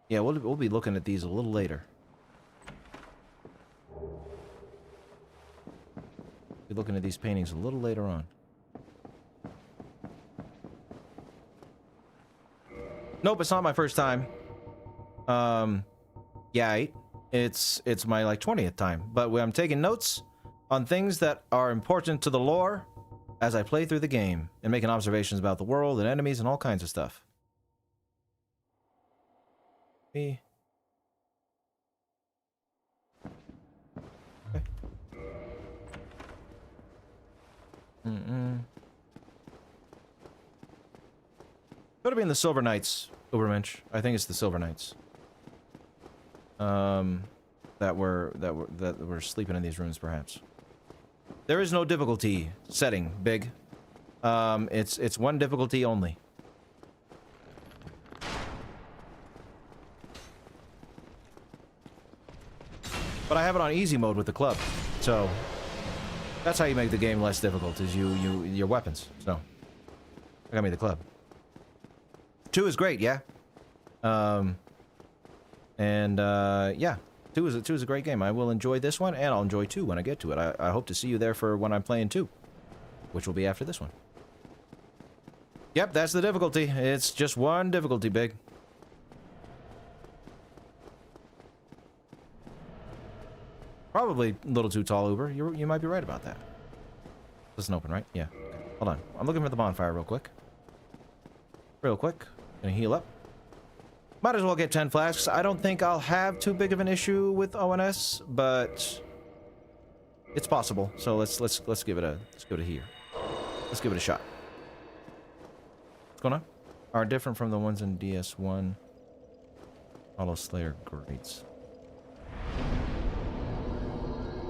Yeah, we'll be looking at these a little later. Be looking at these paintings a little later on. Nope, it's not my first time. Yeah, it's my like 20th time, but I'm taking notes on things that are important to the lore as I play through the game and making observations about the world and enemies and all kinds of stuff. Me. Okay. Could have been the Silver Knights, Ubermensch. I think it's the Silver Knights. That were sleeping in these rooms, perhaps. There is no difficulty setting, Big. It's one difficulty only. But I have it on easy mode with the club, so that's how you make the game less difficult. Is your weapons. So I got me the club. 2 is great, yeah. Yeah, 2 is a great game. I will enjoy this one, and I'll enjoy 2 when I get to it. I hope to see you there for when I'm playing 2, which will be after this one. Yep, that's the difficulty. It's just one difficulty, Big. Probably a little too tall, Uber. You might be right about that. Doesn't open, right? Yeah. Okay. Hold on. I'm looking for the bonfire real quick. Gonna heal up. Might as well get 10 flasks. I don't think I'll have too big of an issue with ONS, but it's possible. So let's give it a here. Let's give it a shot. What's going on? Are different from the ones in DS1. Hollow Slayer greats.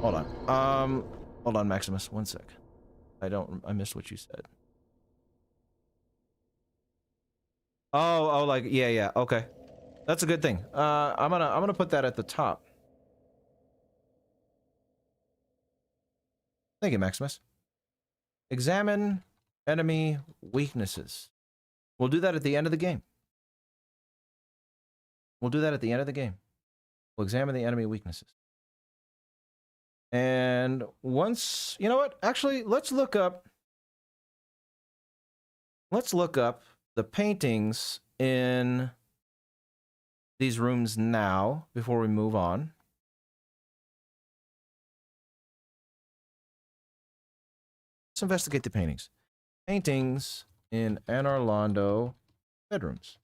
Hold on, Maximus. One sec. I missed what you said. Oh, like, yeah, okay. That's a good thing. I'm gonna put that at the top. Thank you, Maximus. Examine enemy weaknesses. We'll do that at the end of the game. We'll examine the enemy weaknesses. And once, you know what? Actually, let's look up the paintings in these rooms now before we move on. Let's investigate the paintings. Paintings in Anor Londo bedrooms.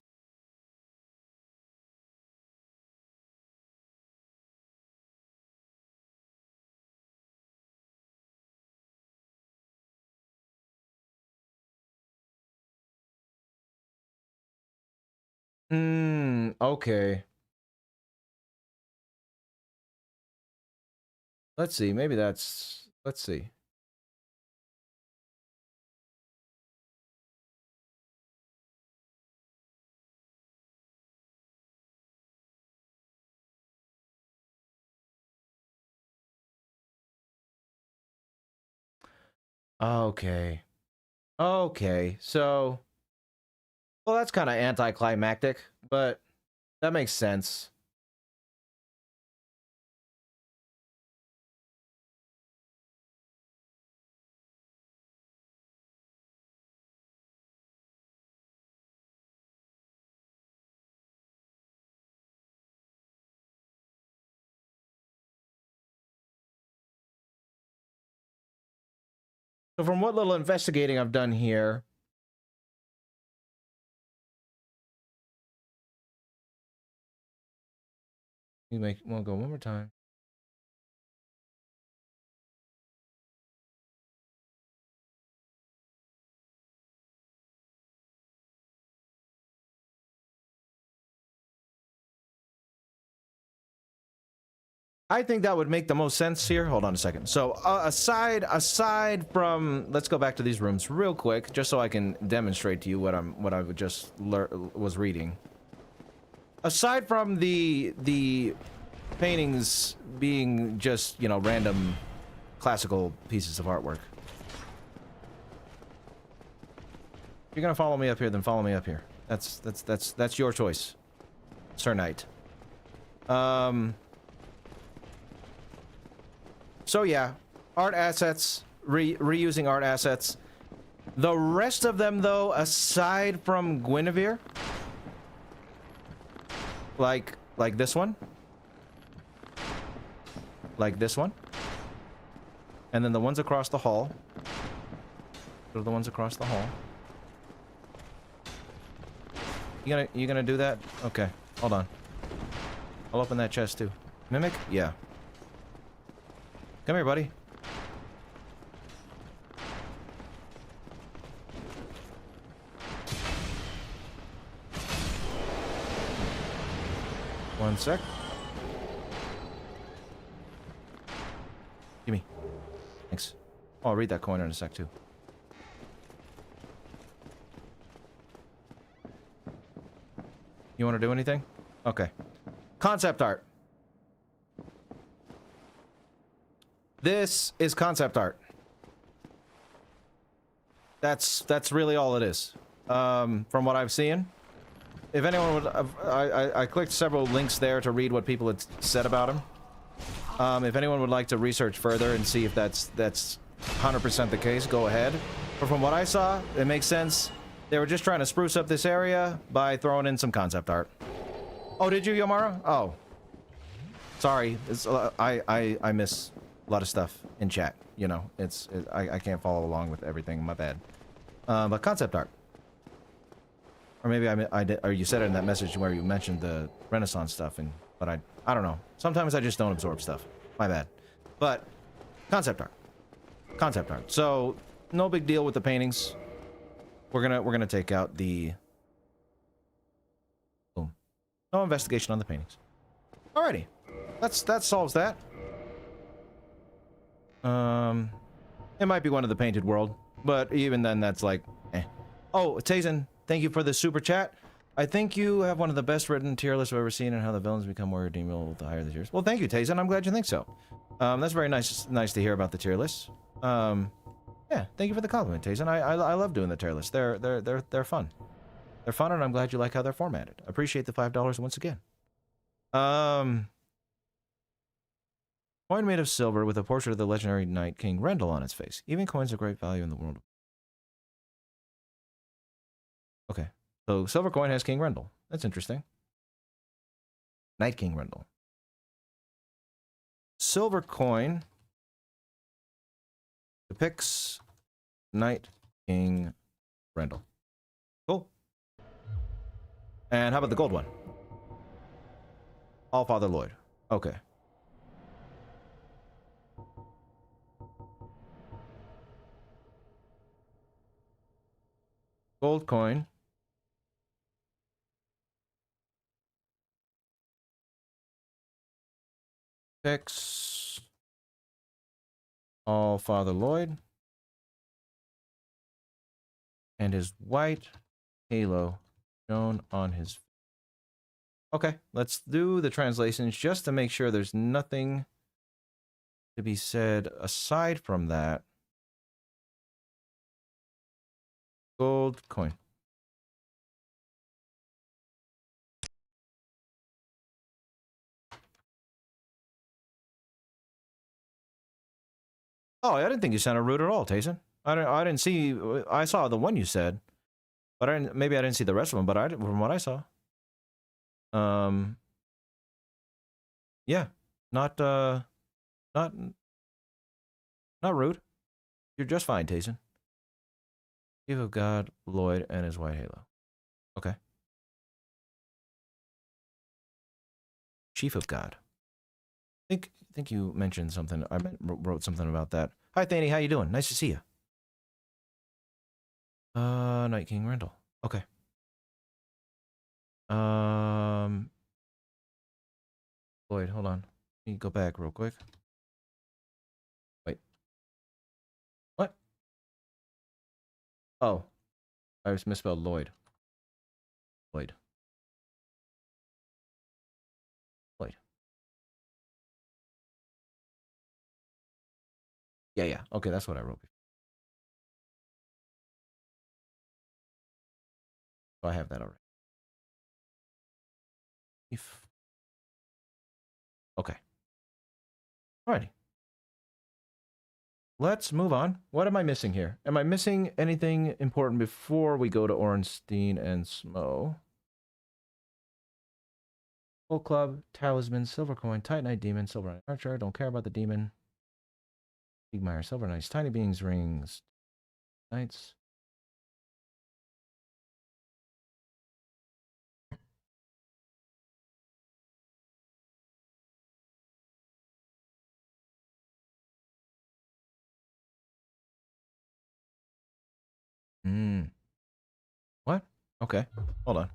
Okay. Let's see, maybe that's... Let's see. Okay. Okay, so... Well, that's kind of anticlimactic, but that makes sense. So from what little investigating I've done here, we'll go one more time. I think that would make the most sense here. Hold on a second. So aside from, let's go back to these rooms real quick, just so I can demonstrate to you what I just was reading. Aside from the paintings being just, you know, random classical pieces of artwork. If you're gonna follow me up here, then follow me up here. That's your choice, Sir Knight. So yeah, art assets, reusing art assets. The rest of them, though, aside from Gwynevere, like this one, and then the ones across the hall. Those are the ones across the hall. You gonna do that? Okay, hold on. I'll open that chest too. Mimic? Yeah. Come here, buddy. One sec. Gimme. Thanks. Oh, I'll read that coin in a sec, too. You want to do anything? Okay. Concept art. This is concept art. That's really all it is. From what I've seen. If anyone would, I clicked several links there to read what people had said about him. If anyone would like to research further and see if that's 100% the case, go ahead. But from what I saw, it makes sense. They were just trying to spruce up this area by throwing in some concept art. Oh, did you, Yomara? Oh, sorry. It's, I miss a lot of stuff in chat. You know, I can't follow along with everything. My bad. But concept art. Or maybe I did, or you said it in that message where you mentioned the Renaissance stuff, but I don't know. Sometimes I just don't absorb stuff. My bad. But concept art. Concept art. So no big deal with the paintings. We're gonna take out the boom. No investigation on the paintings. Alrighty. That solves that. It might be one of the painted world, but even then that's like eh. Oh, Tazen, thank you for the super chat. I think you have one of the best written tier lists I've ever seen, and how the villains become more redeemable the higher the tiers. Well, thank you, Tazen. I'm glad you think so. That's very nice to hear about the tier lists. Yeah, thank you for the compliment, Tazen. I love doing the tier lists. They're fun. They're fun, and I'm glad you like how they're formatted. Appreciate the $5 once again. Coin made of silver with a portrait of the legendary knight King Rendell on its face. Even coins of great value in the world. Okay. So, silver coin has King Rendell. That's interesting. Knight King Rendell. Silver coin depicts Knight King Rendell. Cool. And how about the gold one? Allfather Lloyd. Okay. Gold coin. Depicts Allfather Lloyd and his white halo shown on his. Okay, let's do the translations just to make sure there's nothing to be said aside from that. Gold coin. Oh, I didn't think you sent a root at all, Tayson. I didn't see. I saw the one you said, but maybe I didn't see the rest of them. But from what I saw, yeah, not rude. You're just fine, Tayson. Chief of God, Lloyd, and his white halo. Okay. Chief of God. Think you mentioned something. I wrote something about that. Hi, Thany. How you doing? Nice to see you. Night King Rendell. Okay. Lloyd, hold on. Let me go back real quick. Wait. What? Oh. I just misspelled Lloyd. Lloyd. Lloyd. Yeah. Okay, that's what I wrote before. So I have that already. Okay. Alrighty. Let's move on. What am I missing here? Am I missing anything important before we go to Ornstein and Smo? Full Club, Talisman, Silver Coin, Titanite Demon, Silver Knight Archer. Don't care about the demon. Bigmire, Silver Knights, Tiny Beings, Rings, Knights. What? Okay. Hold on.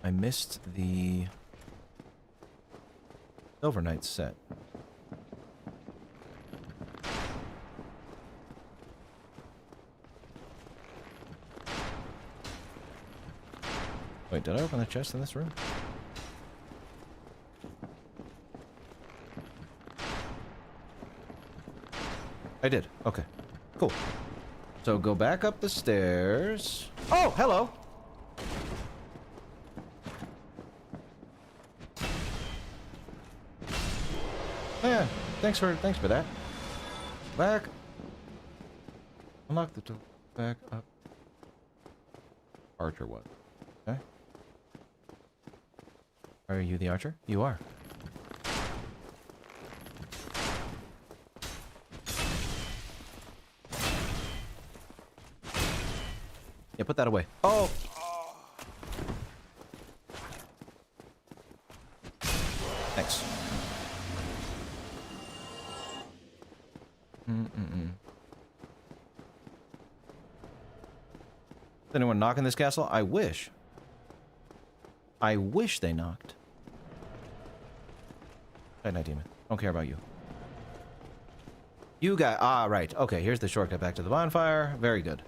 I missed the Silver Knights set. Wait, did I open the chest in this room? I did. Okay. Cool. So go back up the stairs. Oh, hello. Yeah, thanks for that. Back. Unlock the door. Back up. Archer what? Okay. Are you the archer? You are. Yeah, put that away. Oh! Thanks. Is anyone knocking this castle? I wish. I wish they knocked. Night Demon. Don't care about you. You got... Ah, right. Okay, here's the shortcut back to the bonfire. Very good.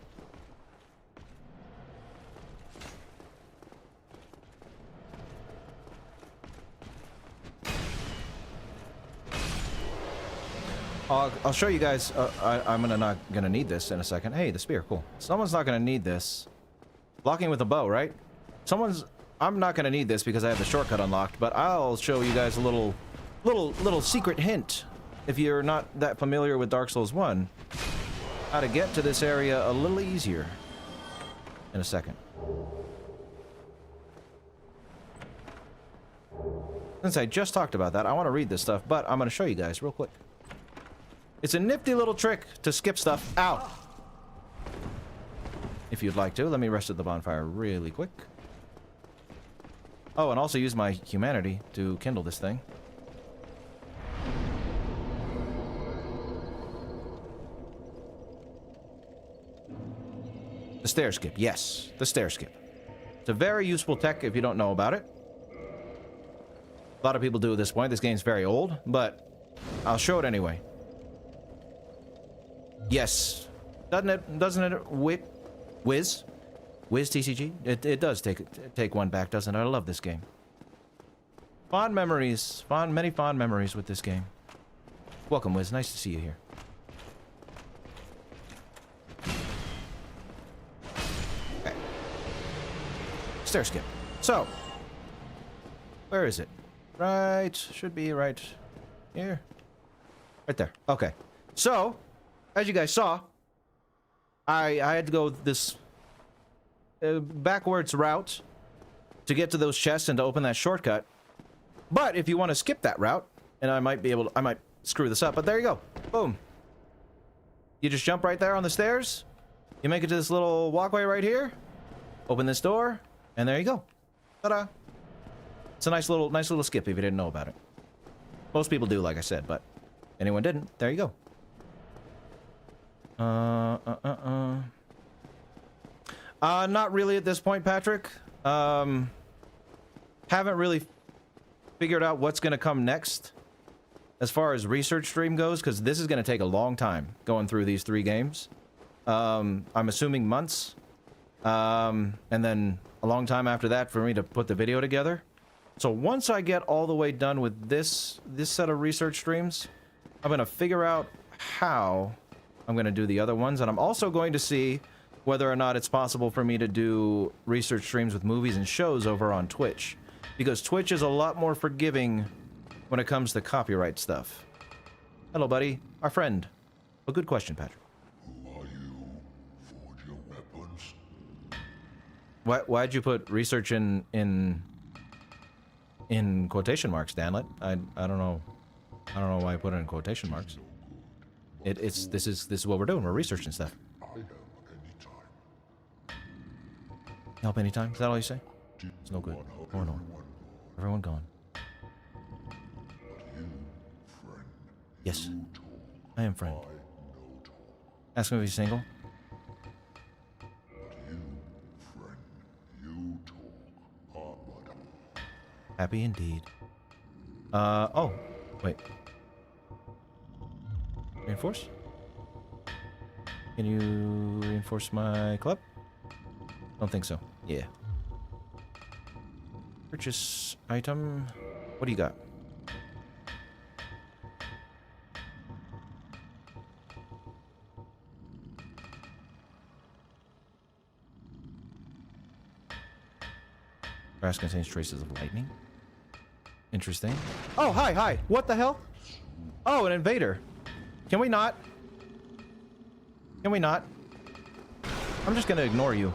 I'll show you guys. I'm not gonna need this in a second. Hey, the spear, cool. Someone's not gonna need this. Blocking with a bow, right? I'm not gonna need this because I have the shortcut unlocked. But I'll show you guys a little secret hint. If you're not that familiar with Dark Souls 1, how to get to this area a little easier. In a second. Since I just talked about that, I want to read this stuff, but I'm gonna show you guys real quick. It's a nifty little trick to skip stuff out. If you'd like to, let me rest at the bonfire really quick. Oh, and also use my humanity to kindle this thing. The stair skip, yes, the stair skip. It's a very useful tech if you don't know about it. A lot of people do at this point. This game's very old, but I'll show it anyway. Yes. Doesn't it whiz TCG? It does take one back, doesn't it? I love this game. Fond memories. Many fond memories with this game. Welcome, Wiz. Nice to see you here. Okay. Stair skip. So, where is it? Right, should be right here. Right there. Okay. So, as you guys saw, I had to go this backwards route to get to those chests and to open that shortcut. But if you want to skip that route, and I might screw this up, but there you go. Boom. You just jump right there on the stairs. You make it to this little walkway right here. Open this door, and there you go. Ta-da. It's a nice little skip if you didn't know about it. Most people do, like I said, but anyone didn't, there you go. Not really at this point, Patrick. Haven't really figured out what's gonna come next as far as research stream goes, because this is gonna take a long time going through these 3 games. I'm assuming months. And then a long time after that for me to put the video together. So once I get all the way done with this set of research streams, I'm gonna figure out how I'm gonna do the other ones, and I'm also going to see whether or not it's possible for me to do research streams with movies and shows over on Twitch, because Twitch is a lot more forgiving when it comes to copyright stuff. Hello, buddy. Our friend. A good question, Patrick. Who are you? Forge your weapons? Why'd you put research in quotation marks, Danlet? I don't know. I don't know why I put it in quotation marks. This is what we're doing. We're researching stuff. I help anytime. Help anytime? Is that all you say? It's no good. Going on. Everyone gone. Yes. I am friend. Ask him if he's single. Happy indeed. Oh. Wait. Reinforce? Can you reinforce my club? Don't think so. Yeah. Purchase item. What do you got? Grass contains traces of lightning. Interesting. Oh, hi. What the hell? Oh, an invader. Can we not? Can we not? I'm just gonna ignore you.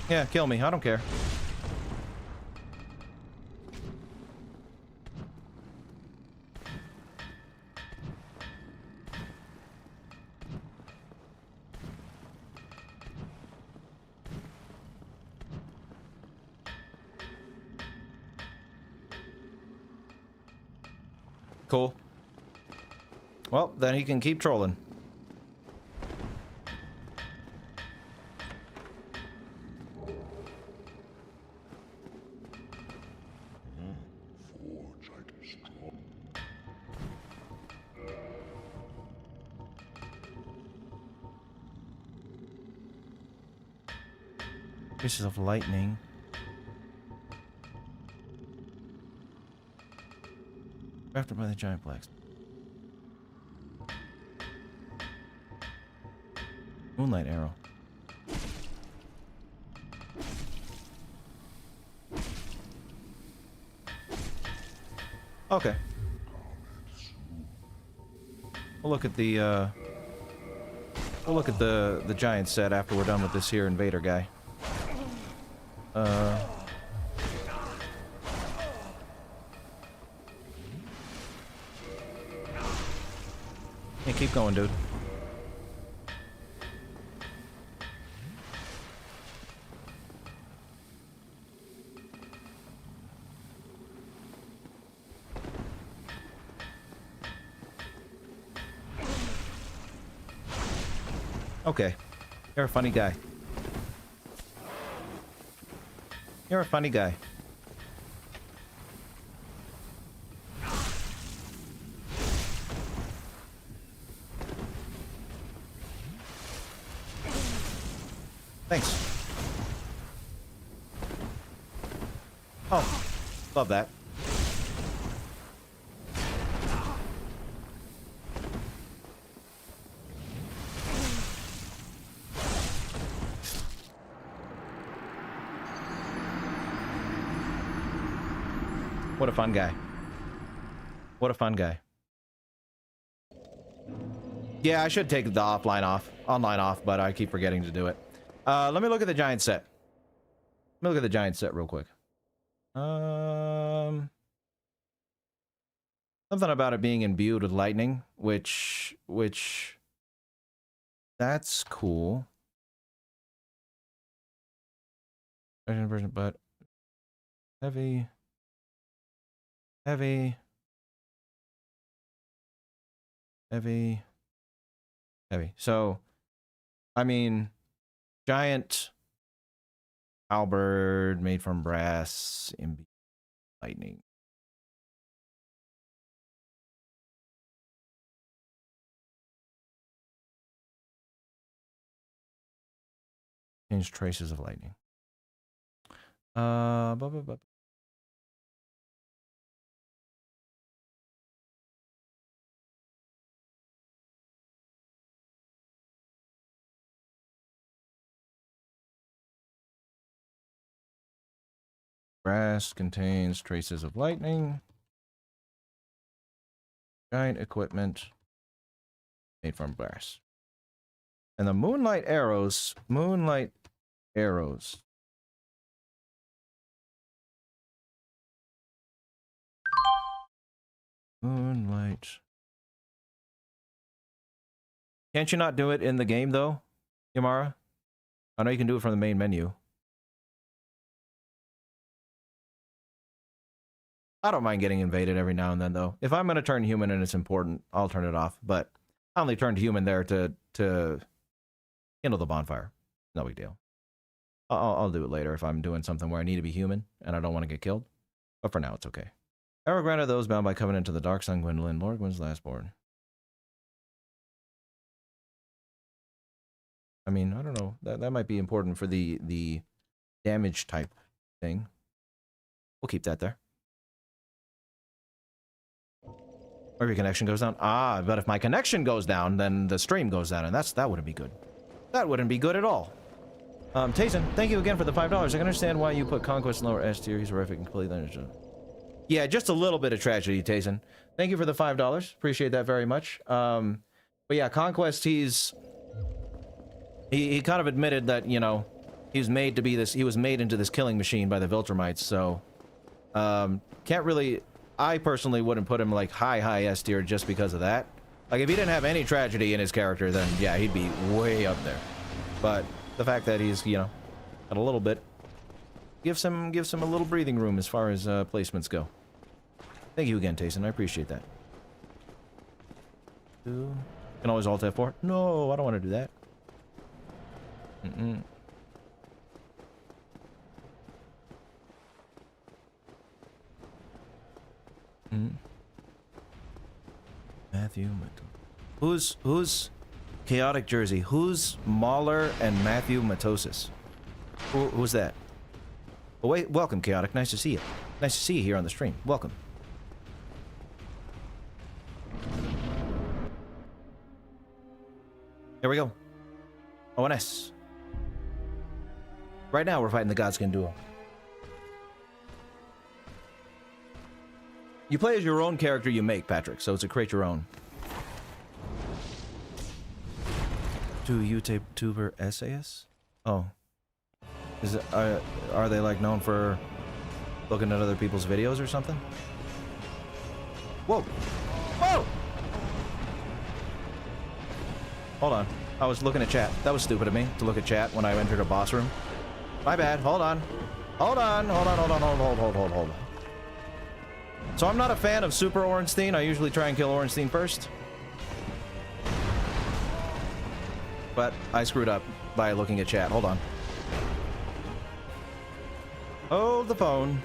Yeah, kill me. I don't care. Cool. Well, then he can keep trolling. Pieces of lightning. Crafted by the giant blacks. Moonlight arrow. Okay. We'll look at the giant set after we're done with this here invader guy. Yeah, keep going, dude. Okay. You're a funny guy. You're a funny guy. Thanks. Oh, love that. What a fun guy. What a fun guy. Yeah, I should take the online off, but I keep forgetting to do it. Let me look at the giant set. Let me look at the giant set real quick. Something about it being imbued with lightning, which that's cool. Version, but heavy. So, I mean, giant halberd made from brass, imbued with lightning. Change traces of lightning. Brass contains traces of lightning. Giant equipment made from brass. And the moonlight arrows. Moonlight. Can't you not do it in the game, though, Yamara? I know you can do it from the main menu. I don't mind getting invaded every now and then, though. If I'm going to turn human and it's important, I'll turn it off. But I only turned human there to kindle the bonfire. No big deal. I'll do it later if I'm doing something where I need to be human and I don't want to get killed. But for now, it's okay. Arrow granted those bound by covenant to the dark sun Gwendolyn, Lord Gwyn's lastborn. I mean, I don't know. That might be important for the damage type thing. We'll keep that there. Or your connection goes down. Ah, but if my connection goes down, then the stream goes down, and that wouldn't be good. That wouldn't be good at all. Tayson, thank you again for the $5. I can understand why you put Conquest in lower S tier. He's horrific and completely understood. Yeah, just a little bit of tragedy, Tayson. Thank you for the $5. Appreciate that very much. But yeah, Conquest, he kind of admitted that, you know, he was made to be this, he was made into this killing machine by the Viltrumites, so can't really, I personally wouldn't put him like high S tier just because of that. Like if he didn't have any tragedy in his character, then yeah, he'd be way up there. But the fact that he's, you know, got a little bit gives him a little breathing room as far as placements go. Thank you again, Tayson. I appreciate that. Can always alt F4. No, I don't want to do that. Matthew, who's Chaotic Jersey? Who's Mahler and Matthew Matosis? Who's that? Oh wait, welcome Chaotic. Nice to see you. Nice to see you here on the stream. Welcome. Here we go. ONS. Right now we're fighting the Godskin duo. You play as your own character you make, Patrick, so it's a create your own. Do YouTuber essayists? Oh. Is it, are they like known for looking at other people's videos or something? Whoa! Whoa! Hold on. I was looking at chat. That was stupid of me to look at chat when I entered a boss room. My bad. Hold on. Hold on. Hold. So I'm not a fan of Super Ornstein. I usually try and kill Ornstein first. But I screwed up by looking at chat. Hold on. Hold the phone.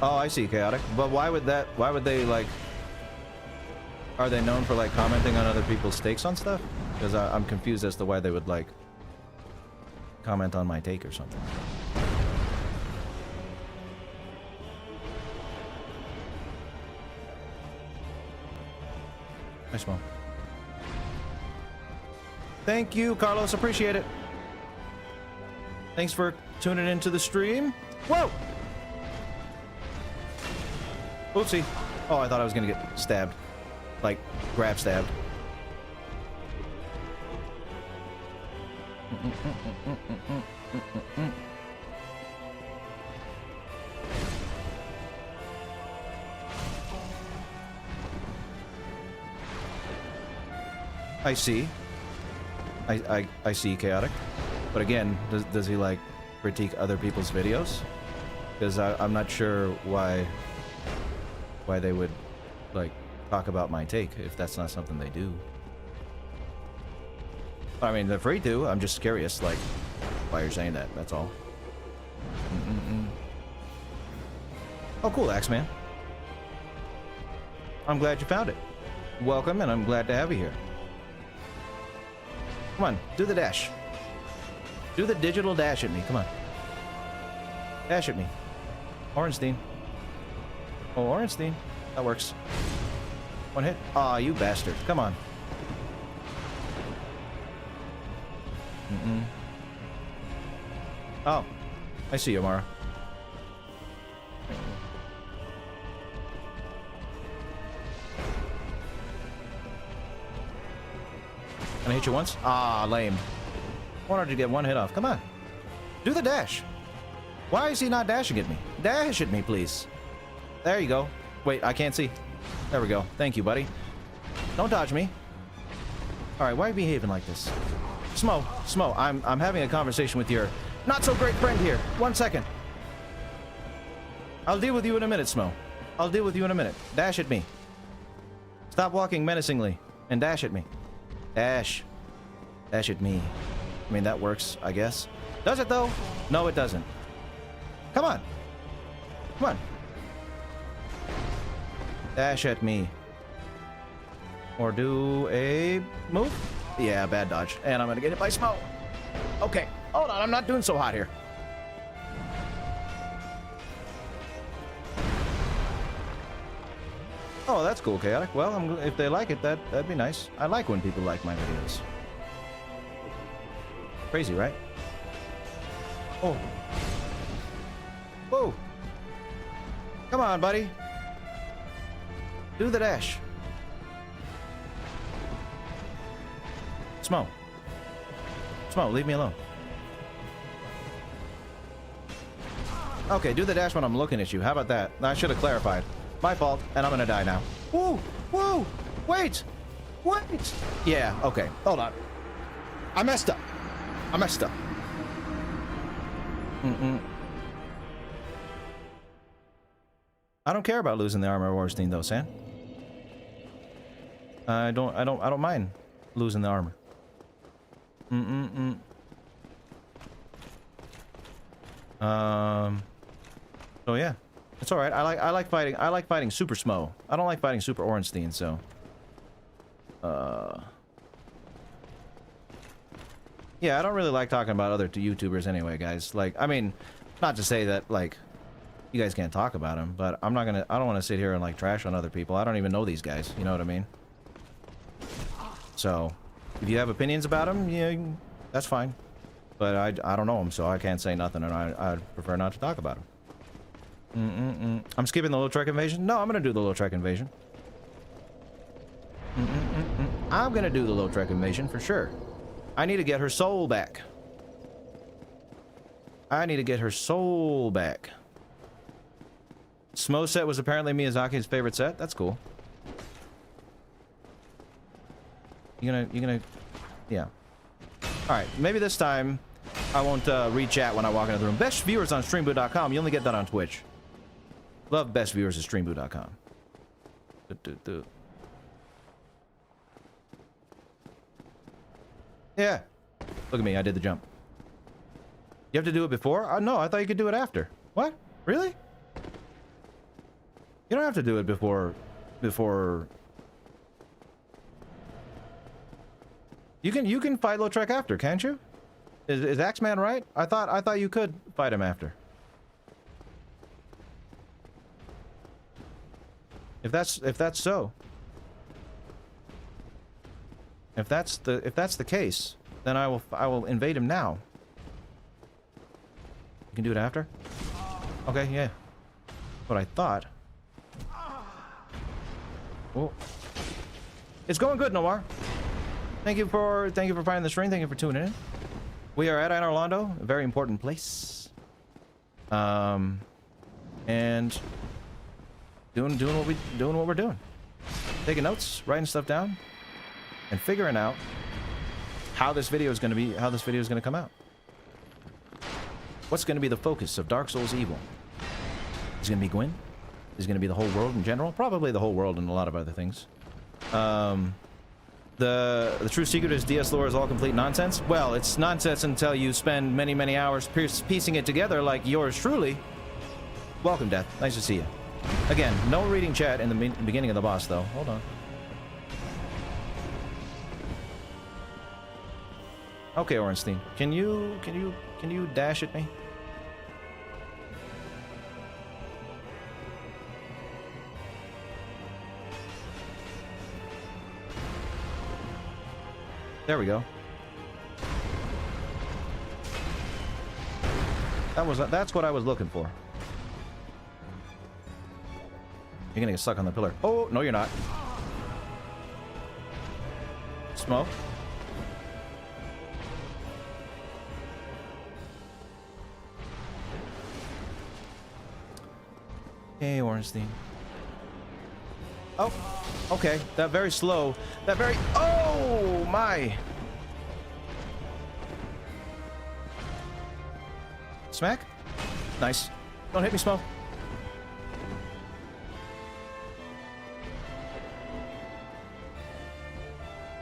Oh, I see, Chaotic. But why would they, like... Are they known for, like, commenting on other people's takes on stuff? Because I'm confused as to why they would, like, comment on my take or something. Nice one. Thank you, Carlos. Appreciate it. Thanks for tuning into the stream. Whoa! Oopsie. Oh, I thought I was gonna get stabbed. Like, grab stabbed. I see. I see Chaotic. But again, does he like critique other people's videos? Because I'm not sure why they would like talk about my take if that's not something they do. I mean, they're free to. I'm just curious, like, why you're saying that. That's all. Oh, cool, Axeman. I'm glad you found it. Welcome, and I'm glad to have you here. Come on, do the dash. Do the digital dash at me. Come on. Dash at me. Orenstein. Oh, Orenstein. That works. One hit. Aw, you bastard. Come on. Oh. I see you, Mara. Can I hit you once? Ah, lame. Wanted to get one hit off. Come on. Do the dash. Why is he not dashing at me? Dash at me, please. There you go. Wait, I can't see. There we go. Thank you, buddy. Don't dodge me. Alright, why are you behaving like this? Smo, I'm having a conversation with your not-so-great friend here. 1 second. I'll deal with you in a minute, Smo. I'll deal with you in a minute. Dash at me. Stop walking menacingly and dash at me. Dash. Dash at me. I mean, that works, I guess. Does it, though? No, it doesn't. Come on. Come on. Dash at me. Or do a move? Yeah, bad dodge. And I'm gonna get hit by Smo. Okay. Hold on, I'm not doing so hot here. Oh, that's cool, Chaotic. Well, if they like it, that'd be nice. I like when people like my videos. Crazy, right? Oh. Whoa. Come on, buddy. Do the dash. Smo. Smo, leave me alone. Okay, do the dash when I'm looking at you. How about that? I should have clarified. My fault, and I'm gonna die now. Whoa! Whoa! Wait! Wait! Yeah, okay. Hold on. I messed up. I messed up. I don't care about losing the armor of Orstein, though, San. I don't mind losing the armor. So yeah, it's all right. I like fighting Super Smo. I don't like fighting Super Ornstein. So, yeah, I don't really like talking about other YouTubers anyway, guys. Like, I mean, not to say that like you guys can't talk about them, but I don't want to sit here and like trash on other people. I don't even know these guys. You know what I mean? So, if you have opinions about them, yeah, that's fine. But I don't know them, so I can't say nothing, and I'd prefer not to talk about them. I'm skipping the Lautrec invasion? No, I'm gonna do the Lautrec invasion. I'm gonna do the Lautrec invasion for sure. I need to get her soul back. I need to get her soul back. Smo set was apparently Miyazaki's favorite set. That's cool. You gonna, yeah. All right, maybe this time I won't read chat when I walk into the room. Best viewers on streamboot.com. You only get that on Twitch. Love best viewers at streamboot.com. Yeah. Look at me. I did the jump. You have to do it before? No, I thought you could do it after. What? Really? You don't have to do it before. You can fight Lautrec after, can't you? Is Axeman right? I thought you could fight him after. If that's so. If that's the case, then I will invade him now. You can do it after? Okay, yeah. What I thought. Oh. It's going good, Noir. Thank you for finding the stream. Thank you for tuning in. We are at Anor Londo, a very important place. And doing what we're doing. Taking notes, writing stuff down, and figuring out how this video is going to come out. What's going to be the focus of Dark Souls Evil? Is it going to be Gwyn? Is it going to be the whole world in general? Probably the whole world and a lot of other things. The true secret is DS lore is all complete nonsense. Well, it's nonsense until you spend many, many hours piecing it together like yours truly. Welcome, Death. Nice to see you. Again, no reading chat in the beginning of the boss, though. Hold on. Okay, Ornstein. Can you dash at me? There we go. That's what I was looking for. You're gonna get stuck on the pillar. Oh, no you're not. Smoke. Hey, Ornstein. Oh, okay. That very slow. That very... Oh, my. Smack? Nice. Don't hit me, Smoke.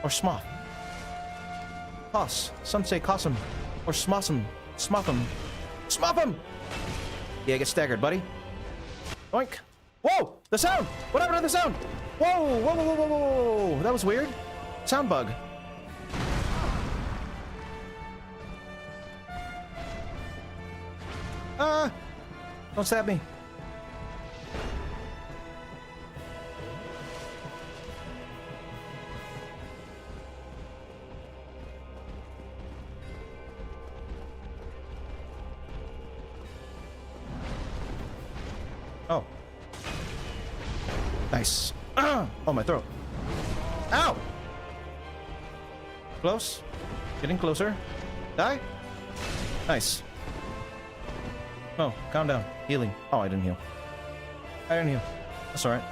Or Smoth. Toss. Some say Cossum. Or Smossum. Smothum. Smothum! Yeah, get staggered, buddy. Oink. Whoa! The sound! What happened to the sound? Whoa! Whoa, whoa, whoa, whoa, whoa, whoa! That was weird. Sound bug. Don't stab me. Oh. Nice. Oh, my throat. Ow! Close. Getting closer. Die. Nice. Oh, calm down. Healing. Oh, I didn't heal. I didn't heal. That's alright.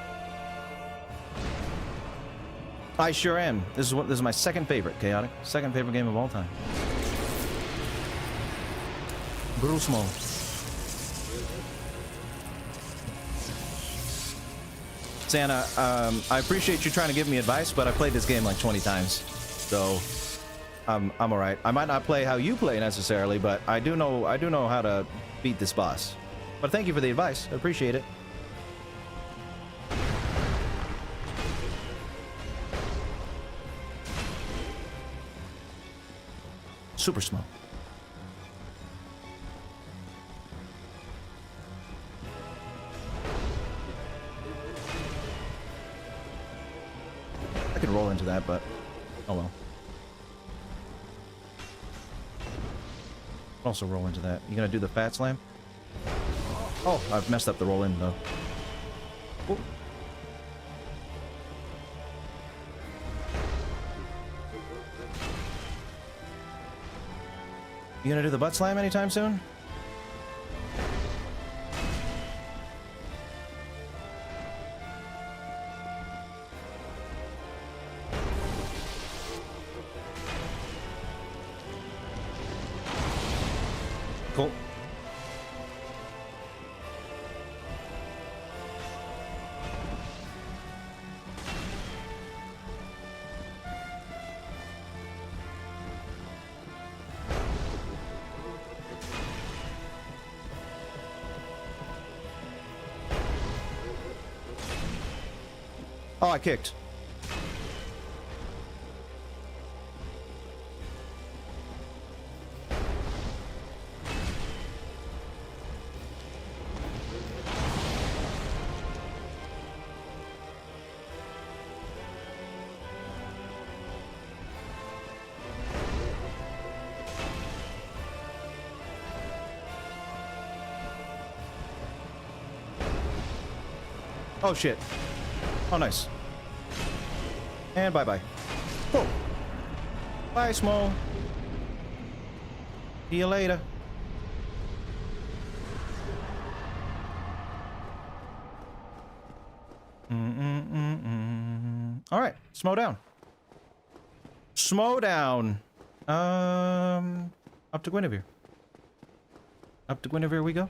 I sure am. This is my second favorite, Chaotic. Second favorite game of all time. Grusmo. Santa, I appreciate you trying to give me advice, but I played this game like 20 times. So I'm alright. I might not play how you play necessarily, but I do know how to beat this boss. But thank you for the advice. I appreciate it. Super smoke. I could roll into that, but oh well. Also roll into that. You gonna do the fat slam? Oh, I've messed up the roll in though. Ooh. You gonna do the butt slam anytime soon? Cool. Oh, I kicked. Oh shit. Oh nice. And bye-bye. Cool. Bye, Small. See you later. All right, Smo down. Smo down. Up to Gwynevere. Up to Gwynevere we go.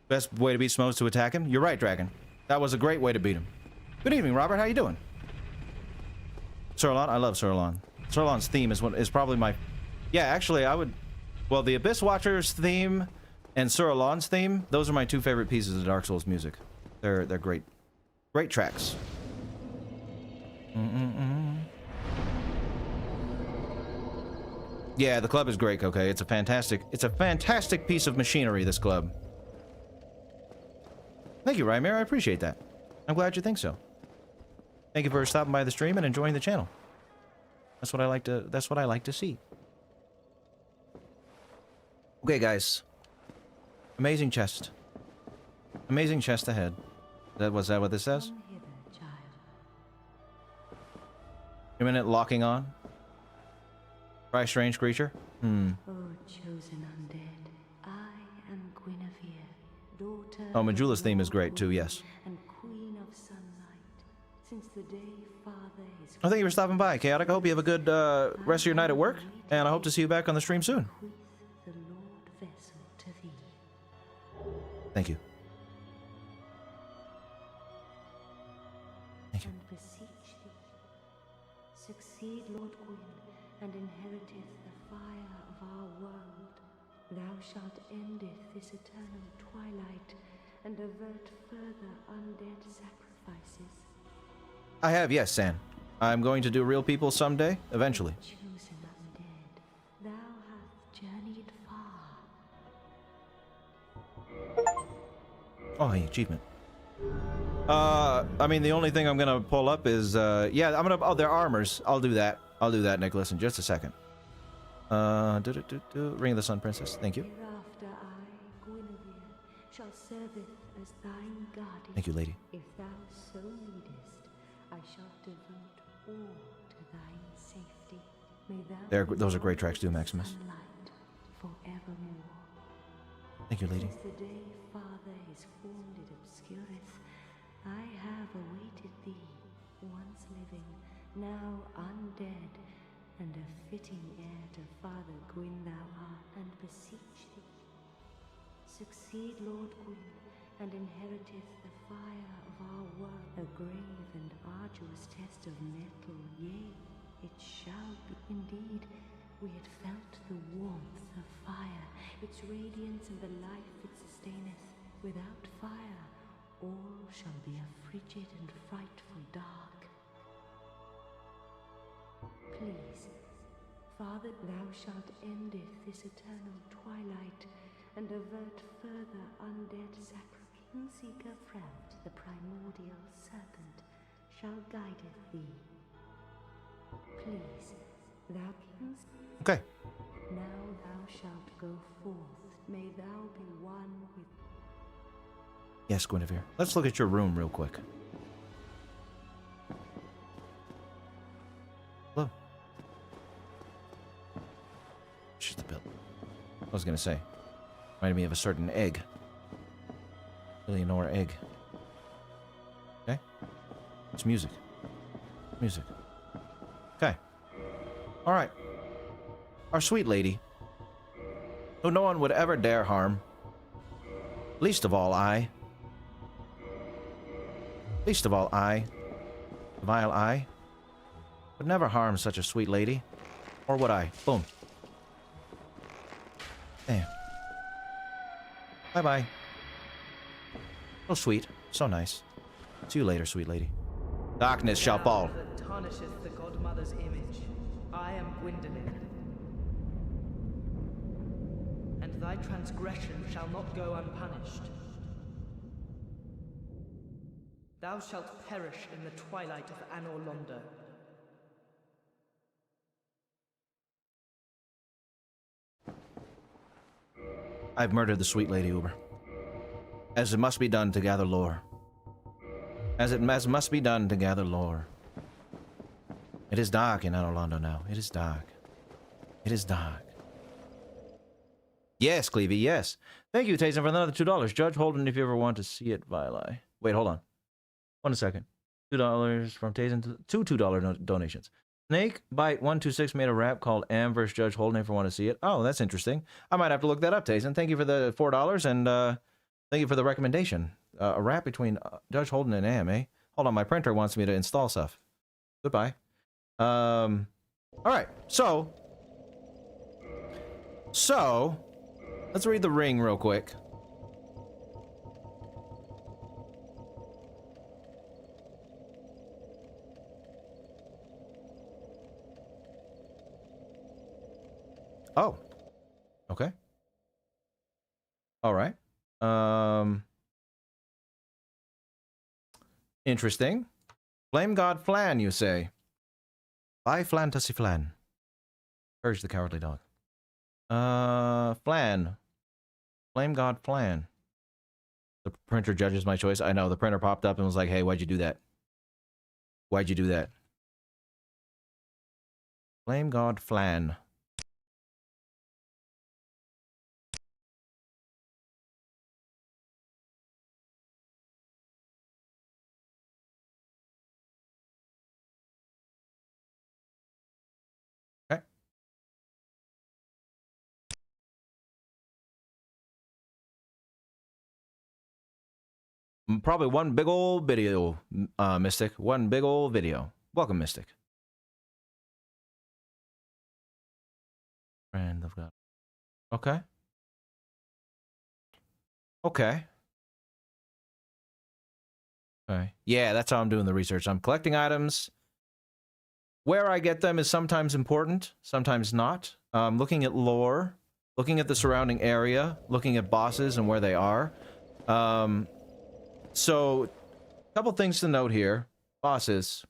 Best way to beat Smo is to attack him. You're right, Dragon. That was a great way to beat him. Good evening, Robert. How you doing? Surlon, I love Surlon. Surlon's theme is probably my... Yeah, actually, I would... Well, the Abyss Watcher's theme and Surlon's theme, those are my two favorite pieces of Dark Souls music. They're great. Great tracks. Yeah, the club is great, okay? It's a fantastic piece of machinery, this club. Thank you, Rymir. I appreciate that. I'm glad you think so. Thank you for stopping by the stream and enjoying the channel. That's what I like to see. Okay, guys. Amazing chest. Amazing chest ahead. Was that what this says? Come hither, child. A minute locking on. Try strange creature. O chosen undead, I am Gwynevere, daughter Oh, Majula's of theme is Lord great too, Gwyn yes. And queen of sunlight, since the day father is Oh, thank you for stopping by, Chaotic. I hope you have a good rest of your night at work, and I hope to see you back on the stream soon. bequeath the Lord vessel to thee. Thank you. Thank you. And beseech thee, succeed Lord Gwyn, and inheriteth the fire of our world. Thou shalt endeth this eternal twilight, and avert further undead sacrifices. I have, yes, San. I'm going to do real people someday, eventually. Chosen undead, thou hast journeyed far. Oh, hey, achievement. I mean, the only thing I'm gonna pull up is, yeah, oh, they're armors. I'll do that, Nicholas, in just a second. Ring of the Sun Princess, thank you. Hereafter I, Gwynevere, shall serveth as thine guardian. Thank you, lady. If thou so needest, I shall devote all to thine safety. May thou Those are great tracks too, Maximus. sunlight forevermore. Thank you, lady. Since the day Father his form did obscureth, I have awaited thee, once living, now undead, and a fitting heir to Father Gwyn thou art, and beseech thee, succeed Lord Gwyn, and inheriteth the fire of our world, a grave and arduous test of metal, yea, it shall be indeed. We had felt the warmth of fire, its radiance and the life it sustaineth. Without fire, all shall be a frigid and frightful dark. Please, Father, thou shalt endeth this eternal twilight, and avert further undead sacrifice. Seeker Front, the primordial serpent, shall guideth thee. Please, thou kings, Okay. now thou shalt go forth. May thou be one with... Yes, Gwynevere. Let's look at your room real quick. Hello. She's the bill. I was gonna say. Reminded me of a certain egg. Eleanor egg. Okay. It's music. Music. Okay. Alright. Our sweet lady, who no one would ever dare harm, least of all I, the vile I, would never harm such a sweet lady. Or would I? Boom. Damn. Bye-bye. So sweet. So nice. See you later, sweet lady. Darkness shall fall. That tarnisheth the godmother's image. I am Gwendolyn. And thy transgression shall not go unpunished. Thou shalt perish in the twilight of Anor Londo. I've murdered the sweet lady Uber. As it must be done to gather lore. As must be done to gather lore. It is dark in Anor Londo now. It is dark. It is dark. Yes, Clevey, yes. Thank you, Tayson, for another $2. Judge Holden, if you ever want to see it, Vili. Wait, hold on. 1 second. $2 from Tayson. Two $2 donations. Snake Bite 126 made a rap called Am vs. Judge Holden, if you want to see it. Oh, that's interesting. I might have to look that up, Tayson. Thank you for the $4, and thank you for the recommendation. A rap between Judge Holden and Am, eh? Hold on, my printer wants me to install stuff. Goodbye. All right, so, let's read the ring real quick. Oh, okay. All right. Interesting. Flame God Flan, you say? Bye, Flan Tussy Flan. Courage the Cowardly Dog. Flan. Flame God Flan. The printer judges my choice. I know, the printer popped up and was like, hey, why'd you do that? Why'd you do that? Flame God Flan. Okay. Probably one big old video, Mystic. One big old video. Welcome, Mystic. Friend of God. Okay. Okay. Okay. Yeah, that's how I'm doing the research. I'm collecting items. Where I get them is sometimes important, sometimes not. Looking at lore, looking at the surrounding area, looking at bosses and where they are. So, a couple things to note here. Bosses.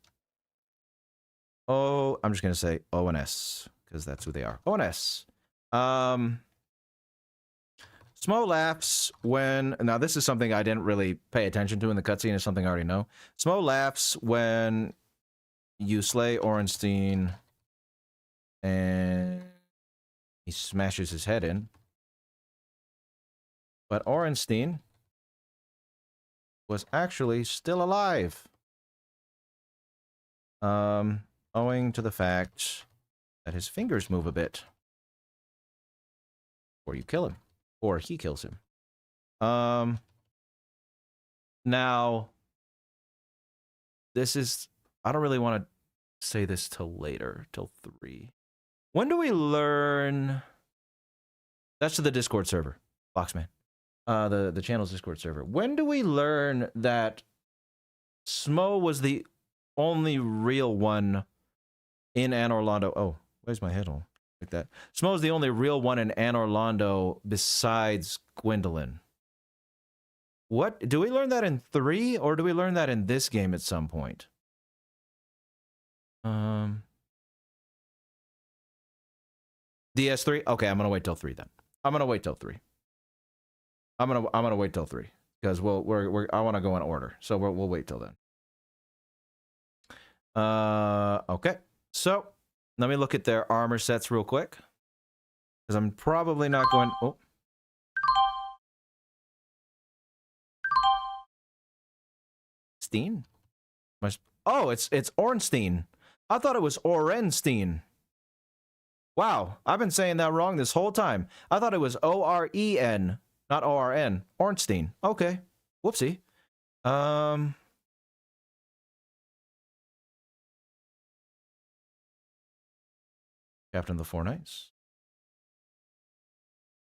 Oh, I'm just going to say O and S, because that's who they are. O and S. Smo laughs when... Now, this is something I didn't really pay attention to in the cutscene. It's something I already know. Smo laughs when you slay Orenstein and he smashes his head in. But Orenstein was actually still alive. Owing to the fact that his fingers move a bit. Or you kill him. Or he kills him. Now, this is... I don't really want to say this till later, till 3. When do we learn... That's to the Discord server, Boxman. The channel's Discord server. When do we learn that Smo was the only real one in Anor Londo? Oh, where's my head all like that? Smo's the only real one in Anor Londo besides Gwendolyn. What? Do we learn that in 3, or do we learn that in this game at some point? DS3? Okay, I'm gonna wait till 3 then. I'm gonna wait till 3. I'm gonna wait till 3 because I want to go in order, so we'll wait till then. Okay. So let me look at their armor sets real quick because I'm probably not going. Oh. Steen? Oh, it's Ornstein. I thought it was Orenstein. Wow, I've been saying that wrong this whole time. I thought it was O-R-E-N, not O-R-N. Ornstein. Okay. Whoopsie. Captain of the Four Knights.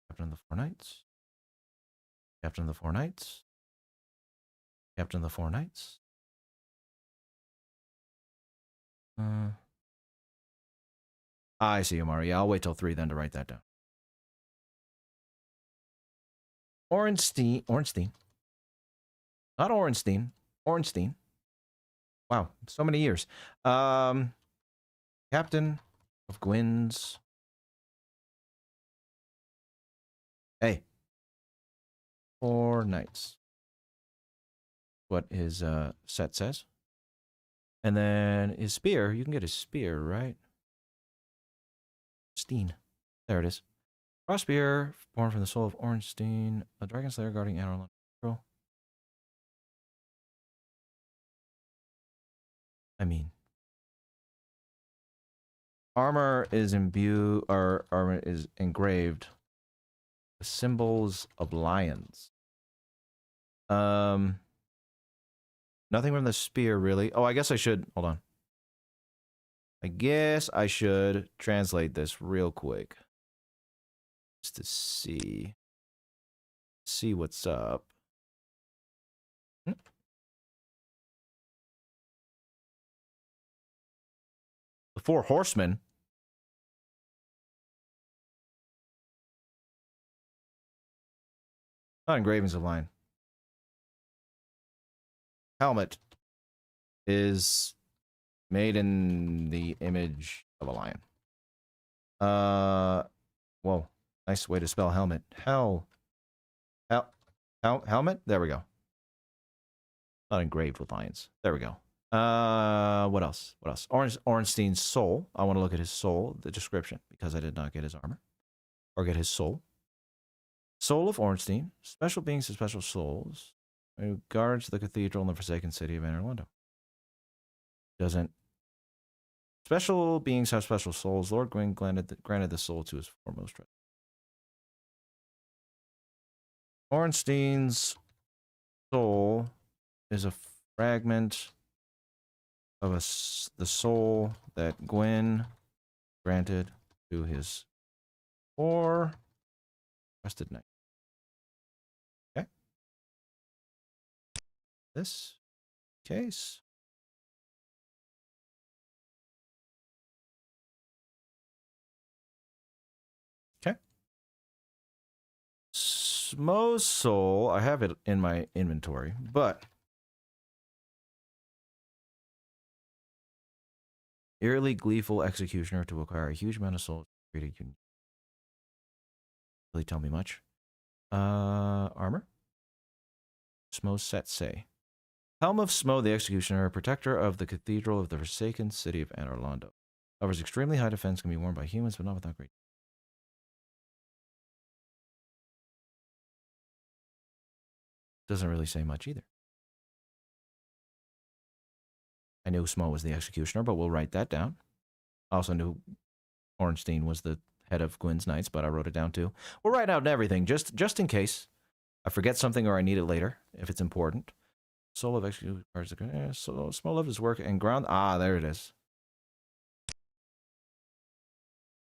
Captain of the Four Knights. Captain of the Four Knights. Captain of the Four Knights. I see, Amari. Yeah, I'll wait till 3 then to write that down. Ornstein. Not Orenstein. Ornstein. Wow, so many years. Captain of Gwyn's. Hey. Four Knights. What his set says. And then his spear. You can get his spear, right? Steen. There it is. Crossbeer, born from the soul of Ornstein, a dragon slayer guarding Anor Londo. I mean, armor is imbued, or armor is engraved with symbols of lions. Nothing from the spear, really. Oh, I guess I should, hold on. I guess I should translate this real quick. Just to see what's up. The Four Horsemen. Not engravings of lion. Helmet is made in the image of a lion. Whoa. Nice way to spell helmet. Helmet? There we go. Not engraved with lions. There we go. What else? What else? Ornstein's soul. I want to look at his soul, the description, because I did not get his armor. Or get his soul. Soul of Ornstein. Special beings and special souls. Who guards the cathedral in the forsaken city of Anor Londo. Doesn't. Special beings have special souls. Lord Gwyn granted the soul to his foremost treasure. Ornstein's soul is a fragment of the soul that Gwyn granted to his four trusted knight. Okay. This case. Okay. Smo's soul, I have it in my inventory, but eerily gleeful executioner to acquire a huge amount of souls. Really tell me much. Armor. Smo's set say. Helm of Smo the Executioner, protector of the cathedral of the forsaken city of Anor Londo. Offers extremely high defense, can be worn by humans, but not without great. Doesn't really say much either. I knew Smo was the executioner, but we'll write that down. I also knew Ornstein was the head of Gwyn's Knights, but I wrote it down too. We'll write out everything, just in case I forget something or I need it later, if it's important. Soul of Executioner requires the so Smo loved his work and ground. Ah, there it is.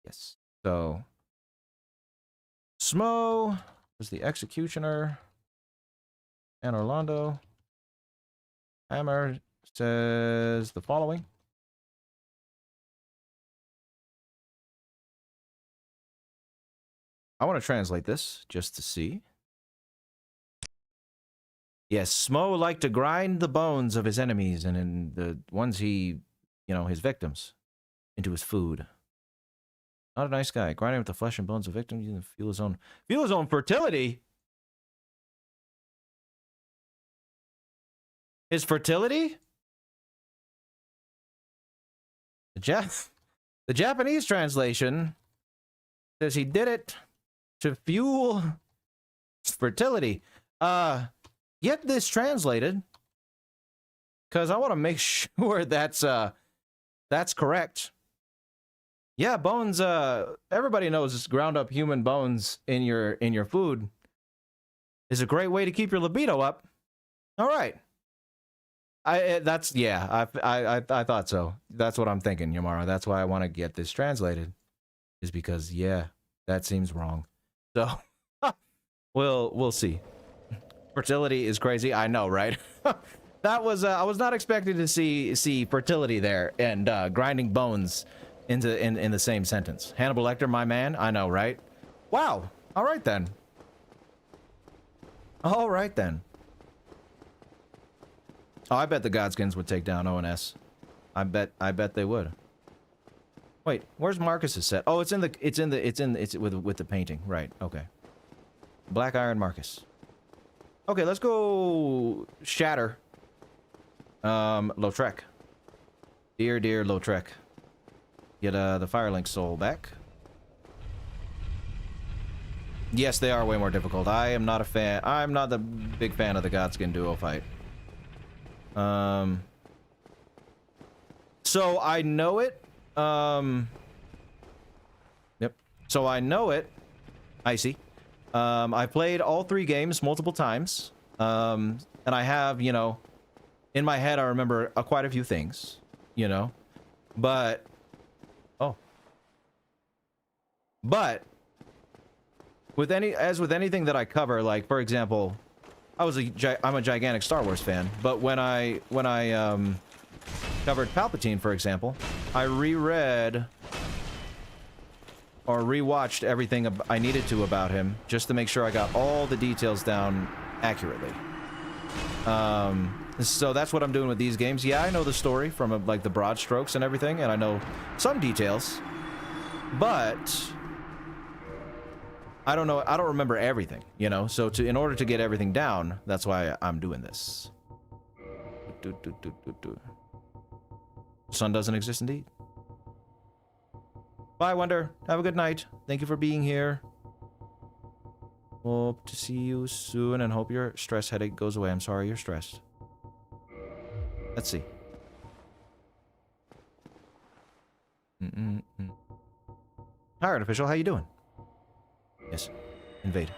Yes. So Smo was the executioner. Anor Londo. Hammer says the following. I want to translate this just to see. Yes, Smo liked to grind the bones of his enemies and in the ones he, his victims, into his food. Not a nice guy. Grinding with the flesh and bones of victims, you can feel his own fertility. His fertility? The Japanese translation says he did it to fuel fertility. Get this translated, because I want to make sure that's correct. Yeah, bones. Everybody knows ground up human bones in your food is a great way to keep your libido up. All right. I thought so. That's what I'm thinking, Yamara. That's why I want to get this translated, is because that seems wrong. So we'll see. Fertility is crazy. I know, right? That was I was not expecting to see fertility there and grinding bones in the same sentence. Hannibal Lecter, my man. I know, right? Wow. All right then. All right then. Oh, I bet the Godskins would take down ONS. I bet they would. Wait, where's Marcus's set? Oh, it's with the painting. Right. Okay. Black Iron Marcus. Okay, let's go shatter Lautrec. Dear Lautrec. Get the Firelink soul back. Yes, they are way more difficult. I am not a fan. I'm not the big fan of the Godskin duo fight. So I know it. Yep. So I know it. Icy. I played all 3 games multiple times. And I have, you know, in my head, I remember quite a few things, you know, but, with anything that I cover, like, for example, I'm a gigantic Star Wars fan, but when I covered Palpatine, for example, I reread or rewatched everything I needed to about him just to make sure I got all the details down accurately. So that's what I'm doing with these games. Yeah, I know the story from like the broad strokes and everything, and I know some details, but I don't know. I don't remember everything, you know. So in order to get everything down, that's why I'm doing this. Sun doesn't exist indeed. Bye, Wonder. Have a good night. Thank you for being here. Hope to see you soon and hope your stress headache goes away. I'm sorry you're stressed. Let's see. Hi, Artificial. How you doing? Yes. Invade.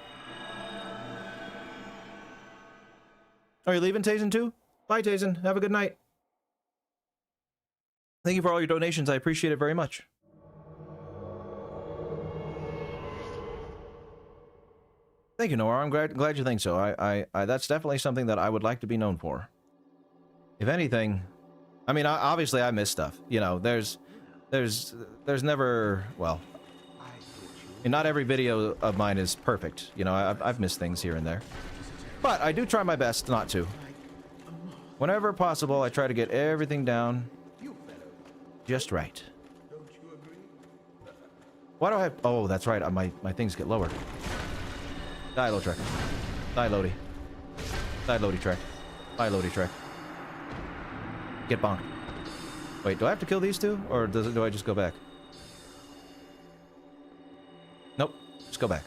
Are you leaving, Tazen, too? Bye, Tazen. Have a good night. Thank you for all your donations. I appreciate it very much. Thank you, Noah. I'm glad you think so. I that's definitely something that I would like to be known for. If anything, I mean, obviously I miss stuff. You know, there's never, well, and not every video of mine is perfect. You know, I've missed things here and there, but I do try my best not to. Whenever possible, I try to get everything down just right. Why do I have? Oh, that's right. My things get lowered. Die low trek. Die loady. Die loady trek. Die loady trek. Get bonked. Wait, do I have to kill these two? Or do I just go back? Nope. Just go back.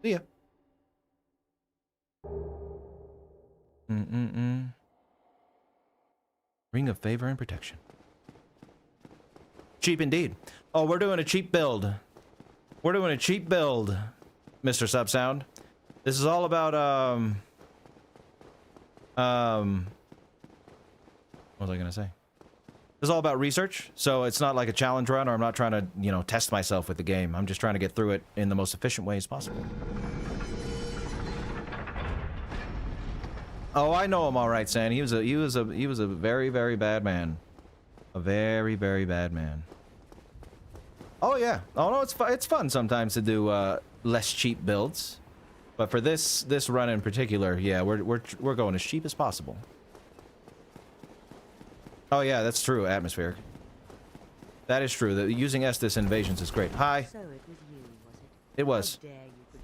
See ya. Ring of favor and protection. Cheap indeed. Oh, we're doing a cheap build. We're doing a cheap build, Mr. Subsound. This is all about, what was I gonna say? This is all about research, so it's not like a challenge run, or I'm not trying to, you know, test myself with the game. I'm just trying to get through it in the most efficient ways possible. Oh, I know him all right, San. He was a very, very bad man. A very, very bad man. Oh yeah. Oh no, it's fun sometimes to do less cheap builds, but for this run in particular, yeah, we're going as cheap as possible. Oh yeah, that's true. Atmospheric. That is true. That using Estus invasions is great. Hi. So it was you, was it? It was. How dare you put it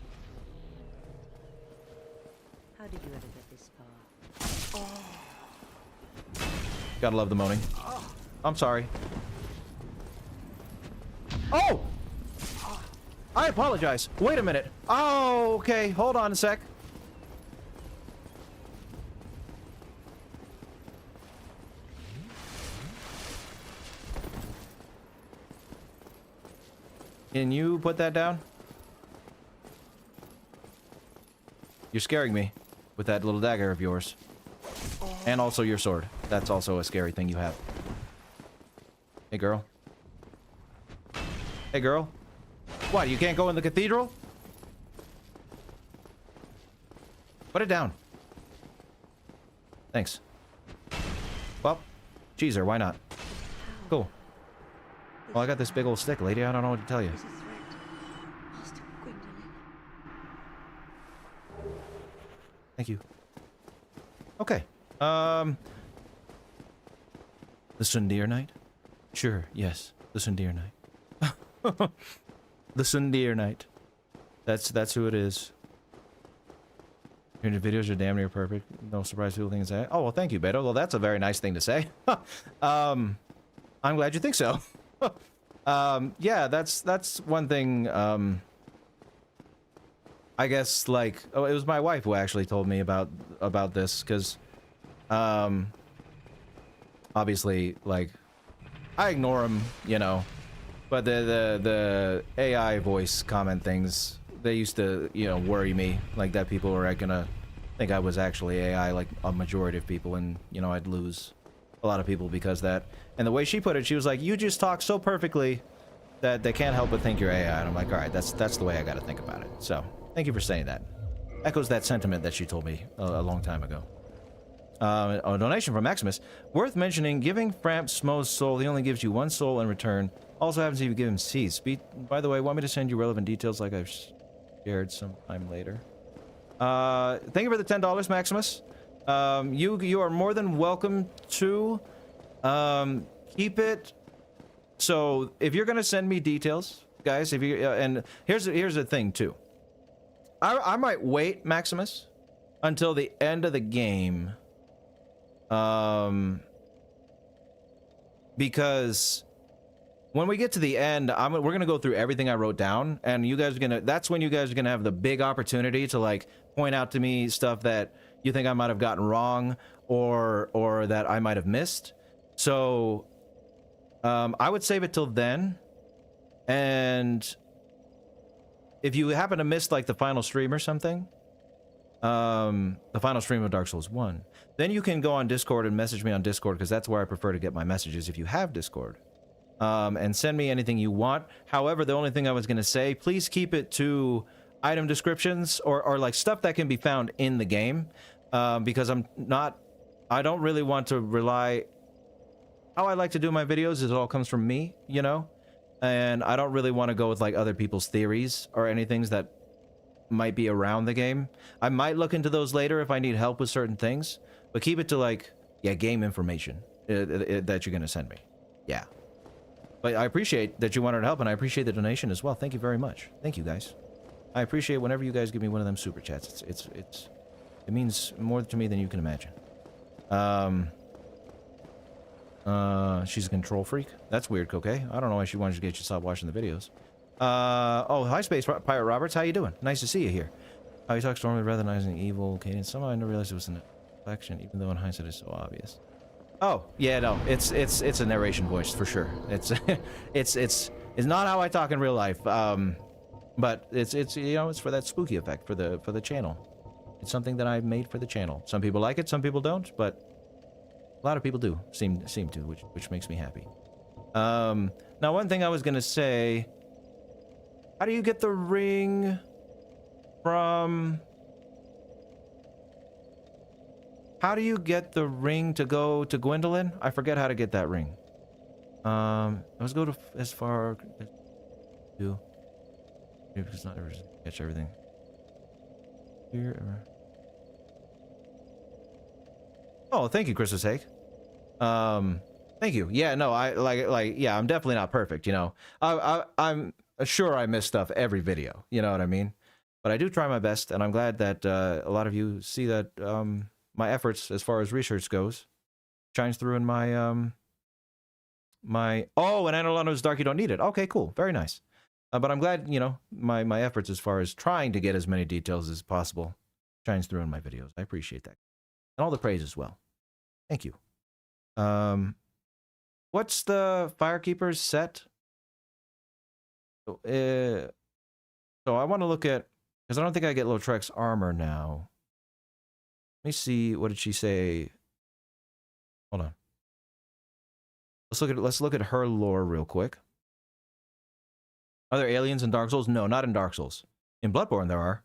through? How did you ever get this far? Gotta love the moaning. I'm sorry. Oh! I apologize. Wait a minute. Oh, okay. Hold on a sec. Can you put that down? You're scaring me with that little dagger of yours. And also your sword. That's also a scary thing you have. Hey, girl. Hey, girl. What, you can't go in the cathedral? Put it down. Thanks. Well, cheeser, why not? Cool. Well, I got this big old stick, lady. I don't know what to tell you. There's a threat. Master Gwendolyn. Thank you. Okay. The Sundir Knight? Sure, yes. The Sundir Knight. The Sundir Knight. That's who it is. Your videos are damn near perfect. No surprise people think it's that. Oh, well, thank you, Beto. Well, that's a very nice thing to say. I'm glad you think so. Yeah, that's one thing. I guess like, oh, it was my wife who actually told me about this, because obviously, like, I ignore them, you know, but the AI voice comment things, they used to, you know, worry me, like that people were gonna think I was actually AI, like a majority of people, and you know, I'd lose a lot of people because of that. And the way she put it, she was like, "You just talk so perfectly that they can't help but think you're AI." And I'm like, all right, that's the way I got to think about it. So thank you for saying that. Echoes that sentiment that she told me a long time ago. A donation from Maximus. Worth mentioning, giving Framp Smo's soul, he only gives you 1 soul in return. Also happens if you give him seeds. By the way, want me to send you relevant details like I've shared sometime later? Thank you for the $10, Maximus. You are more than welcome to keep it. So if you're gonna send me details, guys, if you and here's the thing too. I might wait, Maximus, until the end of the game. Because when we get to the end, we're gonna go through everything I wrote down, and you guys are gonna. That's when you guys are gonna have the big opportunity to like point out to me stuff that you think I might have gotten wrong, or that I might have missed. So, I would save it till then, and if you happen to miss like the final stream or something, the final stream of Dark Souls 1, then you can go on Discord and message me on Discord, because that's where I prefer to get my messages if you have Discord. And send me anything you want. However, the only thing I was going to say, please keep it to item descriptions or like stuff that can be found in the game, because I don't really want to rely. How I like to do my videos is it all comes from me, you know, and I don't really want to go with like other people's theories or anything that might be around the game. I might look into those later if I need help with certain things, but keep it to like, yeah, game information that you're going to send me. Yeah. But I appreciate that you wanted to help, and I appreciate the donation as well. Thank you very much. Thank you, guys. I appreciate whenever you guys give me one of them super chats. It means more to me than you can imagine. She's a control freak. That's weird, Coquet. I don't know why she wanted to get you to stop watching the videos. Oh, hi, Space Pirate Roberts. How you doing? Nice to see you here. How you talk normally rather than using evil cadence. Somehow I never realized it was an inflection, even though in hindsight it's so obvious. Oh, yeah, no, it's a narration voice for sure. It's it's not how I talk in real life. But it's you know, it's for that spooky effect for the channel. It's something that I made for the channel. Some people like it, some people don't, but a lot of people do seem to, which makes me happy. Now one thing I was gonna say, how do you get the ring from? How do you get the ring to go to Gwendolyn? I forget how to get that ring. Let's go to as far as do. Maybe it's not ever catch everything. Here ever. Oh, thank you, Christmas Hake. Thank you. Yeah, no, I like yeah, I'm definitely not perfect, you know. I'm sure I miss stuff every video, you know what I mean? But I do try my best, and I'm glad that a lot of you see that my efforts as far as research goes shines through in my oh, and Anor Londo's Dark, you don't need it. Okay, cool, very nice. But I'm glad, you know, my efforts as far as trying to get as many details as possible shines through in my videos. I appreciate that, and all the praise as well. Thank you. What's the Firekeeper's set? So I want to look at, because I don't think I get Lautrec's armor now. Let me see. What did she say? Hold on. Let's look at her lore real quick. Are there aliens in Dark Souls? No, not in Dark Souls. In Bloodborne there are.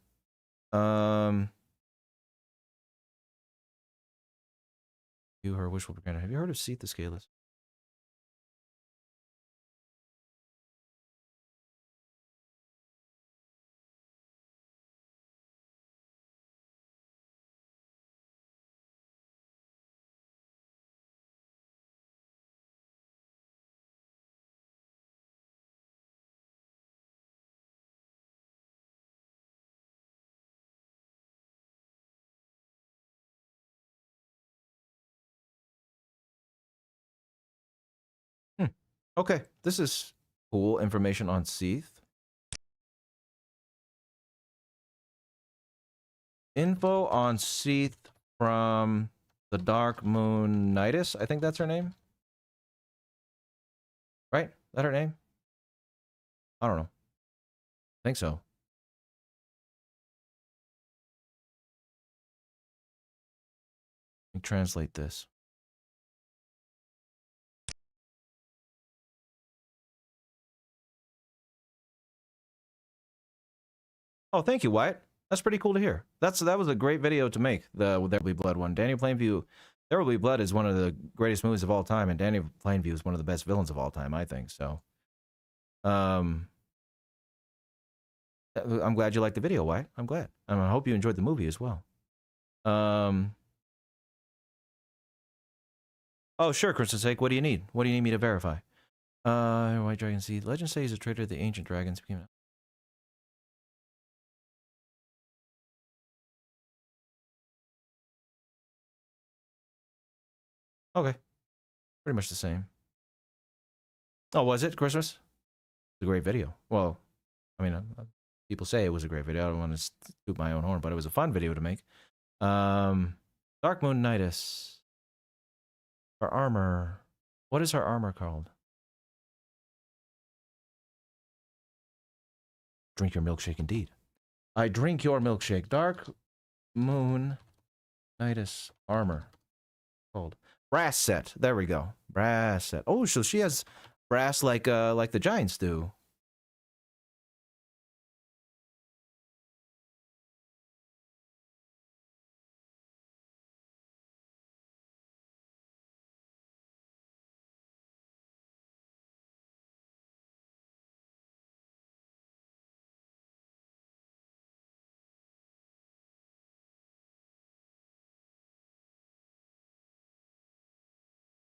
Her wishful granted. Have you heard of Seath the Scaleless? Okay, this is Cool information on Seath. Info on Seath from the Dark Moon Nidus. I think that's her name. Right? Is that her name? I don't know. I think so. Let me translate this. Oh, thank you, Wyatt. That's pretty cool to hear. That was a great video to make, the There Will Be Blood one. Danny Plainview, There Will Be Blood is one of the greatest movies of all time, and Danny Plainview is one of the best villains of all time, I think. So, I'm glad you liked the video, Wyatt. I'm glad. And I hope you enjoyed the movie as well. Oh, sure, Christmas sake. What do you need? What do you need me to verify? White Dragon Seed. Legends say he's a traitor to the ancient dragons. Okay. Pretty much the same. Oh, was it Christmas? It's a great video. Well, I mean, people say it was a great video. I don't want to toot my own horn, but it was a fun video to make. Dark Moon Nidus. Her armor. What is her armor called? Drink your milkshake indeed. I drink your milkshake. Dark Moon Nidus armor. Called. Brass set. There we go. Brass set. Oh, so she has brass like the Giants do.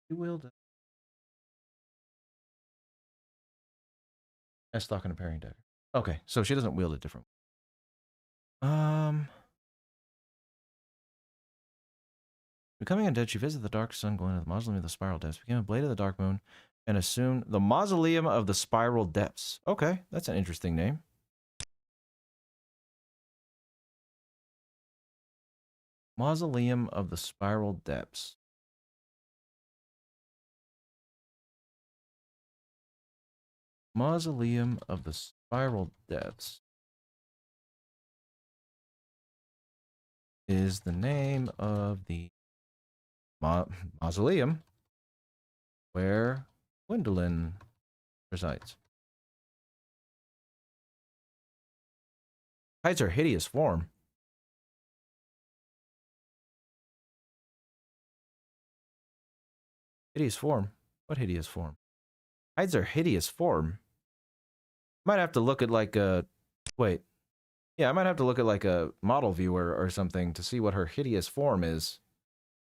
You wield a stock and a parrying dagger. Okay, so she doesn't wield it different. Becoming undead, she visited the Dark Sun, going to the Mausoleum of the Spiral Depths, became a Blade of the Dark Moon, and assumed the Mausoleum of the Spiral Depths. Okay, that's an interesting name. Mausoleum of the Spiral Depths. Mausoleum of the Spiral Depths is the name of the mausoleum where Gwendolyn resides. Hides her hideous form. Hideous form? What hideous form? Hides her hideous form. Might have to look at like a... Wait. Yeah, I might have to look at like a model viewer or something to see what her hideous form is.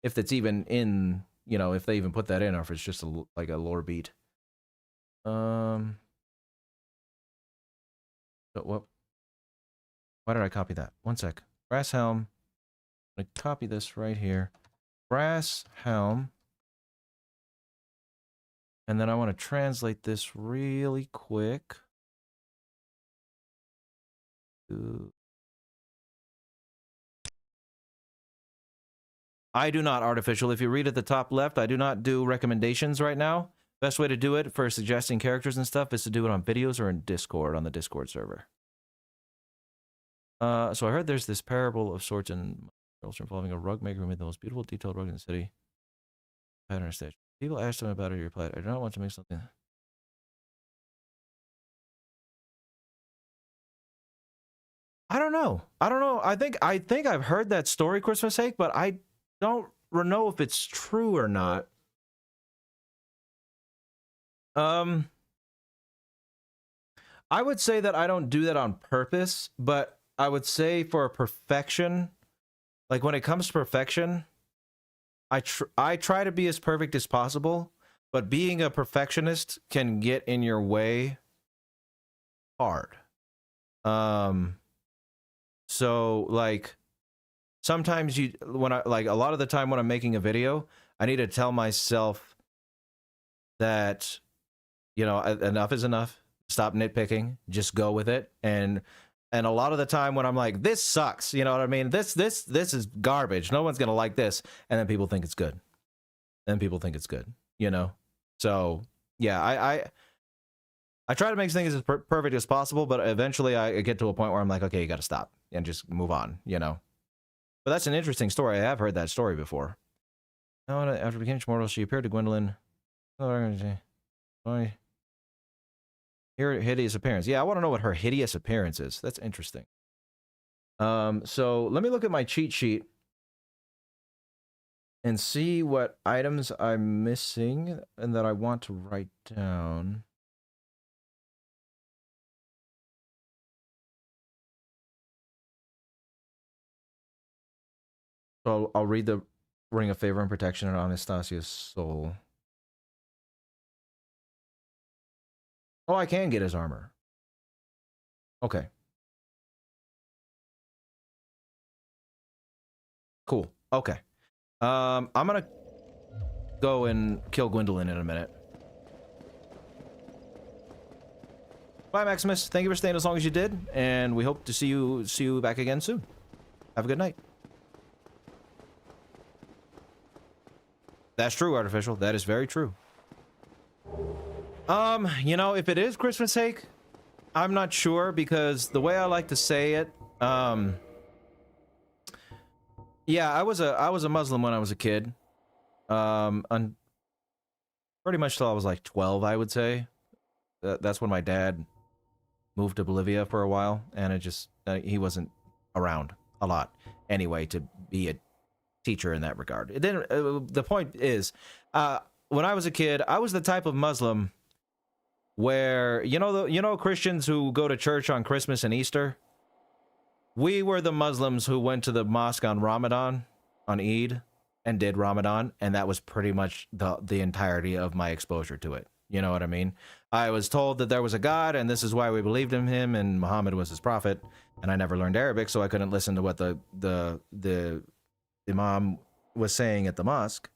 If it's even in, you know, if they even put that in, or if it's just like a lore beat. So what? Why did I copy that? One sec. Brass helm. I'm gonna copy this right here. Brass helm. And then I want to translate this really quick. I do not artificial. If you read at the top left, I do not do recommendations right now. Best way to do it for suggesting characters and stuff is to do it on videos or in Discord, on the Discord server. So I heard there's this parable of sorts and involving a rug maker who made the most beautiful detailed rug in the city. Pattern stage. People asked him about it. He replied, "I do not want to make something." I don't know. I think I've heard that story, Christmas sake, but I don't know if it's true or not. I would say that I don't do that on purpose, but I would say for perfection, like when it comes to perfection, I try to be as perfect as possible, but being a perfectionist can get in your way hard. So like sometimes a lot of the time when I'm making a video, I need to tell myself that, you know, enough is enough. Stop nitpicking. Just go with it. And a lot of the time when I'm like, this sucks, you know what I mean? This is garbage. No one's gonna like this. And then people think it's good. You know? So yeah, I try to make things as perfect as possible, but eventually I get to a point where I'm like, okay, you gotta stop and just move on, you know? But that's an interesting story. I have heard that story before. After becoming mortal, she appeared to Gwendolyn. Her hideous appearance. Yeah, I want to know what her hideous appearance is. That's interesting. So let me look at my cheat sheet and see what items I'm missing and that I want to write down. So I'll read the Ring of Favor and Protection on Anastasia's soul. Oh, I can get his armor. Okay. Cool. Okay. I'm gonna go and kill Gwendolyn in a minute. Bye, Maximus. Thank you for staying as long as you did, and we hope to see you back again soon. Have a good night. That's true, Artificial. That is very true. You know, if it is Christmas cake, I'm not sure, because the way I like to say it, yeah, I was a Muslim when I was a kid. Pretty much till I was like 12, I would say. That's when my dad moved to Bolivia for a while, and it just he wasn't around a lot anyway to be a teacher in that regard. It didn't. The point is, when I was a kid, I was the type of Muslim where you know Christians who go to church on Christmas and Easter. We were the Muslims who went to the mosque on Ramadan, on Eid, and did Ramadan, and that was pretty much the entirety of my exposure to it. You know what I mean? I was told that there was a God, and this is why we believed in him, and Muhammad was his prophet, and I never learned Arabic, so I couldn't listen to what the imam was saying at the mosque.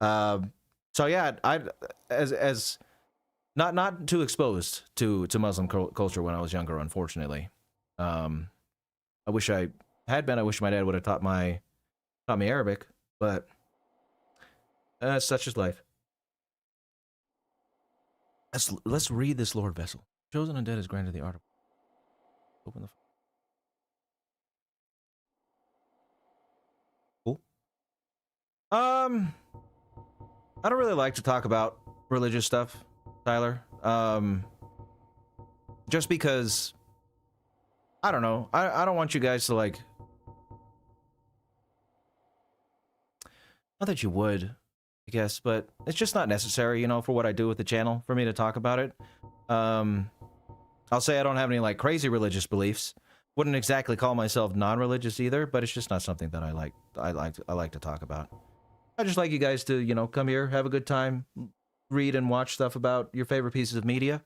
So yeah, as not too exposed to Muslim culture when I was younger, unfortunately. I wish I had been. I wish my dad would have taught me Arabic, but such is life. Let's read this Lord Vessel. Chosen undead is granted the art of open the. Cool. I don't really like to talk about religious stuff, Tyler. Just because I don't know. I don't want you guys to like. Not that you would, I guess, but it's just not necessary, you know, for what I do with the channel for me to talk about it. I'll say I don't have any like crazy religious beliefs. Wouldn't exactly call myself non-religious either, but it's just not something that I like to talk about. I just like you guys to, you know, come here, have a good time, read and watch stuff about your favorite pieces of media,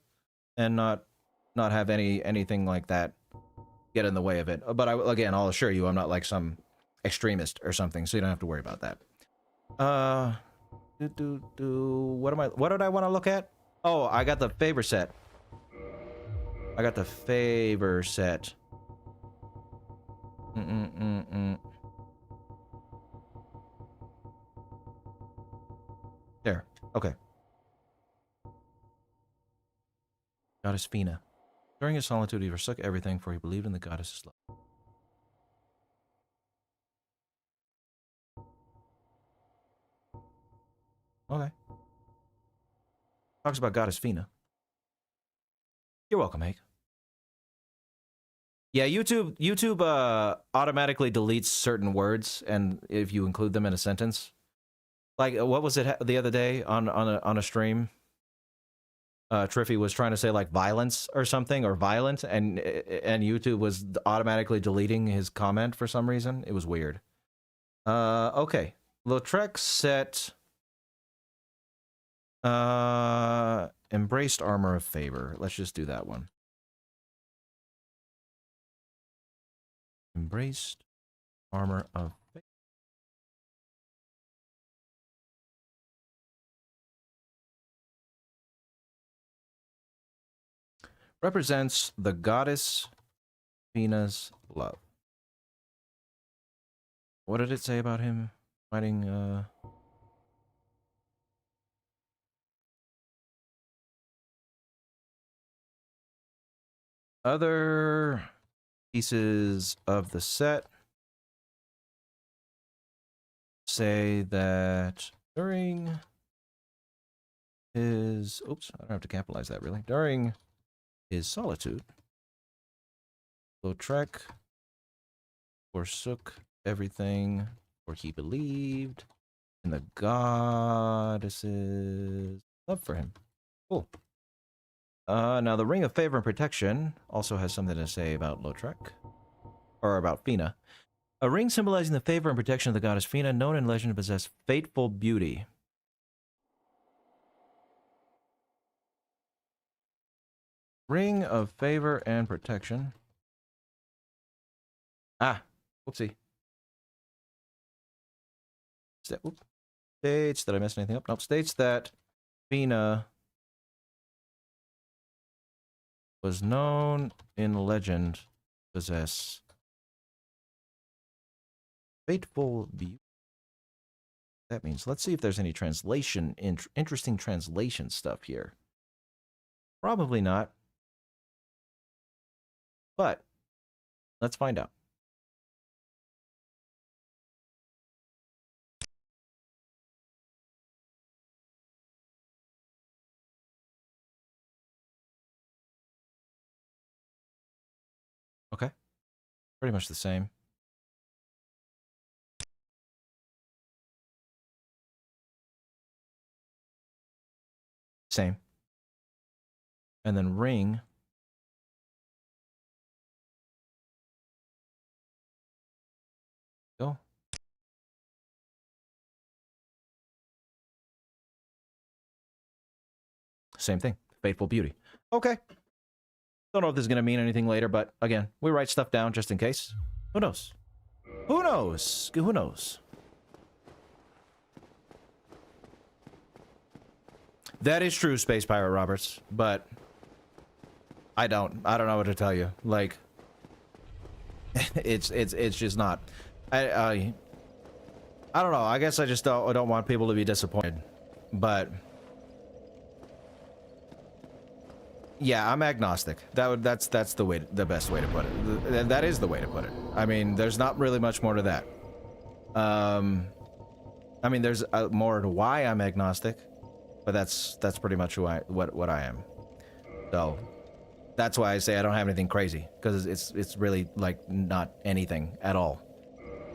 and not have anything like that get in the way of it. But again, I'll assure you, I'm not like some extremist or something, so you don't have to worry about that. What did I want to look at? Oh, I got the favor set. There. Okay. Goddess Fina. During his solitude, he forsook everything, for he believed in the goddess's love. Okay. Talks about Goddess Fina. You're welcome, Hank. Yeah, YouTube automatically deletes certain words, and if you include them in a sentence. Like, what was it the other day on a stream? Triffy was trying to say like violence or something, or violent, and YouTube was automatically deleting his comment for some reason. It was weird. Okay. Lautrec set embraced armor of favor. Let's just do that one. Embraced armor of favor. represents the goddess Fina's love. What did it say about him fighting, Other pieces of the set say that during his... Oops, I don't have to capitalize that, really. During his solitude, Lautrec forsook everything, for he believed in the goddess's love for him. Cool. Now the Ring of Favor and Protection also has something to say about Lautrec, or about Fina. A ring symbolizing the favor and protection of the goddess Fina, known in legend to possess fateful beauty. Ring of Favor and Protection. Ah, whoopsie. States, did I mess anything up? Nope, states that Fina was known in legend to possess fateful beauty. That means, let's see if there's any translation, interesting translation stuff here. Probably not. But, let's find out. Okay. Pretty much the same. Same. And then ring. Go. Same thing. Fateful beauty. Okay. Don't know if this is going to mean anything later, but again, we write stuff down just in case. Who knows? Who knows? Who knows? That is true, Space Pirate Roberts, but I don't know what to tell you. Like, it's just not. I don't know. I guess I just don't want people to be disappointed, but yeah, I'm agnostic. That's the best way to put it. That is the way to put it. I mean, there's not really much more to that. I mean, there's more to why I'm agnostic, but that's pretty much what I am. So that's why I say I don't have anything crazy, because it's really like not anything at all.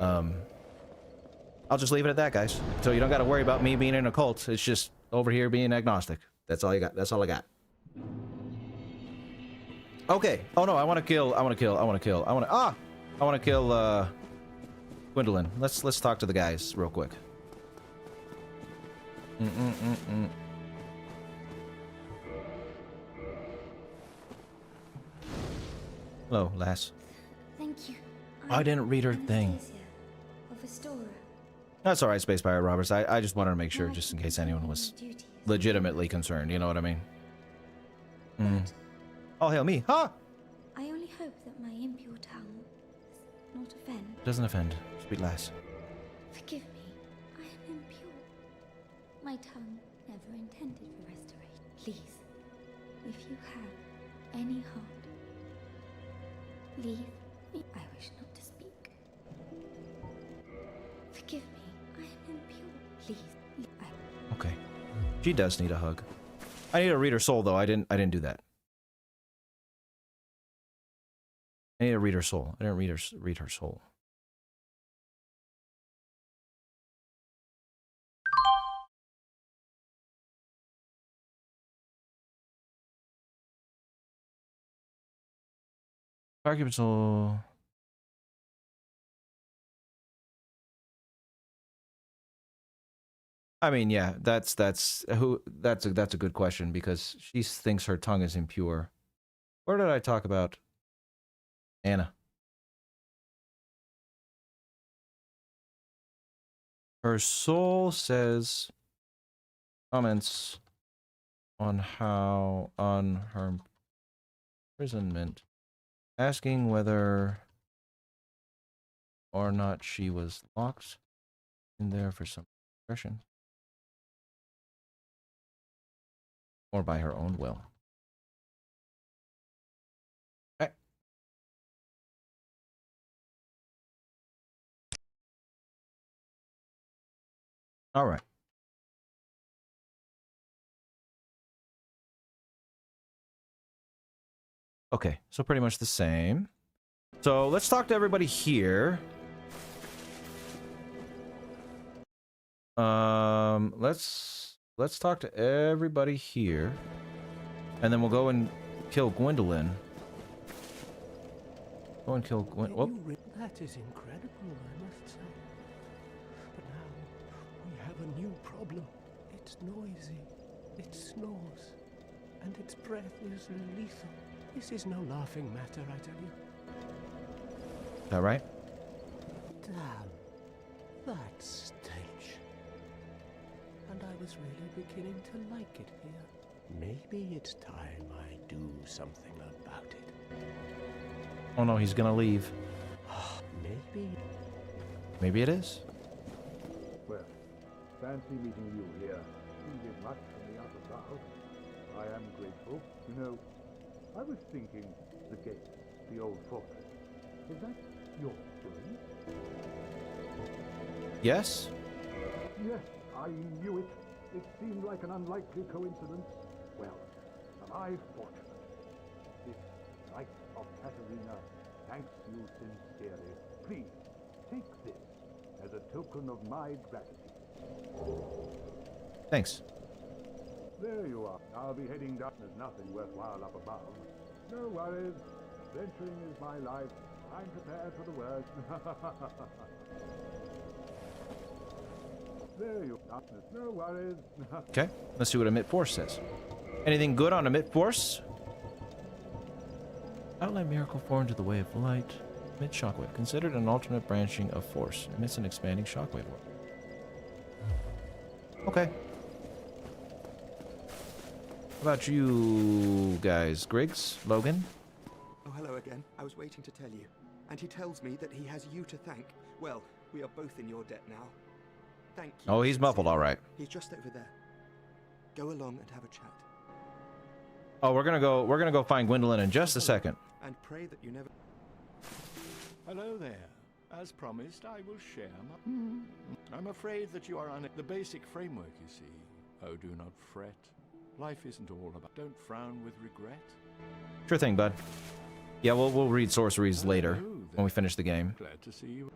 I'll just leave it at that, guys. So you don't got to worry about me being in a cult. It's just over here being agnostic. That's all you got. That's all I got. Okay. Oh no, I want to kill Gwendolyn. Let's talk to the guys real quick. Hello, lass. Thank you. I didn't read her thing. That's all right, Space Pirate Roberts. I just wanted to make sure, just in case anyone was legitimately concerned. You know what I mean? Oh, hail me. Huh? I only hope that my impure tongue does not offend. Doesn't offend, sweet lass. Forgive me. I am impure. My tongue never intended for restoration. Please, if you have any heart, leave me. I wish not to speak. Forgive me. I am impure. Please. Okay. She does need a hug. I need to read her soul, though. I didn't do that. I need to read her soul. I didn't read her soul. Argument soul. I mean, yeah, that's a good question, because she thinks her tongue is impure. Where did I talk about Anna? Her soul says comments on her imprisonment. Asking whether or not she was locked in there for some oppression. Or by her own will. Okay. All right. Okay, so pretty much the same. So let's talk to everybody here. Let's talk to everybody here, and then we'll go and kill Gwendolyn. Go and kill Gwen. Whoop. That is incredible, I must say. But now we have a new problem. It's noisy, it snores, and its breath is lethal. This is no laughing matter, I tell you. Is that right? Damn, that stench. And I was really beginning to like it here. Maybe it's time I do something about it. Oh no, he's gonna leave. Maybe. Maybe it is. Well, fancy meeting you here. You did much for me up above. I am grateful. You know, I was thinking the gate, the old fortress. Is that your doing? Yes? Yes, I knew it. It seemed like an unlikely coincidence. Well, am I fortunate? This night of Katerina thanks you sincerely. Please, take this as a token of my gratitude. Thanks. There you are. I'll be heading down. There's nothing worthwhile up above. No worries. Venturing is my life. I'm prepared for the worst. There you are. No worries. Okay, let's see what Emit Force says. Anything good on Emit Force? Outline Miracle 4 into the way of light. Emit Shockwave. Considered an alternate branching of Force. Emits an expanding shockwave world. Okay. How about you guys? Griggs? Logan? Oh, hello again. I was waiting to tell you. And he tells me that he has you to thank. Well, we are both in your debt now. Thank you. Oh, he's muffled, all right. He's just over there. Go along and have a chat. Oh, we're gonna go find Gwendolyn in just a second. And pray that you never... Hello there. As promised, I will share my... I'm afraid that you are on the basic framework, you see. Oh, do not fret. Life isn't all about... Don't frown with regret. Sure thing, bud. Yeah, we'll read sorceries later when we finish the game. Glad to see you.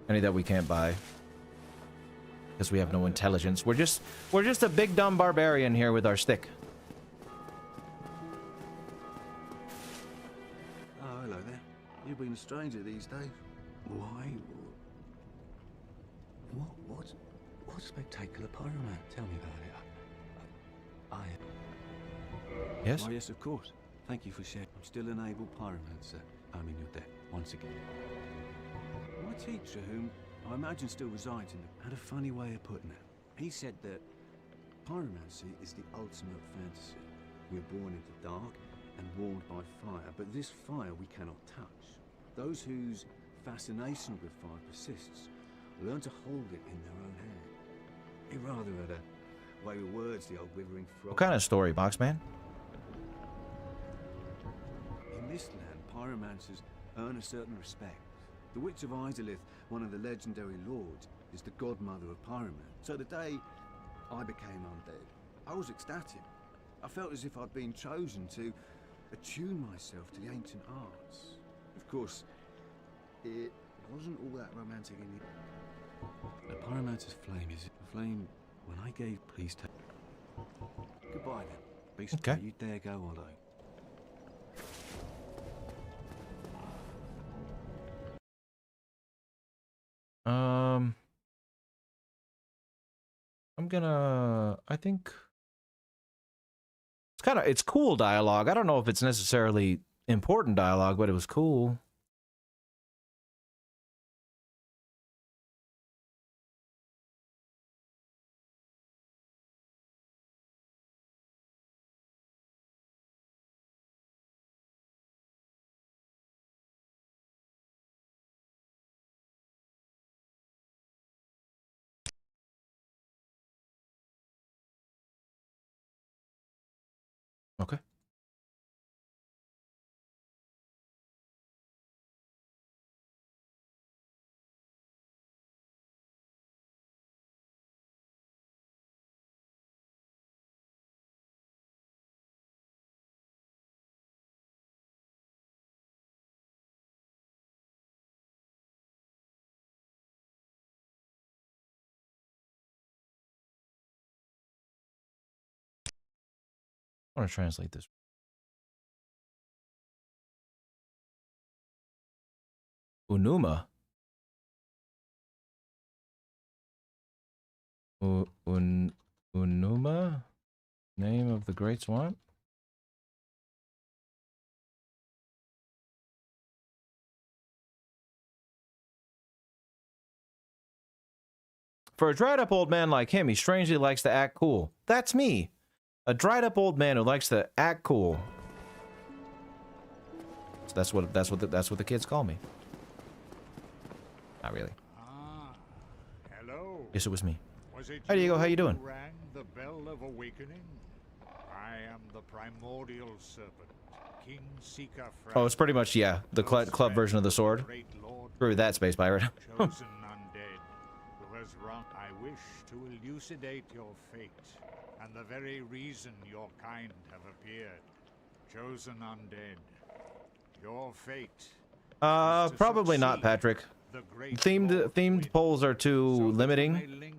Any that we can't buy. Because we have no intelligence. We're just a big dumb barbarian here with our stick. Oh, hello there. You've been a stranger these days. Why? What spectacular pyroman? Tell me about it. Yes? Oh, yes, of course. Thank you for sharing. I'm still an able pyromancer. I'm in your debt, once again. My teacher, whom I imagine still resides in had a funny way of putting it. He said that pyromancy is the ultimate fantasy. We're born into the dark and warmed by fire, but this fire we cannot touch. Those whose fascination with fire persists learn to hold it in their own hand. He rather had a way with words, the old withering frog. What kind of story, Boxman? In this land, pyromancers earn a certain respect. The Witch of Izalith, one of the legendary lords, is the godmother of pyromancy. So the day I became undead, I was ecstatic. I felt as if I'd been chosen to attune myself to the ancient arts. Of course, it wasn't all that romantic in the... A pyromancer's flame is a flame when I gave please take... Goodbye then. Be still. Okay. You dare go alone. I think it's cool dialogue. I don't know if it's necessarily important dialogue, but it was cool. Okay. I want to translate this. Unuma. Unuma? Name of the Great Swamp? For a dried up old man like him, he strangely likes to act cool. That's me. A dried up old man who likes to act cool. So that's what the kids call me. Not really. Ah, hello. Yes, it was me. Was it Hi, Diego. How you doing? who rang the bell of awakening? I am the primordial serpent, King Seeker. Oh, it's pretty much, yeah, the club version of the sword. Screw that, Space Pirate. Chosen undead, who has wrong. I wish to elucidate your fate, and the very reason your kind have appeared. Chosen undead, your fate. Probably not, Patrick. Themed polls are too limiting.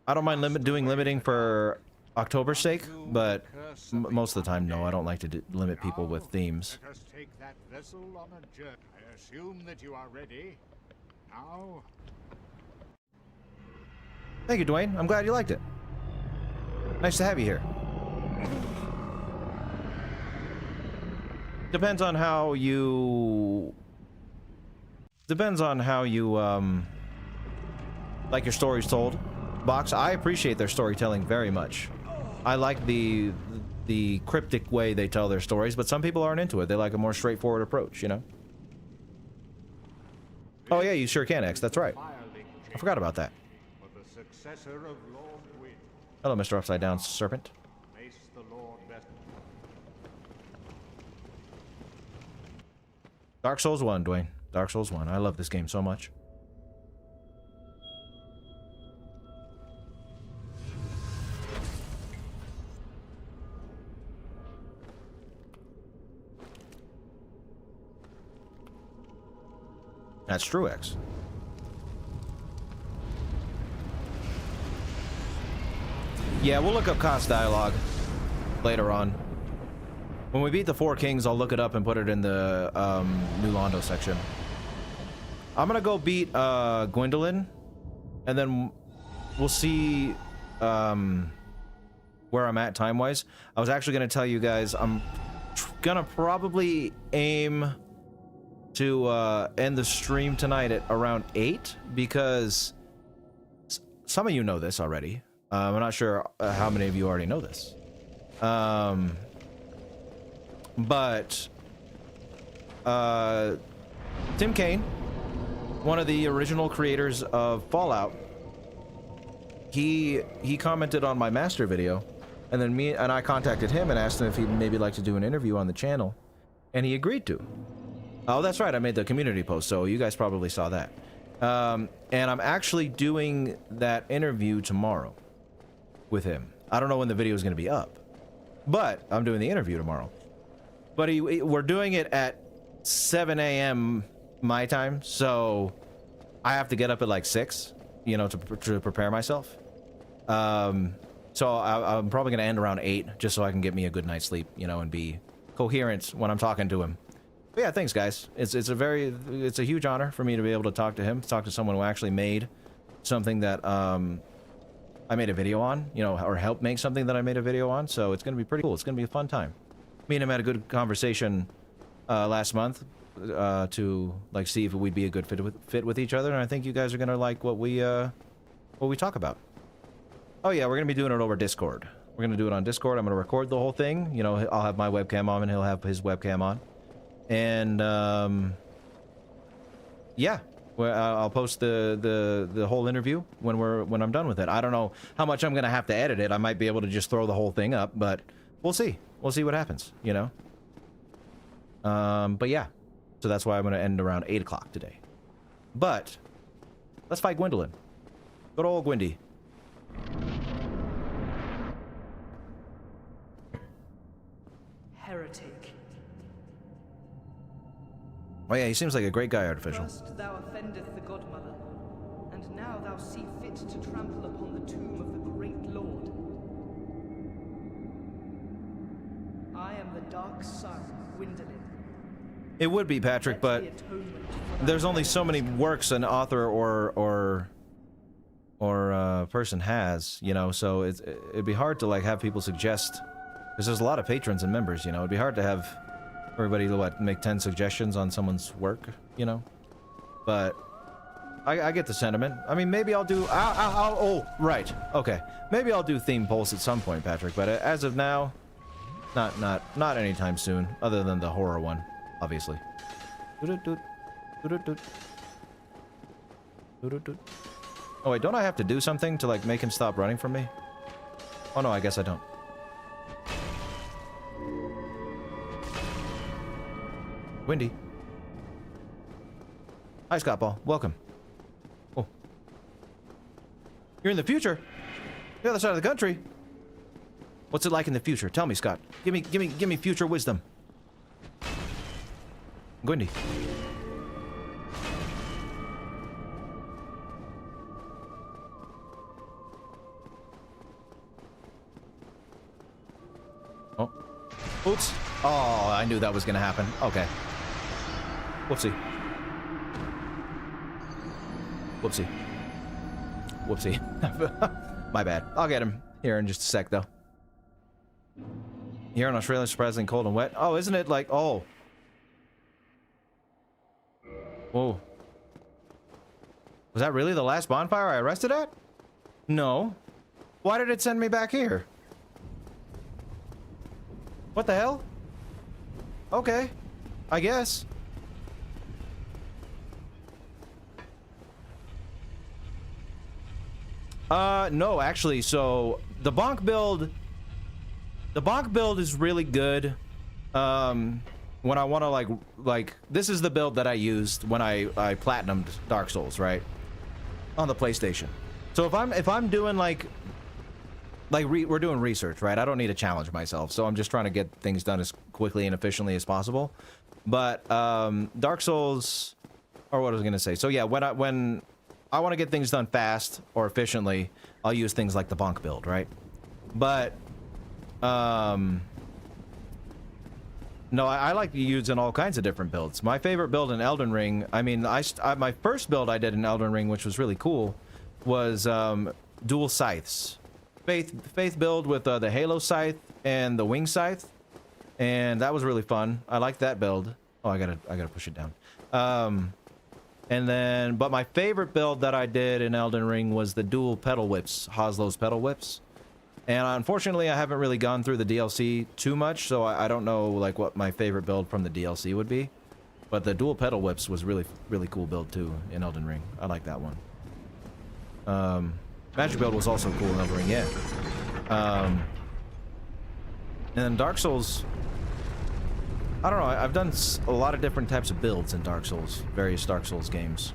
I don't mind doing limiting for October's sake, but most of the time, no, I don't like to limit people with themes. Let us take that vessel on a journey. I assume that you are ready. Now. Thank you, Dwayne. I'm glad you liked it. Nice to have you here. Depends on how you like your stories told. Box, I appreciate their storytelling very much. I like the cryptic way they tell their stories, but some people aren't into it. They like a more straightforward approach, you know? Oh yeah, you sure can, X. That's right. I forgot about that. Hello, Mr. Upside Down Serpent. Dark Souls 1, Dwayne. Dark Souls 1. I love this game so much. That's true, X. Yeah, we'll look up cost dialogue later on. When we beat the Four Kings, I'll look it up and put it in the New Londo section. I'm gonna go beat Gwendolyn, and then we'll see where I'm at time-wise. I was actually gonna tell you guys I'm gonna probably aim to end the stream tonight at around 8, because some of you know this already. I'm not sure how many of you already know this. But Tim Kaine, one of the original creators of Fallout, he commented on my master video, and then I contacted him and asked him if he'd maybe like to do an interview on the channel, and he agreed to. Oh, that's right, I made the community post, so you guys probably saw that. And I'm actually doing that interview tomorrow with him. I don't know when the video is going to be up, but I'm doing the interview tomorrow. But we're doing it at 7 a.m. my time, so I have to get up at like 6, you know, to prepare myself. So I'm probably going to end around 8, just so I can get me a good night's sleep, you know, and be coherent when I'm talking to him. But yeah, thanks, guys. It's a huge honor for me to be able to talk to someone who actually made something that I made a video on, you know, or helped make something that I made a video on. So it's going to be pretty cool. It's going to be a fun time. Me and him had a good conversation last month to like see if we'd be a good fit with each other, and I think you guys are gonna like what we talk about. Oh yeah, we're gonna be doing it over Discord. We're gonna do it on Discord. I'm gonna record the whole thing. You know, I'll have my webcam on and he'll have his webcam on, and yeah, I'll post the whole interview when I'm done with it. I don't know how much I'm gonna have to edit it. I might be able to just throw the whole thing up, but we'll see. We'll see what happens, you know? But yeah. So that's why I'm going to end around 8 o'clock today. But, let's fight Gwendolyn. Good old Gwendy. Heretic. Oh yeah, he seems like a great guy, Artificial. First thou offendest the Godmother, and now thou see fit to trample upon the tomb of the great Lord. I am the Dark Sun, Gwendolyn. It would be, Patrick, but there's only so many works an author or person has, you know, so it'd be hard to, like, have people suggest, because there's a lot of patrons and members, you know, it'd be hard to have everybody, what, make 10 suggestions on someone's work, you know, but I get the sentiment. I mean, maybe I'll do, oh, right, okay, maybe I'll do theme polls at some point, Patrick, but as of now, not anytime soon, other than the horror one, obviously. Oh wait, don't I have to do something to, like, make him stop running from me? Oh no, I guess I don't. Windy. Hi, Scott Ball. Welcome. Oh. You're in the future? The other side of the country? What's it like in the future? Tell me, Scott. Give me future wisdom. Gwendy. Oh. Oops. Oh, I knew that was gonna happen. Okay. Whoopsie. Whoopsie. Whoopsie. My bad. I'll get him here in just a sec, though. Here in Australia, surprisingly cold and wet. Oh, isn't it like... Oh. Whoa. Was that really the last bonfire I rested at? No. Why did it send me back here? What the hell? Okay. I guess. No, actually, so the bonk build is really good. When I want to like this is the build that I used when I platinumed Dark Souls, right? On the PlayStation. So if I'm doing we're doing research, right? I don't need to challenge myself, so I'm just trying to get things done as quickly and efficiently as possible. But Dark Souls, or what I was gonna say. So yeah, when I want to get things done fast or efficiently, I'll use things like the bonk build, right? But no, I like using all kinds of different builds. My favorite build in Elden Ring, I mean, my first build I did in Elden Ring, which was really cool, was dual scythes. Faith build with the Halo scythe and the wing scythe, and that was really fun. I like that build. Oh, I gotta push it down. And then, but my favorite build that I did in Elden Ring was the dual pedal whips, Hoslow's pedal whips. And unfortunately, I haven't really gone through the DLC too much, so I don't know like what my favorite build from the DLC would be. But the dual pedal whips was really cool build too in Elden Ring. I like that one. Magic build was also cool in Elden Ring, yeah. And then Dark Souls, I don't know, I've done a lot of different types of builds in Dark Souls, various Dark Souls games.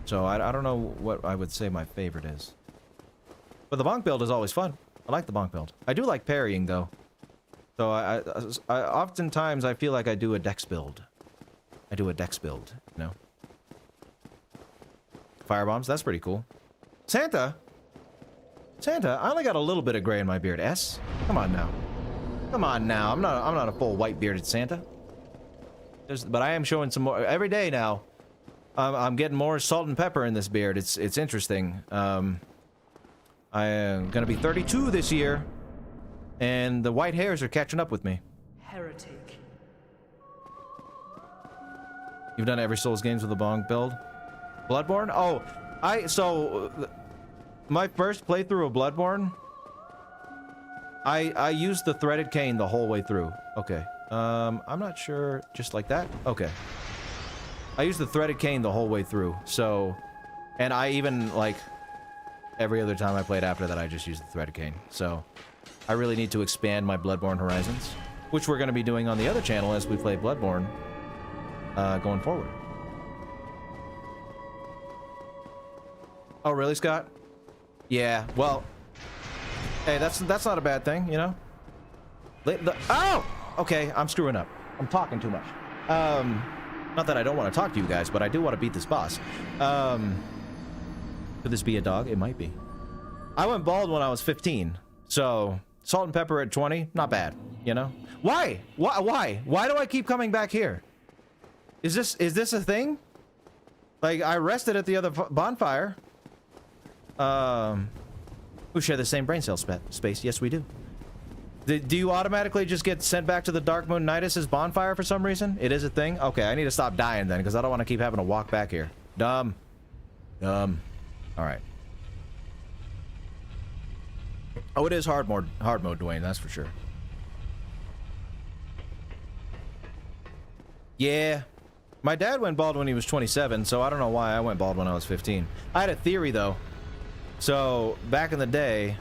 So I don't know what I would say my favorite is. But the bonk build is always fun. I like the bonk build. I do like parrying, though. So I oftentimes I feel like I do a dex build. I do a dex build, you know? Firebombs, that's pretty cool. Santa? Santa, I only got a little bit of gray in my beard. S? Come on now. Come on now. I'm not a full white bearded Santa. But I am showing some more every day now. I'm getting more salt and pepper in this beard. It's interesting. I am gonna be 32 this year, and the white hairs are catching up with me. Heretic. You've done every Souls games with a bonk build? Bloodborne? Oh, my first playthrough of Bloodborne, I used the threaded cane the whole way through. Okay. I'm not sure. Just like that? Okay. I used the threaded cane the whole way through. So, and I even, like, every other time I played after that, I just used the thread cane. So, I really need to expand my Bloodborne horizons, which we're going to be doing on the other channel as we play Bloodborne going forward. Oh, really, Scott? Yeah, well, hey, that's not a bad thing, you know? Oh! Okay, I'm screwing up. I'm talking too much. Not that I don't want to talk to you guys, but I do want to beat this boss. Could this be a dog? It might be. I went bald when I was 15, so salt and pepper at 20, not bad, you know? Why? Why? Why do I keep coming back here? Is this a thing? Like, I rested at the other bonfire. We share the same brain cell space. Yes, we do. Do you automatically just get sent back to the Dark Moon Nidus's bonfire for some reason? It is a thing? Okay, I need to stop dying then, because I don't want to keep having to walk back here. Dumb. Dumb. Alright. Oh, it is hard mode, Dwayne, that's for sure. Yeah. My dad went bald when he was 27, so I don't know why I went bald when I was 15. I had a theory, though. So, back in the day,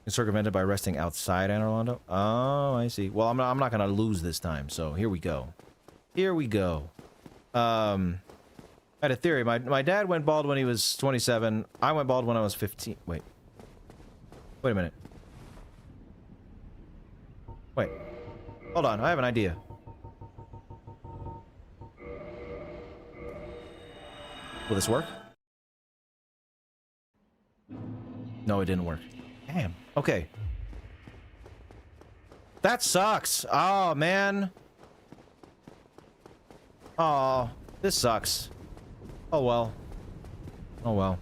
circumvented by resting outside Anor Londo. Oh, I see. Well, I'm not gonna lose this time, so here we go. Here we go. I had a theory. My dad went bald when he was 27. I went bald when I was 15. Wait a minute. Wait. Hold on, I have an idea. Will this work? No, it didn't work. Damn. Okay. That sucks. Oh, man. Oh, this sucks. Oh, well. Oh, well.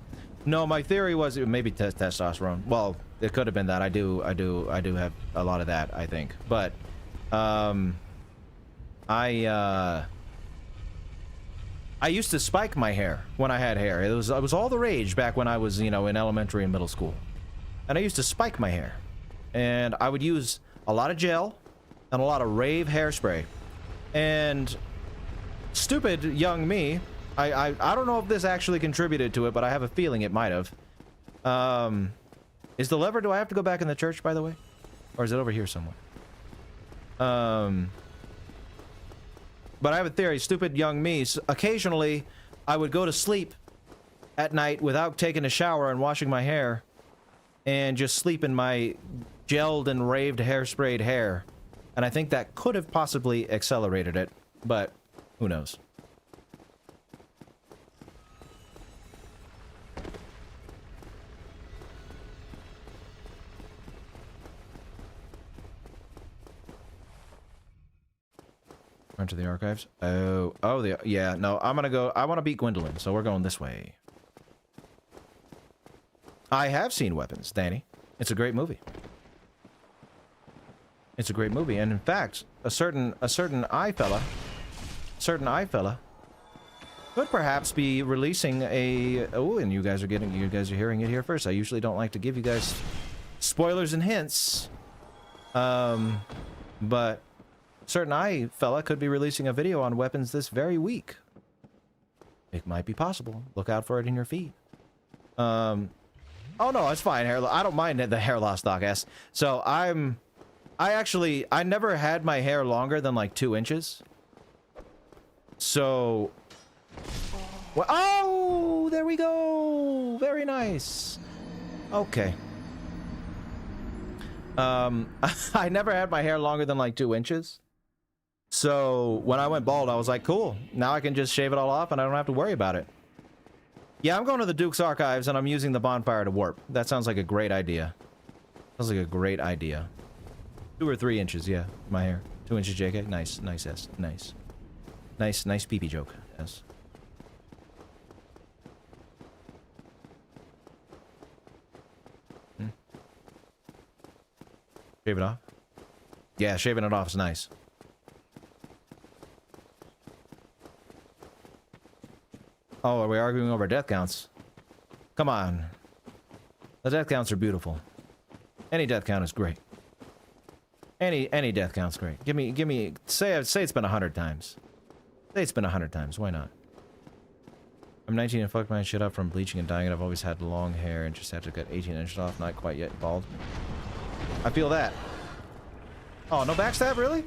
No, my theory was maybe testosterone. Well, it could have been that. I do have a lot of that, I think. But, I used to spike my hair when I had hair. It was all the rage back when I was, you know, in elementary and middle school. And I used to spike my hair. And I would use a lot of gel and a lot of rave hairspray. And stupid young me, I don't know if this actually contributed to it, but I have a feeling it might have. Is the lever, do I have to go back in the church, by the way? Or is it over here somewhere? But I have a theory. Stupid young me, occasionally I would go to sleep at night without taking a shower and washing my hair and just sleep in my gelled and raved hairsprayed hair. And I think that could have possibly accelerated it, but who knows? Enter the archives. Oh, yeah. No, I want to beat Gwendolyn, so we're going this way. I have seen Weapons, Danny. It's a great movie. It's a great movie, and in fact, a certain eye fella could perhaps be releasing a. Oh, and you guys are hearing it here first. I usually don't like to give you guys spoilers and hints, but. Certain eye fella could be releasing a video on Weapons this very week. It might be possible. Look out for it in your feed. Oh no, it's fine. I don't mind the hair loss, Doc S. So I never had my hair longer than like 2 inches. So, well, oh, there we go. Very nice. Okay. I never had my hair longer than like 2 inches. So when I went bald, I was like, cool. Now I can just shave it all off and I don't have to worry about it. Yeah, I'm going to the Duke's Archives and I'm using the bonfire to warp. That sounds like a great idea. Sounds like a great idea. 2 or 3 inches, yeah, my hair. 2 inches, JK. Nice, nice, S. Nice. Nice pee-pee joke, S. Shave it off? Yeah, shaving it off is nice. Oh, are we arguing over death counts? Come on. The death counts are beautiful. Any death count is great. Any death count's great. Give me, say it's been 100 times. Say it's been 100 times, why not? I'm 19 and fucked my shit up from bleaching and dyeing it. I've always had long hair and just had to get 18 inches off. Not quite yet bald. I feel that. Oh, no backstab, really?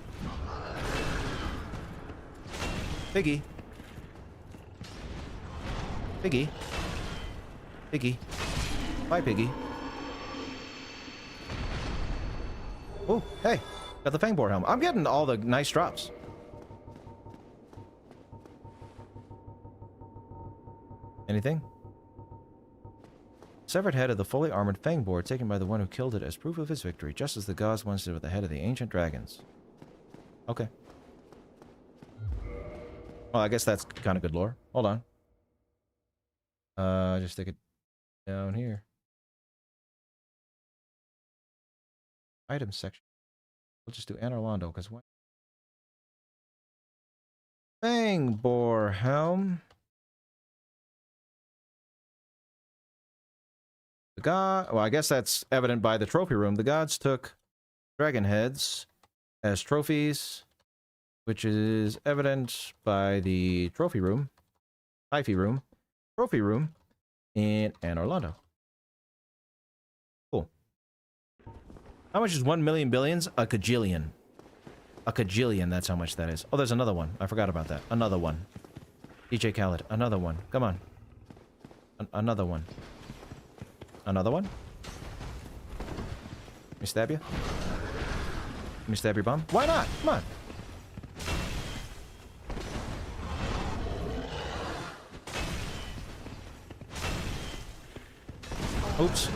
Piggy. Piggy. Piggy. Bye, Piggy. Oh, hey. Got the Fangboar helmet. I'm getting all the nice drops. Anything? Severed head of the fully armored Fangboar taken by the one who killed it as proof of his victory, just as the gods once did with the head of the ancient dragons. Okay. Well, I guess that's kind of good lore. Hold on. Just stick it down here. Items section. We'll just do Anor Londo, because what? Fangboar helm. The god. Well, I guess that's evident by the trophy room. The gods took dragon heads as trophies, which is evident by the trophy room, trophy room in Anor Londo. Cool. How much is 1 million billions? A cajillion. A cajillion, that's how much that is. Oh, there's another one. I forgot about that. Another one. DJ Khaled, another one. Come on. Another one. Another one? Let me stab you? Let me stab your bum? Why not? Come on. Oops.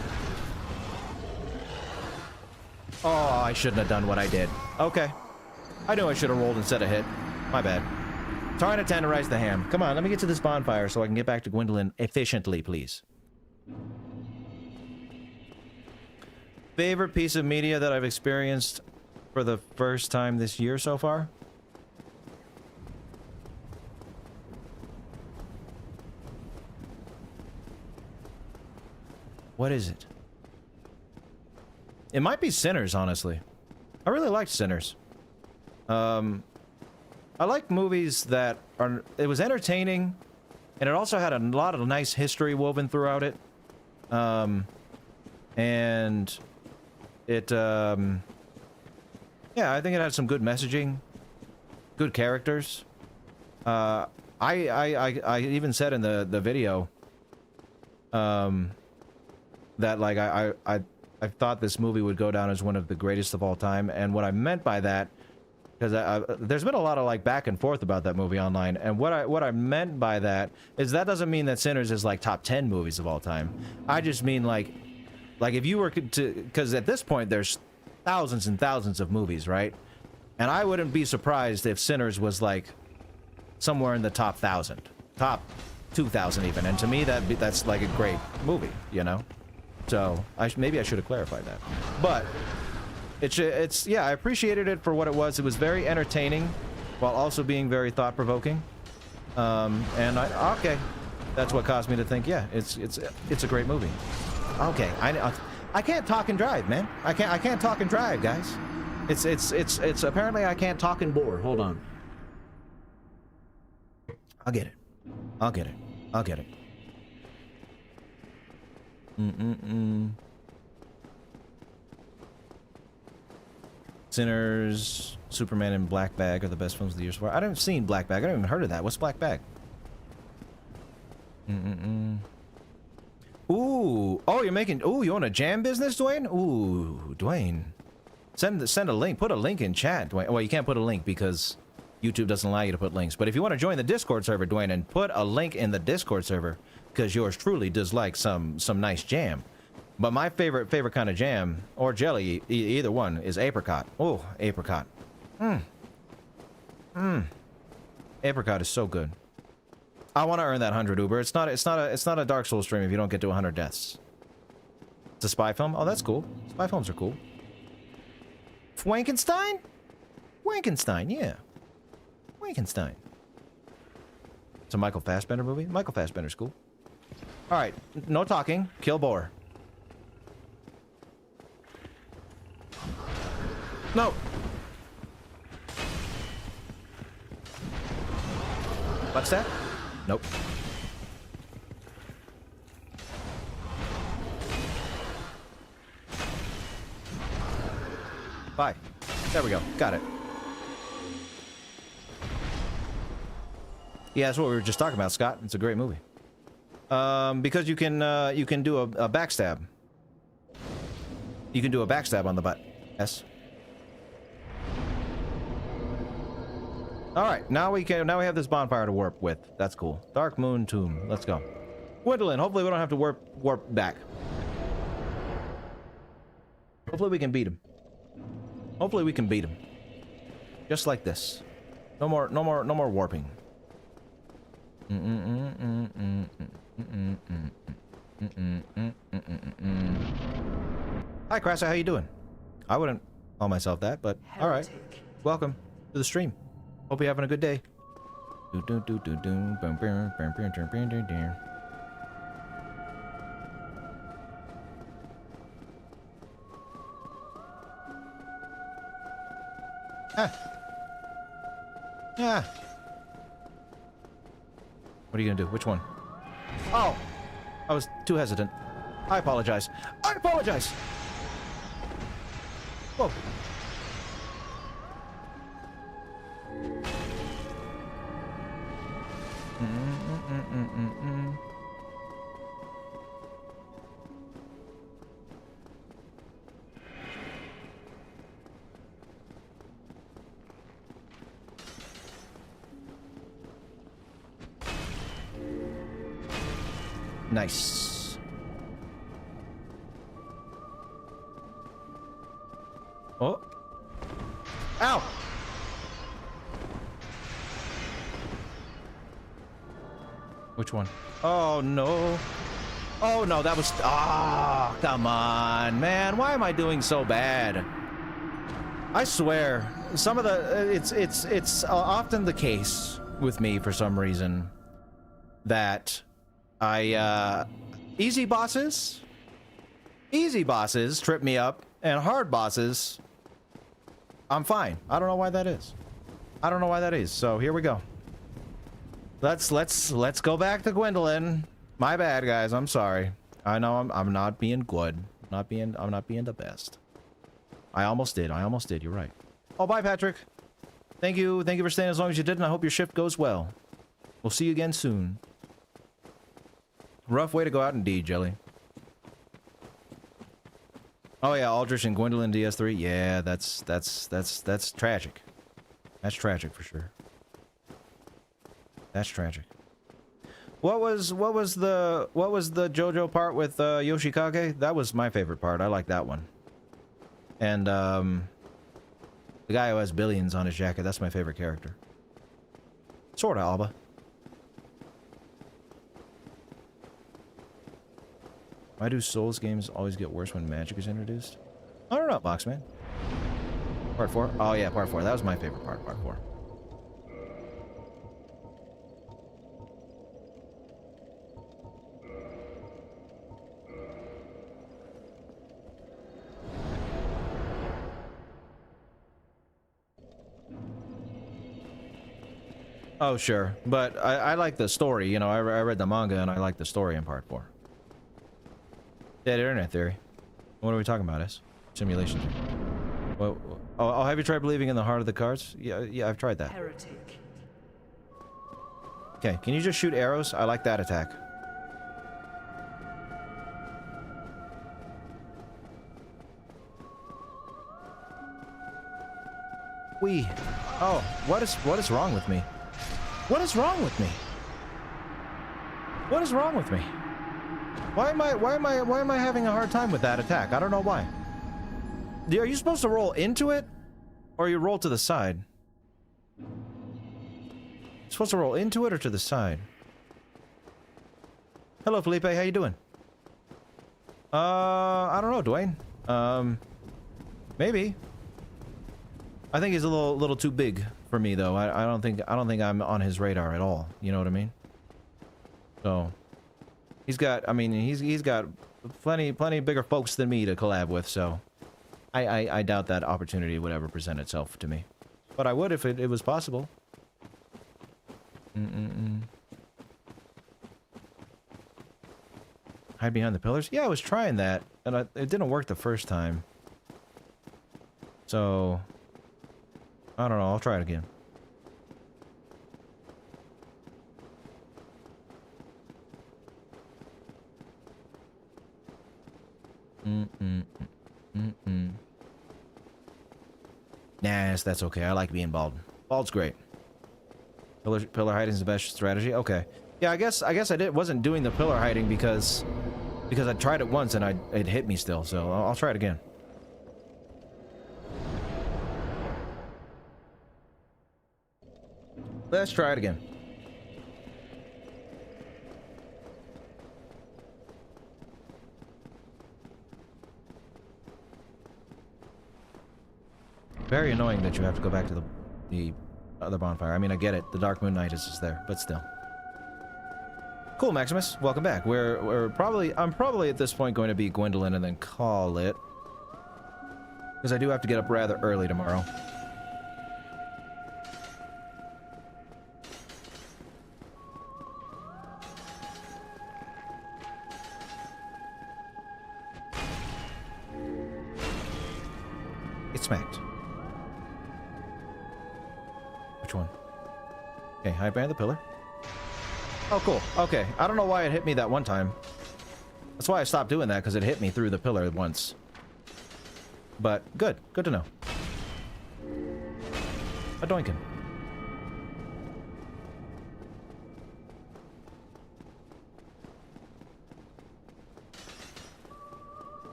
Oh, I shouldn't have done what I did. Okay. I knew I should have rolled instead of hit. My bad. Trying to tenderize the ham. Come on, let me get to this bonfire so I can get back to Gwendolyn efficiently, please. Favorite piece of media that I've experienced for the first time this year so far? What is it? It might be Sinners, honestly. I really liked Sinners. I like movies that are... It was entertaining, and it also had a lot of nice history woven throughout it. And it, yeah, I think it had some good messaging, good characters. I even said in the video, that, like, I thought this movie would go down as one of the greatest of all time, and what I meant by that, because there's been a lot of, like, back and forth about that movie online, and what I meant by that is that doesn't mean that Sinners is, like, top 10 movies of all time. I just mean, like if you were to, because at this point there's thousands and thousands of movies, right? And I wouldn't be surprised if Sinners was, like, somewhere in the top 1,000, top 2,000 even, and to me that's like a great movie, you know? So maybe I should have clarified that, but it's yeah, I appreciated it for what it was. It was very entertaining, while also being very thought-provoking. And okay, that's what caused me to think, yeah, it's a great movie. Okay, I can't talk and drive, man. I can't talk and drive, guys. It's apparently I can't talk and bore. Hold on. I'll get it. Sinners, Superman, and Black Bag are the best films of the year so far. I haven't seen Black Bag. I haven't even heard of that. What's Black Bag? Ooh. Oh, you're making... Ooh, you own a jam business, Dwayne? Ooh, Dwayne. Send a link. Put a link in chat, Dwayne. Well, you can't put a link because YouTube doesn't allow you to put links. But if you want to join the Discord server, Dwayne, and put a link in the Discord server, because yours truly does like some nice jam. But my favorite kind of jam, or jelly, either one, is apricot. Oh, apricot. Apricot is so good. I want to earn that 100 Uber. It's not a Dark Souls stream if you don't get to 100 deaths. It's a spy film. Oh, that's cool. Spy films are cool. Wankenstein? Wankenstein, yeah. Wankenstein. It's a Michael Fassbender movie. Michael Fassbender's cool. All right, no talking. Kill boar. No. What's that? Nope. Bye. There we go. Got it. Yeah, that's what we were just talking about, Scott. It's a great movie. Because you can do a backstab. You can do a backstab on the butt. Yes. All right, now we have this bonfire to warp with. That's cool. Dark Moon Tomb. Let's go. Gwendolyn, hopefully we don't have to warp back. Hopefully we can beat him. Hopefully we can beat him. Just like this. No more warping. Hi, Crassa, how you doing? I wouldn't call myself that, but all right. Welcome to the stream. Hope you're having a good day. Ah. What are you gonna do? Which one? Oh! I was too hesitant. I apologize. I apologize! Whoa. Nice. Oh. Ow! Which one? Oh, no. Oh, no, that was... Ah, come on, man. Why am I doing so bad? I swear, some of the... It's often the case with me, for some reason, that easy bosses trip me up, and hard bosses, I'm fine. I don't know why that is. I don't know why that is. So here we go. Let's go back to Gwendolyn. My bad, guys. I'm sorry. I know I'm not being good. I'm not being the best. I almost did. You're right. Oh, bye, Patrick. Thank you for staying as long as you did, and I hope your shift goes well. We'll see you again soon. Rough way to go out indeed, Jelly. Oh yeah, Aldrich and Gwendolyn DS3. Yeah, that's tragic. That's tragic for sure. That's tragic. What was the JoJo part with Yoshikage? That was my favorite part. I like that one. And the guy who has billions on his jacket, that's my favorite character. Sorta, Alba. Why do Souls games always get worse when magic is introduced? I don't know, Boxman. Part 4? Oh yeah, part 4. That was my favorite part, part 4. Oh, sure. But I like the story, you know, I read the manga and I like the story in part 4. Dead internet theory. What are we talking about, S? Simulation theory. Well, oh, have you tried believing in the heart of the cards? Yeah, I've tried that. Heretic. Okay, can you just shoot arrows? I like that attack. Wee. Oh, what is wrong with me? What is wrong with me? What is wrong with me? Why am I having a hard time with that attack? I don't know why. Are you supposed to roll into it? Or you roll to the side? You're supposed to roll into it or to the side? Hello, Felipe. How you doing? I don't know, Dwayne. Maybe. I think he's a little too big for me, though. I don't think I'm on his radar at all. You know what I mean? So, he's got. I mean, he's got plenty bigger folks than me to collab with. So, I doubt that opportunity would ever present itself to me. But I would if it was possible. Hide behind the pillars? Yeah, I was trying that, and it didn't work the first time. So, I don't know. I'll try it again. Nah, that's okay. I like being bald. Bald's great. Pillar hiding is the best strategy. Okay. Yeah, I guess I wasn't doing the pillar hiding because I tried it once and it hit me still. So I'll try it again. Let's try it again. Very annoying that you have to go back to the other bonfire. I mean, I get it. The Dark Moon Knight is just there, but still. Cool, Maximus. Welcome back. I'm probably at this point going to be Gwendolyn and then call it. Because I do have to get up rather early tomorrow. Get smacked. Which one? Okay, high behind the pillar. Oh, cool. Okay. I don't know why it hit me that one time. That's why I stopped doing that, because it hit me through the pillar once. But, good. Good to know. A doinkin'.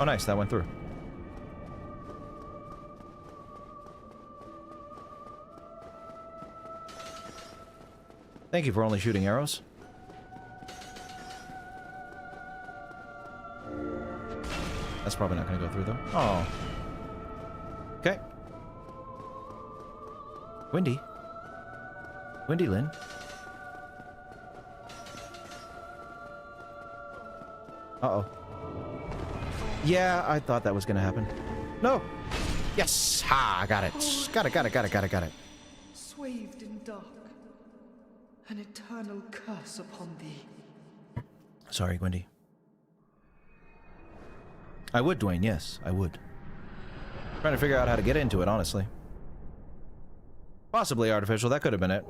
Oh, nice. That went through. Thank you for only shooting arrows. That's probably not going to go through, though. Oh. Okay. Windy. Windy Lynn. Uh-oh. Yeah, I thought that was going to happen. No! Yes! Ha! I got it. Got it. Swathed in dark. An eternal curse upon thee. Sorry, Gwendy. I would, Dwayne, yes, I would. Trying to figure out how to get into it, honestly. Possibly artificial, that could have been it.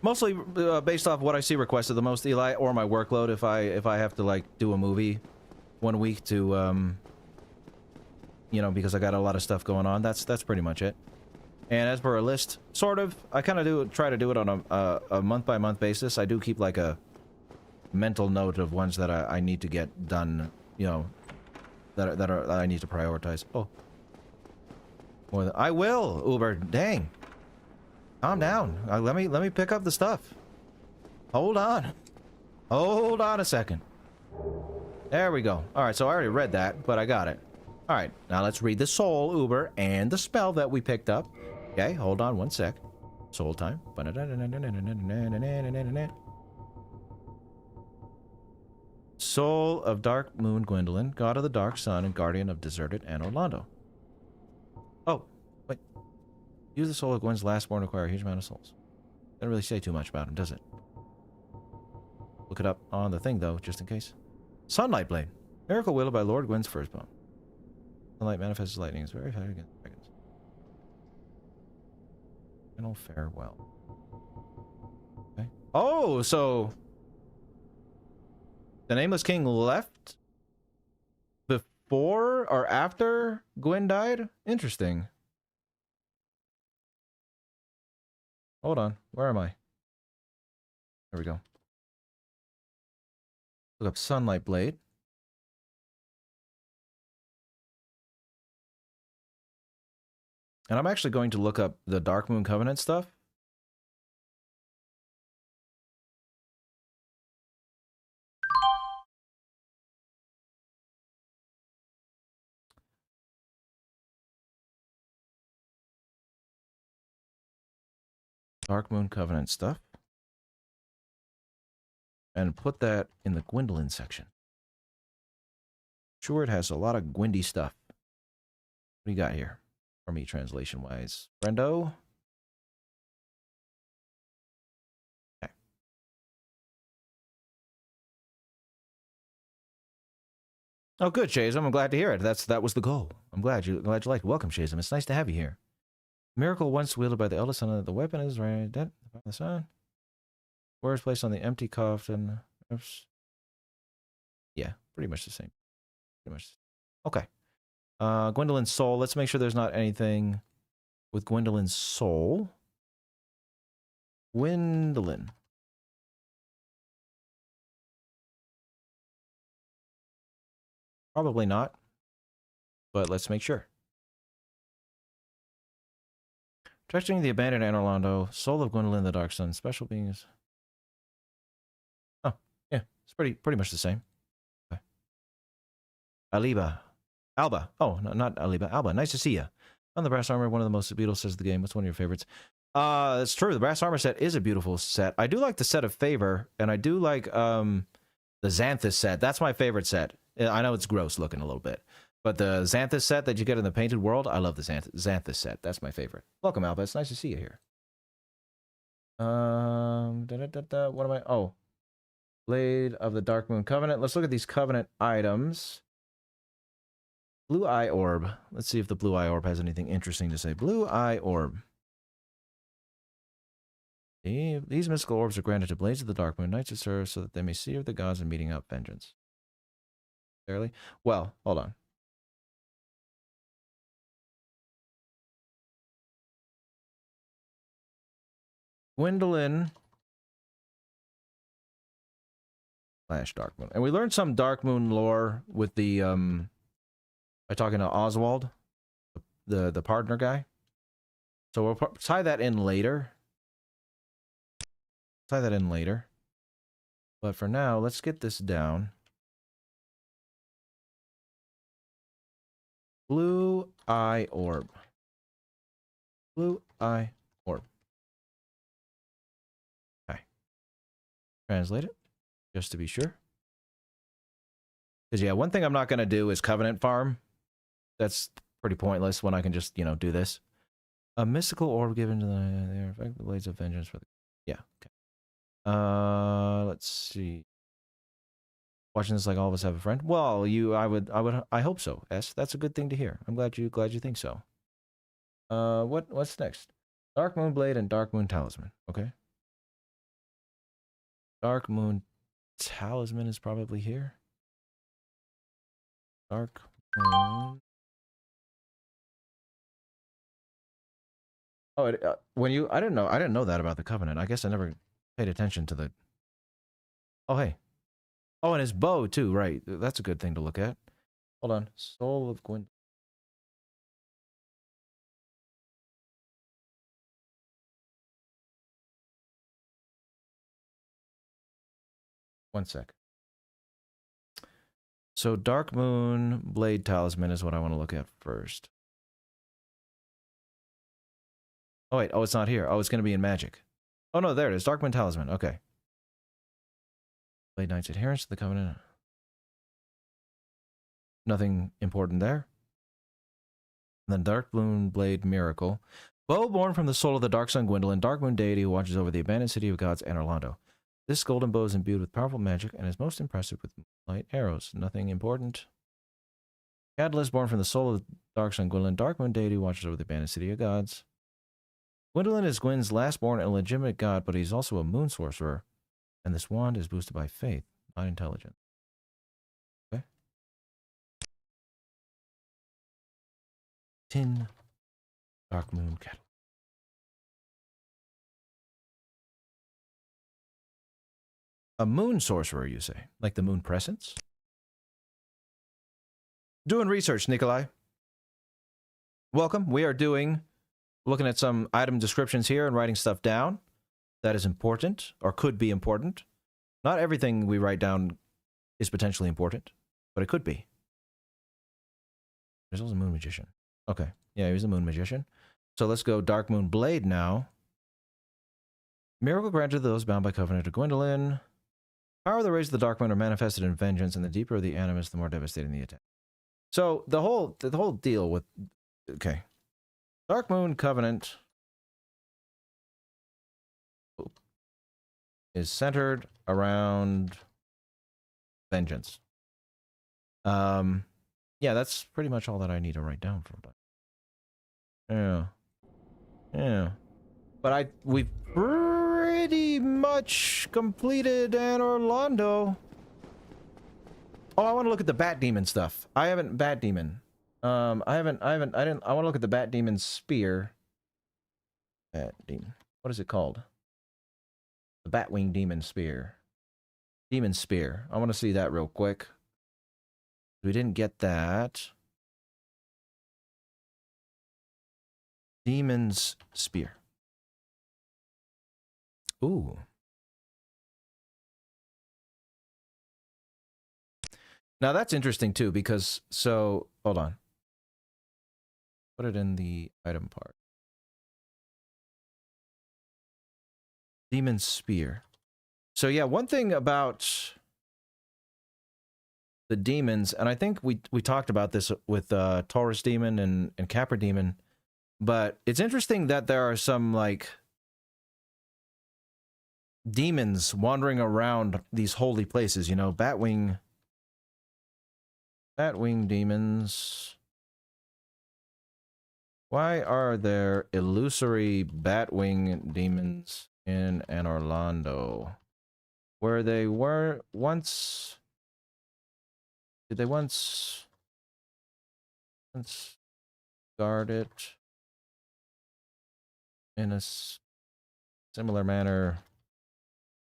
Mostly based off what I see requested the most, Eli, or my workload if I have to, like, do a movie 1 week to, you know, because I got a lot of stuff going on. That's pretty much it. And as for a list, sort of, I kind of try to do it on a month-by-month basis. I do keep, like, a mental note of ones that I need to get done, you know, that I need to prioritize. Oh. More than, I will, Uber. Dang. Calm down. Let me pick up the stuff. Hold on. Hold on a second. There we go. Alright, so I already read that, but I got it. Alright, now let's read the soul, Uber, and the spell that we picked up. Okay, hold on one sec. Soul time. Soul of Dark Moon Gwendolyn, God of the Dark Sun, and Guardian of Deserted Anor Londo. Oh, wait. Use the soul of Gwen's lastborn to acquire a huge amount of souls. Doesn't really say too much about him, does it? Look it up on the thing, though, just in case. Sunlight Blade. Miracle wielded by Lord Gwen's firstborn. Sunlight manifests as lightning. Is very effective against dragons. Final farewell. Okay. Oh, so the Nameless King left before or after Gwen died? Interesting. Hold on. Where am I? There we go. Look up Sunlight Blade. And I'm actually going to look up the Dark Moon Covenant stuff. Dark Moon Covenant stuff. And put that in the Gwendolyn section. Sure, it has a lot of Gwendy stuff. What do you got here? For me, translation-wise. Brendo? Oh, good, Shazam. I'm glad to hear it. That was the goal. I'm glad you liked it. Welcome, Shazam. It's nice to have you here. Miracle once wielded by the eldest son. The weapon is right dead by the sun. Where is placed on the empty coffin? Oops. Yeah, pretty much the same. Pretty much. Okay. Gwendolyn's soul. Let's make sure there's not anything with Gwendolyn's soul. Gwendolyn. Probably not, but let's make sure. Protecting the abandoned Anor Londo, soul of Gwendolyn the Dark Sun, special beings. Oh, yeah, it's pretty much the same. Okay. Alba. Oh, no, not Aliba. Alba. Nice to see you. On the brass armor, one of the most beautiful sets of the game. What's one of your favorites? It's true. The brass armor set is a beautiful set. I do like the set of Favor, and I do like the Xanthus set. That's my favorite set. I know it's gross looking a little bit, but the Xanthus set that you get in the Painted World, I love the Xanthus set. That's my favorite. Welcome, Alba. It's nice to see you here. What am I? Oh, Blade of the Dark Moon Covenant. Let's look at these Covenant items. Blue Eye Orb. Let's see if the Blue Eye Orb has anything interesting to say. Blue Eye Orb. These mystical orbs are granted to Blades of the Dark Moon, knights who serve so that they may serve the gods in meeting out vengeance. Fairly? Well, hold on. Gwendolyn / Dark Moon. And we learned some Dark Moon lore with the by talking to Oswald, the partner guy. So we'll tie that in later. But for now, let's get this down. Blue Eye Orb. Blue Eye Orb. Okay. Translate it, just to be sure. Because, yeah, one thing I'm not going to do is Covenant Farm. That's pretty pointless when I can just, do this. A mystical orb given to the effective blades of vengeance for the... Yeah, okay. Let's see. Watching this like all of us have a friend. Well, I hope so. S. That's a good thing to hear. I'm glad you think so. What's next? Dark Moon Blade and Dark Moon Talisman. Okay. Dark Moon Talisman is probably here. Dark Moon. Oh, I didn't know that about the Covenant. I guess I never paid attention to the... Oh, hey. Oh, and his bow, too, right. That's a good thing to look at. Hold on. Soul of Gwyn. One sec. So, Dark Moon Blade Talisman is what I want to look at first. Oh, wait. Oh, it's not here. Oh, it's going to be in Magic. Oh, no, there it is. Dark Moon Talisman. Okay. Blade Knight's adherence to the Covenant. Nothing important there. And then Dark Moon Blade Miracle. Bow born from the soul of the Dark Sun Gwendolyn, Dark Moon deity who watches over the abandoned city of gods Anor Londo. This golden bow is imbued with powerful magic and is most impressive with light arrows. Nothing important. Catalyst born from the soul of the Dark Sun Gwendolyn, Dark Moon deity who watches over the abandoned city of gods. Gwendolyn is Gwyn's last born and legitimate god, but he's also a moon sorcerer. And this wand is boosted by faith, not intelligence. Okay. Tin. Dark Moon Cattle. A moon sorcerer, you say? Like the moon presence? Doing research, Nikolai. Welcome. We are looking at some item descriptions here and writing stuff down. That is important, or could be important. Not everything we write down is potentially important, but it could be. There's also a moon magician. Okay, yeah, he's a moon magician. So let's go Dark Moon Blade now. Miracle granted to those bound by covenant to Gwendolyn. Power of the rays of the Dark Moon are manifested in vengeance, and the deeper the animus, the more devastating the attack. So the whole deal with... Okay. Dark Moon Covenant... is centered around vengeance. Yeah, that's pretty much all that I need to write down for. Yeah. Yeah. But we've pretty much completed Anor Londo. Oh, I want to look at the Bat Demon stuff. I haven't Bat Demon. I want to look at the Bat Demon spear. Bat Demon. What is it called? The Batwing Demon Spear. Demon Spear. I want to see that real quick. We didn't get that. Demon's Spear. Ooh. Now that's interesting too, because, so, hold on. Put it in the item part. Demon's Spear. So yeah, one thing about the demons, and I think we talked about this with Taurus Demon and Capra Demon, but it's interesting that there are some, like, demons wandering around these holy places, you know, Batwing demons. Why are there illusory Batwing demons in Anor Londo? Where they were once... Did they once guard it in a similar manner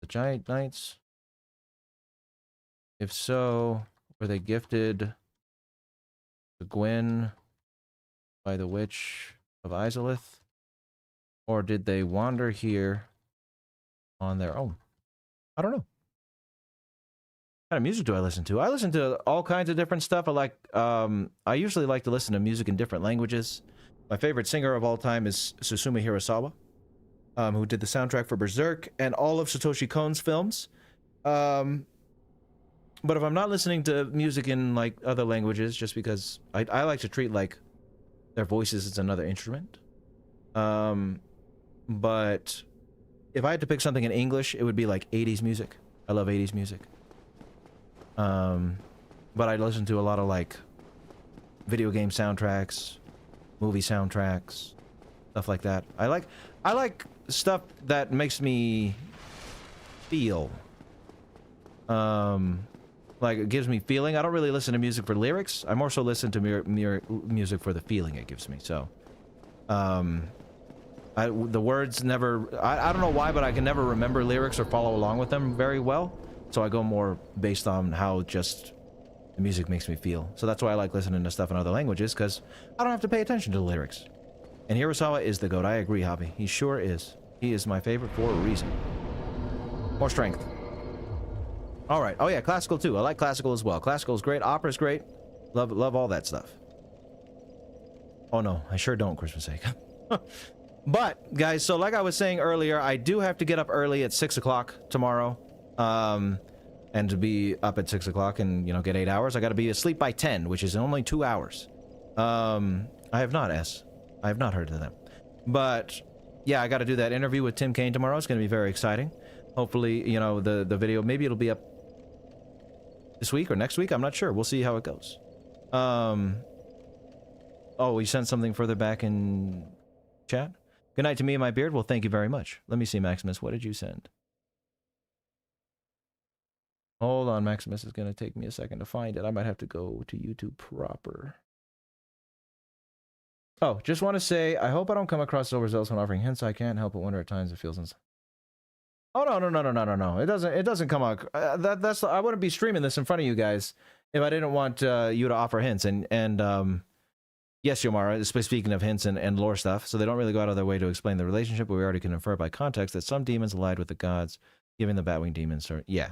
the Giant Knights? If so, were they gifted to Gwyn by the Witch of Izalith? Or did they wander here on their own? I don't know. What kind of music do I listen to? I listen to all kinds of different stuff. I usually like to listen to music in different languages. My favorite singer of all time is Susumu Hirasawa, who did the soundtrack for Berserk and all of Satoshi Kon's films. But if I'm not listening to music in, like, other languages, just because I like to treat, like, their voices as another instrument. But if I had to pick something in English, it would be, like, 80s music. I love 80s music. But I listen to a lot of, like, video game soundtracks, movie soundtracks, stuff like that. I like stuff that makes me feel. Like, it gives me feeling. I don't really listen to music for lyrics. I more so listen to music for the feeling it gives me. So, the words never... I don't know why, but I can never remember lyrics or follow along with them very well. So I go more based on how just the music makes me feel. So that's why I like listening to stuff in other languages, because I don't have to pay attention to the lyrics. And Hirasawa is the GOAT. I agree, Hobby. He sure is. He is my favorite for a reason. More strength. All right. Oh yeah, classical too. I like classical as well. Classical is great. Opera's great. Love all that stuff. Oh no, I sure don't, Christmas sake. But guys, so like I was saying earlier, I do have to get up early at 6 o'clock tomorrow. And to be up at 6 o'clock and, you know, get 8 hours, I gotta be asleep by 10, which is only 2 hours. I have not heard of them. But, yeah, I gotta do that interview with Tim Kaine tomorrow. It's gonna be very exciting. Hopefully, you know, the video, maybe it'll be up this week or next week. I'm not sure. We'll see how it goes. Oh, we sent something further back in chat. Good night to me and my beard. Well, thank you very much. Let me see, Maximus. What did you send? Hold on, Maximus is going to take me a second to find it. I might have to go to YouTube proper. Oh, just want to say, I hope I don't come across overzealous when offering hints. I can't help but wonder at times it feels... Oh, no. It doesn't come out... I wouldn't be streaming this in front of you guys if I didn't want you to offer hints. And yes, Yomara, speaking of hints and lore stuff, so they don't really go out of their way to explain the relationship, but we already can infer by context that some demons allied with the gods, giving the Batwing demons... Yeah.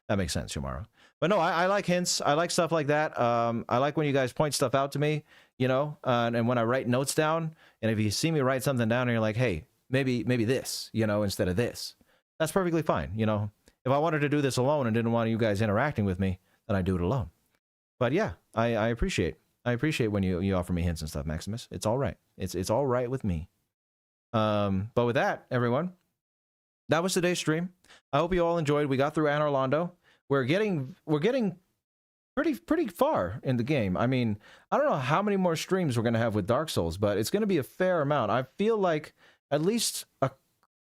That makes sense, Yomara. But no, I like hints. I like stuff like that. I like when you guys point stuff out to me, you know, and when I write notes down, and if you see me write something down and you're like, hey, maybe this, you know, instead of this, that's perfectly fine. You know, if I wanted to do this alone and didn't want you guys interacting with me, then I do it alone. But yeah, I appreciate when you offer me hints and stuff, Maximus. It's all right. It's all right with me. But with that, everyone, that was today's stream. I hope you all enjoyed. We got through Anor Londo. We're getting pretty far in the game. I mean, I don't know how many more streams we're going to have with Dark Souls, but it's going to be a fair amount. I feel like at least a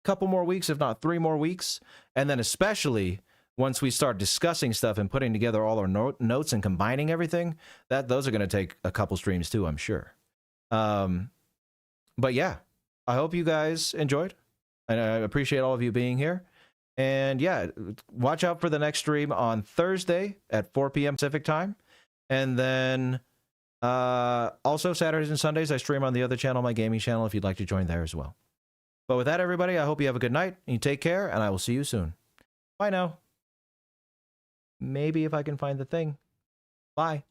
couple more weeks, if not 3 more weeks, and then especially once we start discussing stuff and putting together all our notes and combining everything, those are going to take a couple streams too, I'm sure. But yeah, I hope you guys enjoyed, and I appreciate all of you being here. And yeah, watch out for the next stream on Thursday at 4 p.m. Pacific time. And then also Saturdays and Sundays, I stream on the other channel, my gaming channel, if you'd like to join there as well. But with that, everybody, I hope you have a good night, and you take care, and I will see you soon. Bye now. Maybe if I can find the thing. Bye.